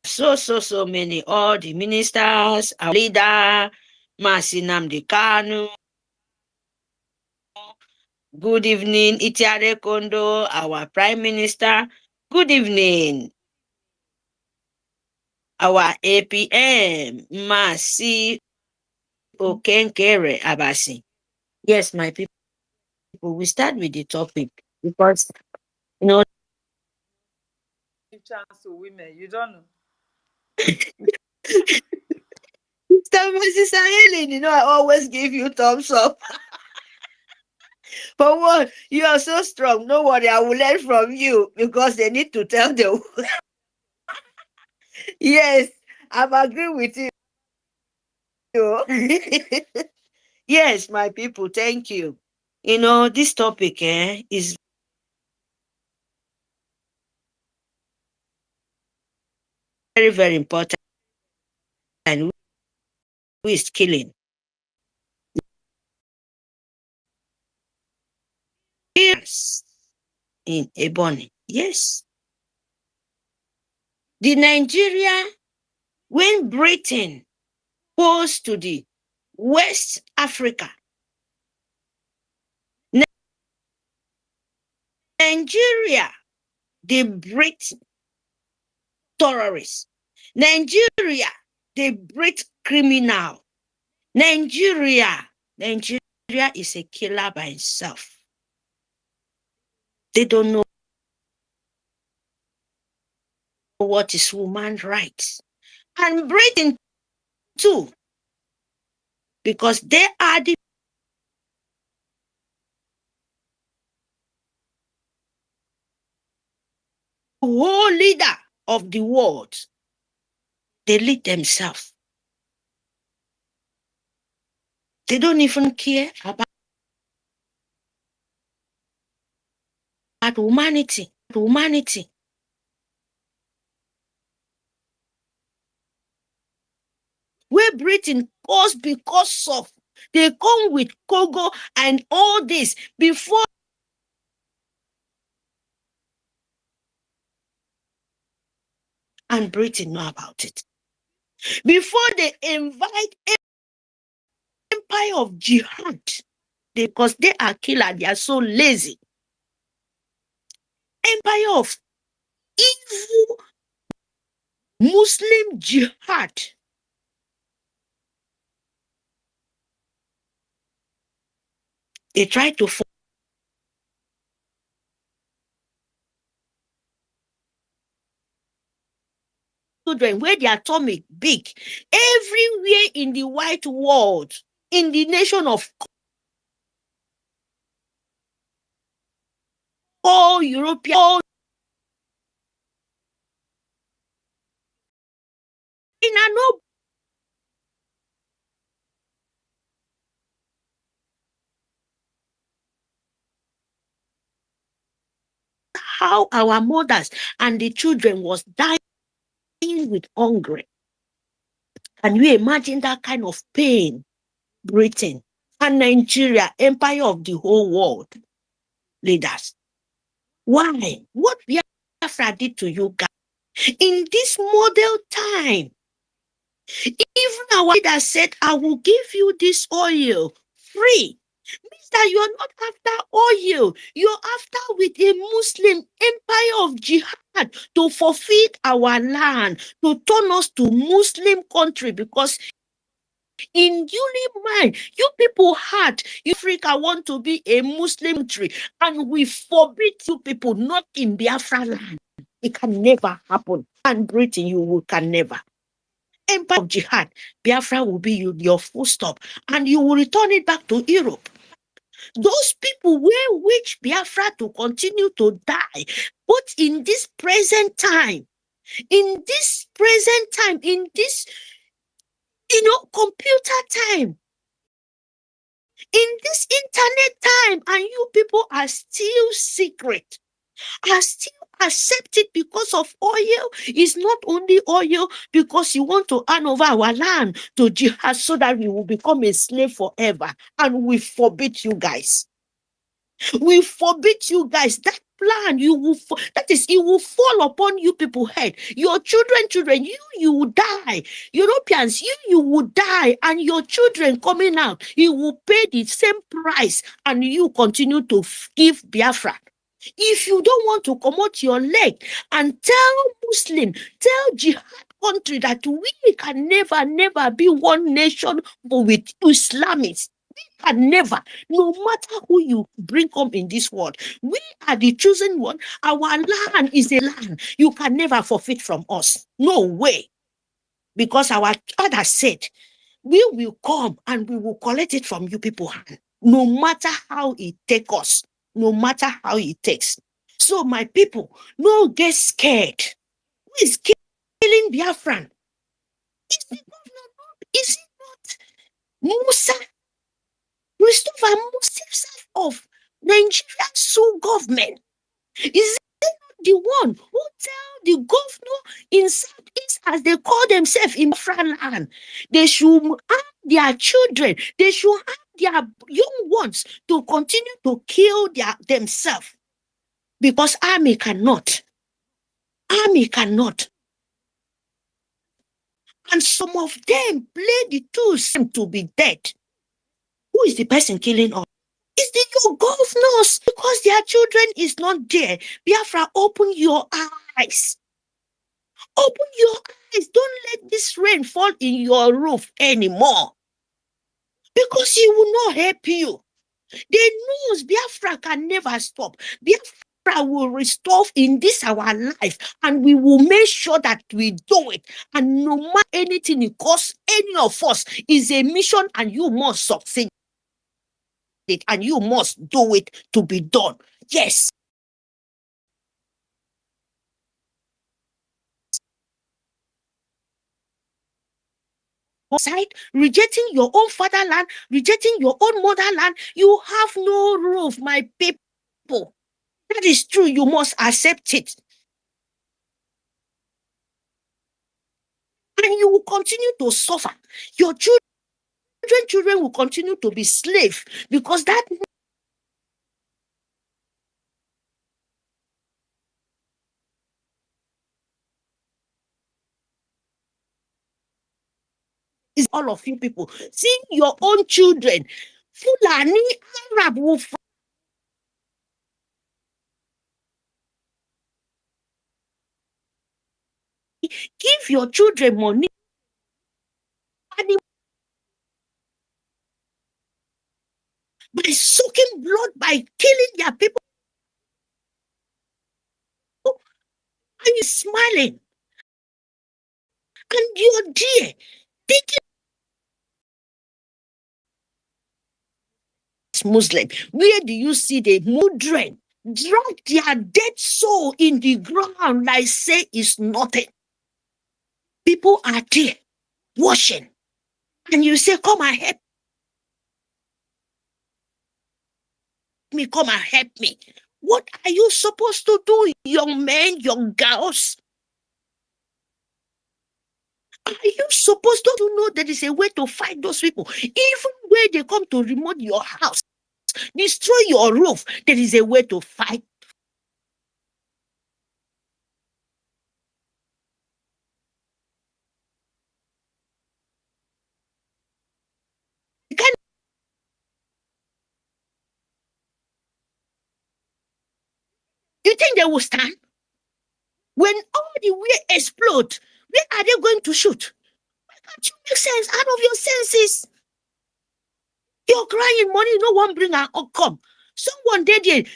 So many. All the ministers, our leader, Masinam Kanu, Good evening, Itiare Kondo, our Prime Minister. Good evening, our APM, Masi Okenkere Abasi. Yes, my people, we start with the topic because, you know, Give chance to women. You don't know. Sister Helen, you know, I always give you thumbs up. For what? You are so strong. No worry, I will learn from you because they need to tell the. Yes, I'm agree with you. Yes, my people, thank you. You know, this topic is very, very important. And who is killing? Yes, in Ebony. Yes. The Nigeria, when Britain goes to the West Africa, Nigeria, they breed terrorists. Nigeria, they breed criminal. Nigeria is a killer by itself. They don't know what is human rights. And Britain too, because they are the whole leader of the world. They lead themselves. They don't even care about humanity. Where Britain goes because of they come with Congo and all this before and Britain know about it. Before they invite empire of jihad, because they are killer, they are so lazy. Empire of evil Muslim jihad. They try to children where their atomic big everywhere in the white world, in the nation of all European, all in a no how our mothers and the children was dying with hunger. Can you imagine that kind of pain? Britain and Nigeria, empire of the whole world leaders. Why? What Biafra did to you guys in this model time? Even our leader said, I will give you this oil free. Means that you are not after oil, you're after with a Muslim empire of jihad to forfeit our land, to turn us to Muslim country, because in your mind, you people had Africa want to be a Muslim country, and we forbid you people not in Biafra land. It can never happen. And Britain, you can never. Empire of jihad, Biafra will be your full stop, and you will return it back to Europe. Those people will wish Biafra to continue to die, but in this present time, in this computer time, in this internet time, and you people are still secret, are still accept it because of oil. Is not only oil, because you want to hand over our land to jihad so that we will become a slave forever. And we forbid you guys. We forbid you guys. That plan, you will that is, it will fall upon you people head. Your children, you will die. Europeans, you will die, and your children coming out, you will pay the same price, and you continue to give Biafra. If you don't want to come out your leg and tell Muslim, tell jihad country that we can never be one nation with Islamists. We can never, no matter who you bring come in this world. We are the chosen one. Our land is a land you can never forfeit from us. No way. Because our father said, we will come and we will collect it from you people hand, no matter how it takes us, no matter how it takes. So my people, no get scared. Who is killing Biafran? Is the governor? Is it not Musa? Christopher Musa of Nigerian sole government? Is it not the one who tell the governor in Southeast, as they call themselves in Biafran land, they should arm their children, they should arm their young ones to continue to kill themselves? Because army cannot. Army cannot. And some of them play the tools to be dead. Who is the person killing us? It's your governors, because their children is not there. Biafra, open your eyes. Open your eyes. Don't let this rain fall in your roof anymore. Because it will not help you. They knows Biafra can never stop. Biafra will restore in this our life, and we will make sure that we do it. And no matter anything it costs any of us, is a mission, and you must succeed it, and you must do it to be done. Yes. Side, rejecting your own fatherland, rejecting your own motherland, you have no roof, my people. That is true. You must accept it. And you will continue to suffer. Your children will continue to be slaves, because that is all of you people. Seeing your own children, Fulani, Arab will give your children money by sucking blood, by killing their people, and you're smiling. And you're there thinking it's Muslim. Where do you see the children drag their dead soul in the ground like say it's nothing? People are there washing, and you say, come and help me, come and help me. What are you supposed to do, young men, young girls? Are you supposed to know there is a way to fight those people? Even when they come to remote your house, destroy your roof, there is a way to fight. You think they will stand? When all the way explode, where are they going to shoot? Why can't you make sense out of your senses? You're crying money, no one bring an outcome. Someone did it,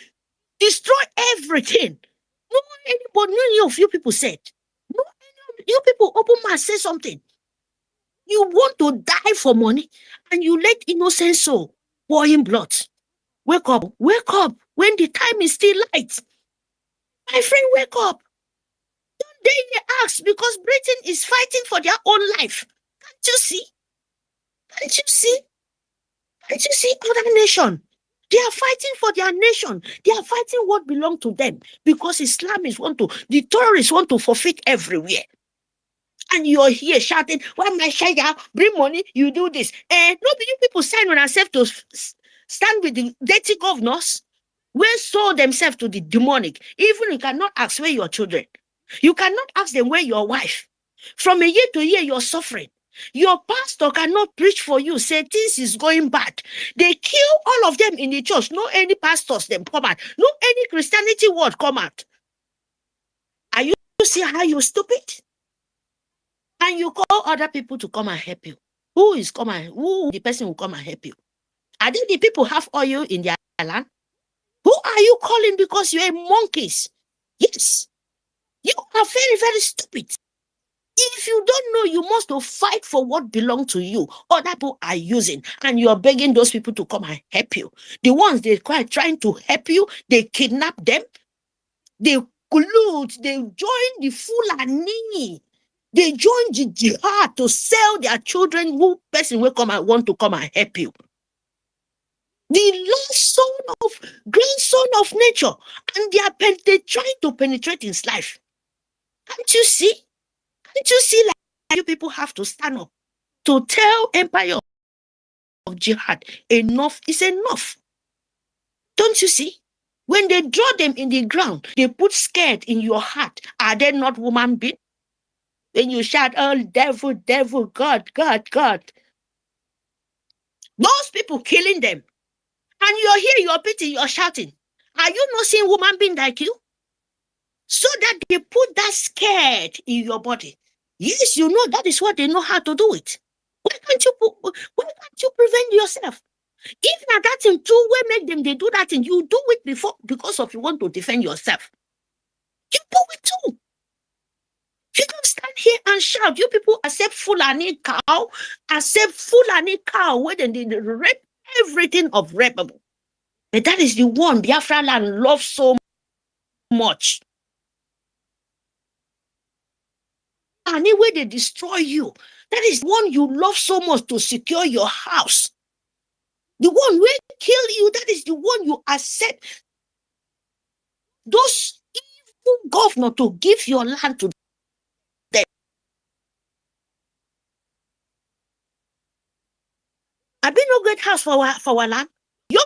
destroy everything. No anybody, none of you people said. No, you people open mouth, say something. You want to die for money, and you let innocent soul pouring blood. Wake up when the time is still light. My friend, wake up. Don't they ask, because Britain is fighting for their own life. Can't you see? Can't you see? Can't you see other nation? They are fighting for their nation. They are fighting what belongs to them, because the terrorists want to forfeit everywhere. And you're here shouting, "Why my shaya? Bring money, you do this." And nobody, you people sign on yourself to stand with the dirty governors. where sold themselves to the demonic. Even you cannot ask where your children. You cannot ask them where your wife. From a year to year, you're suffering. Your pastor cannot preach for you, say things is going bad. They kill all of them in the church. No any pastors them come out. No any Christianity word come out. Are you see how you stupid? And you call other people to come and help you. Who is coming? Who the person will come and help you? Are they the people have oil in their land? Who are you calling because you're monkeys? Yes. You are very, very stupid. If you don't know, you must fight for what belongs to you. Other people are using, and you're begging those people to come and help you. The ones they quite trying to help you, they kidnap them, they collude, they join the Fulani, they join the jihad to sell their children. Who person will come and want to come and help you? The last son of grandson of nature, and they trying to penetrate his life. Can't you see? Can't you see like you people have to stand up to tell empire of jihad enough is enough? Don't you see? When they draw them in the ground, they put scared in your heart. Are they not woman being? When you shout, oh, devil, devil, God, God, God. Those people killing them. And you're here, you're pity, you're shouting. Are you not seeing woman being like you? So that they put that scared in your body. Yes, you know that is what they know how to do it. Why can't you prevent yourself? If not that thing too, where make them they do that thing, you do it before because of you want to defend yourself. You do it too. You don't stand here and shout. You people accept Fulani cow, accept Fulani cow, where they rape everything of rapeable. But that is the one Biafra land loves so much. And where they destroy you, that is the one you love so much to secure your house. The one where kill you, that is the one you accept. Those evil governor to give your land to them. I been no great house for our land. Young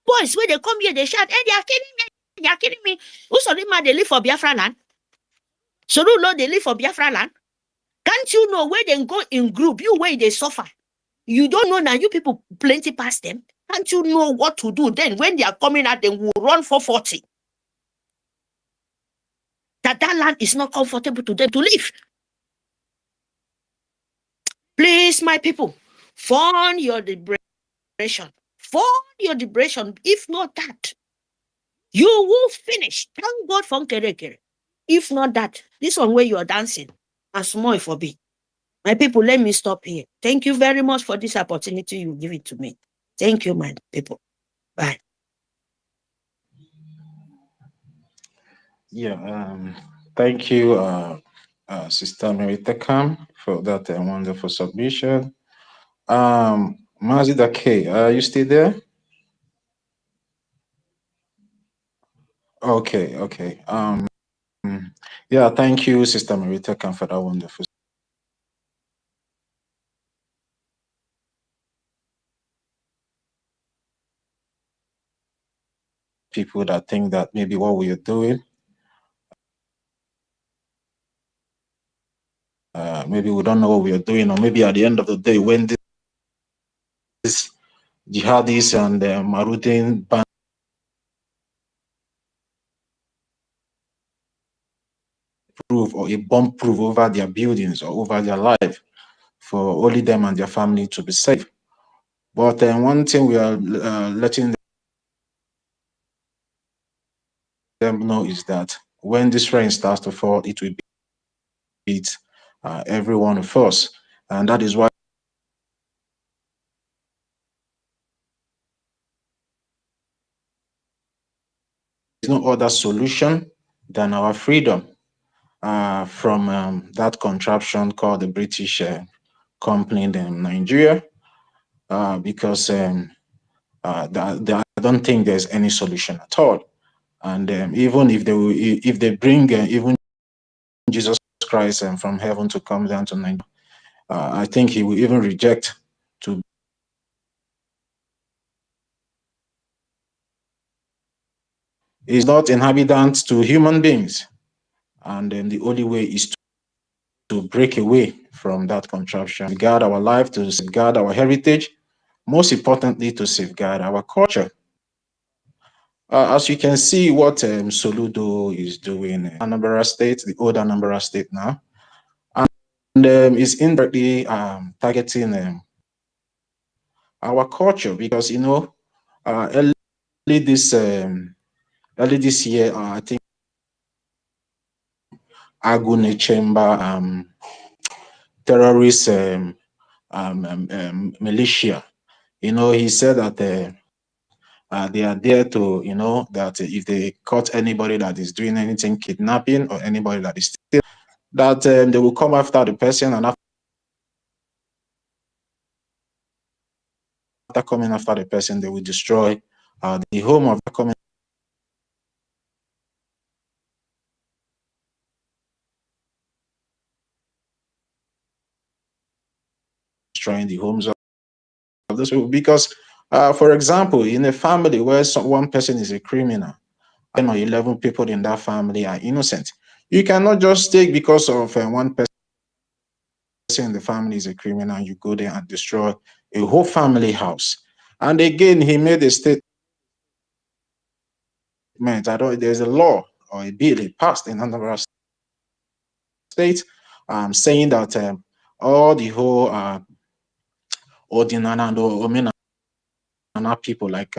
boys, when they come here, they shout, hey, they are killing me, they are killing me. Who's on man, they live for Biafra land? So no, they live for Biafra land. Can't you know where they go in group, you where they suffer? You don't know now, you people plenty past them. Can't you know what to do then? When they are coming out, they will run for 40. That land is not comfortable to them to live. Please, my people, fund your liberation. Fund your liberation. If not that, you will finish. Thank God for Kerekere. If not that, this one where you are dancing, and small for me. My people, let me stop here. Thank you very much for this opportunity you give it to me. Thank you, my people. Bye. Yeah, thank you, Sister Meritekam, for that wonderful submission. Mazida K, are you still there? Okay, okay. Yeah, thank you, Sister Meritekam, for that wonderful people that think that maybe what we are doing, maybe we don't know what we are doing, or maybe at the end of the day, when this jihadis and Marutin ban proof or a bomb proof over their buildings or over their life for only them and their family to be safe. But one thing we are letting them know is that when this rain starts to fall, it will beat every one of us. And that is why there's no other solution than our freedom from that contraption called the British company in Nigeria, because I don't think there's any solution at all. And even if they bring even Jesus Christ from heaven to come down to Nigeria, I think he will even reject to is not inhabitant to human beings. And the only way is to break away from that contraption, safeguard our life, to safeguard our heritage, most importantly, to safeguard our culture. As you can see, what Soludo is doing in Anambra State, the old Anambra State now, and is indirectly targeting our culture, because early this year, I think Agune Chamber terrorist militia, he said that they are there to, that if they caught anybody that is doing anything, kidnapping, or anybody that is still, that they will come after the person, and after coming after the person, they will destroy the home of the coming. Destroying the homes of those people, because, for example, in a family where one person is a criminal, 10 or 11 people in that family are innocent, you cannot just take because of one person in the family is a criminal, and you go there and destroy a whole family house. And again, he made a statement. There's a law or a bill passed in another state saying that all the whole Ordinana and Omenana people, like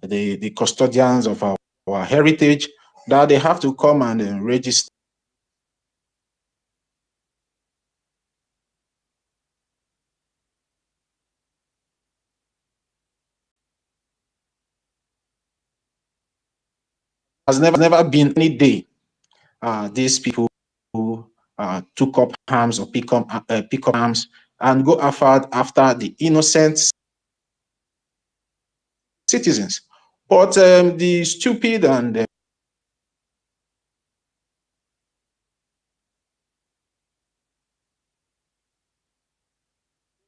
the custodians of our heritage, that they have to come and register. Has never been any day these people who took up arms or pick up arms and go after the innocent citizens. But the stupid and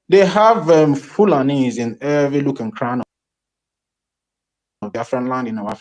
they have Fulanis in every look and crown of Biafran land in our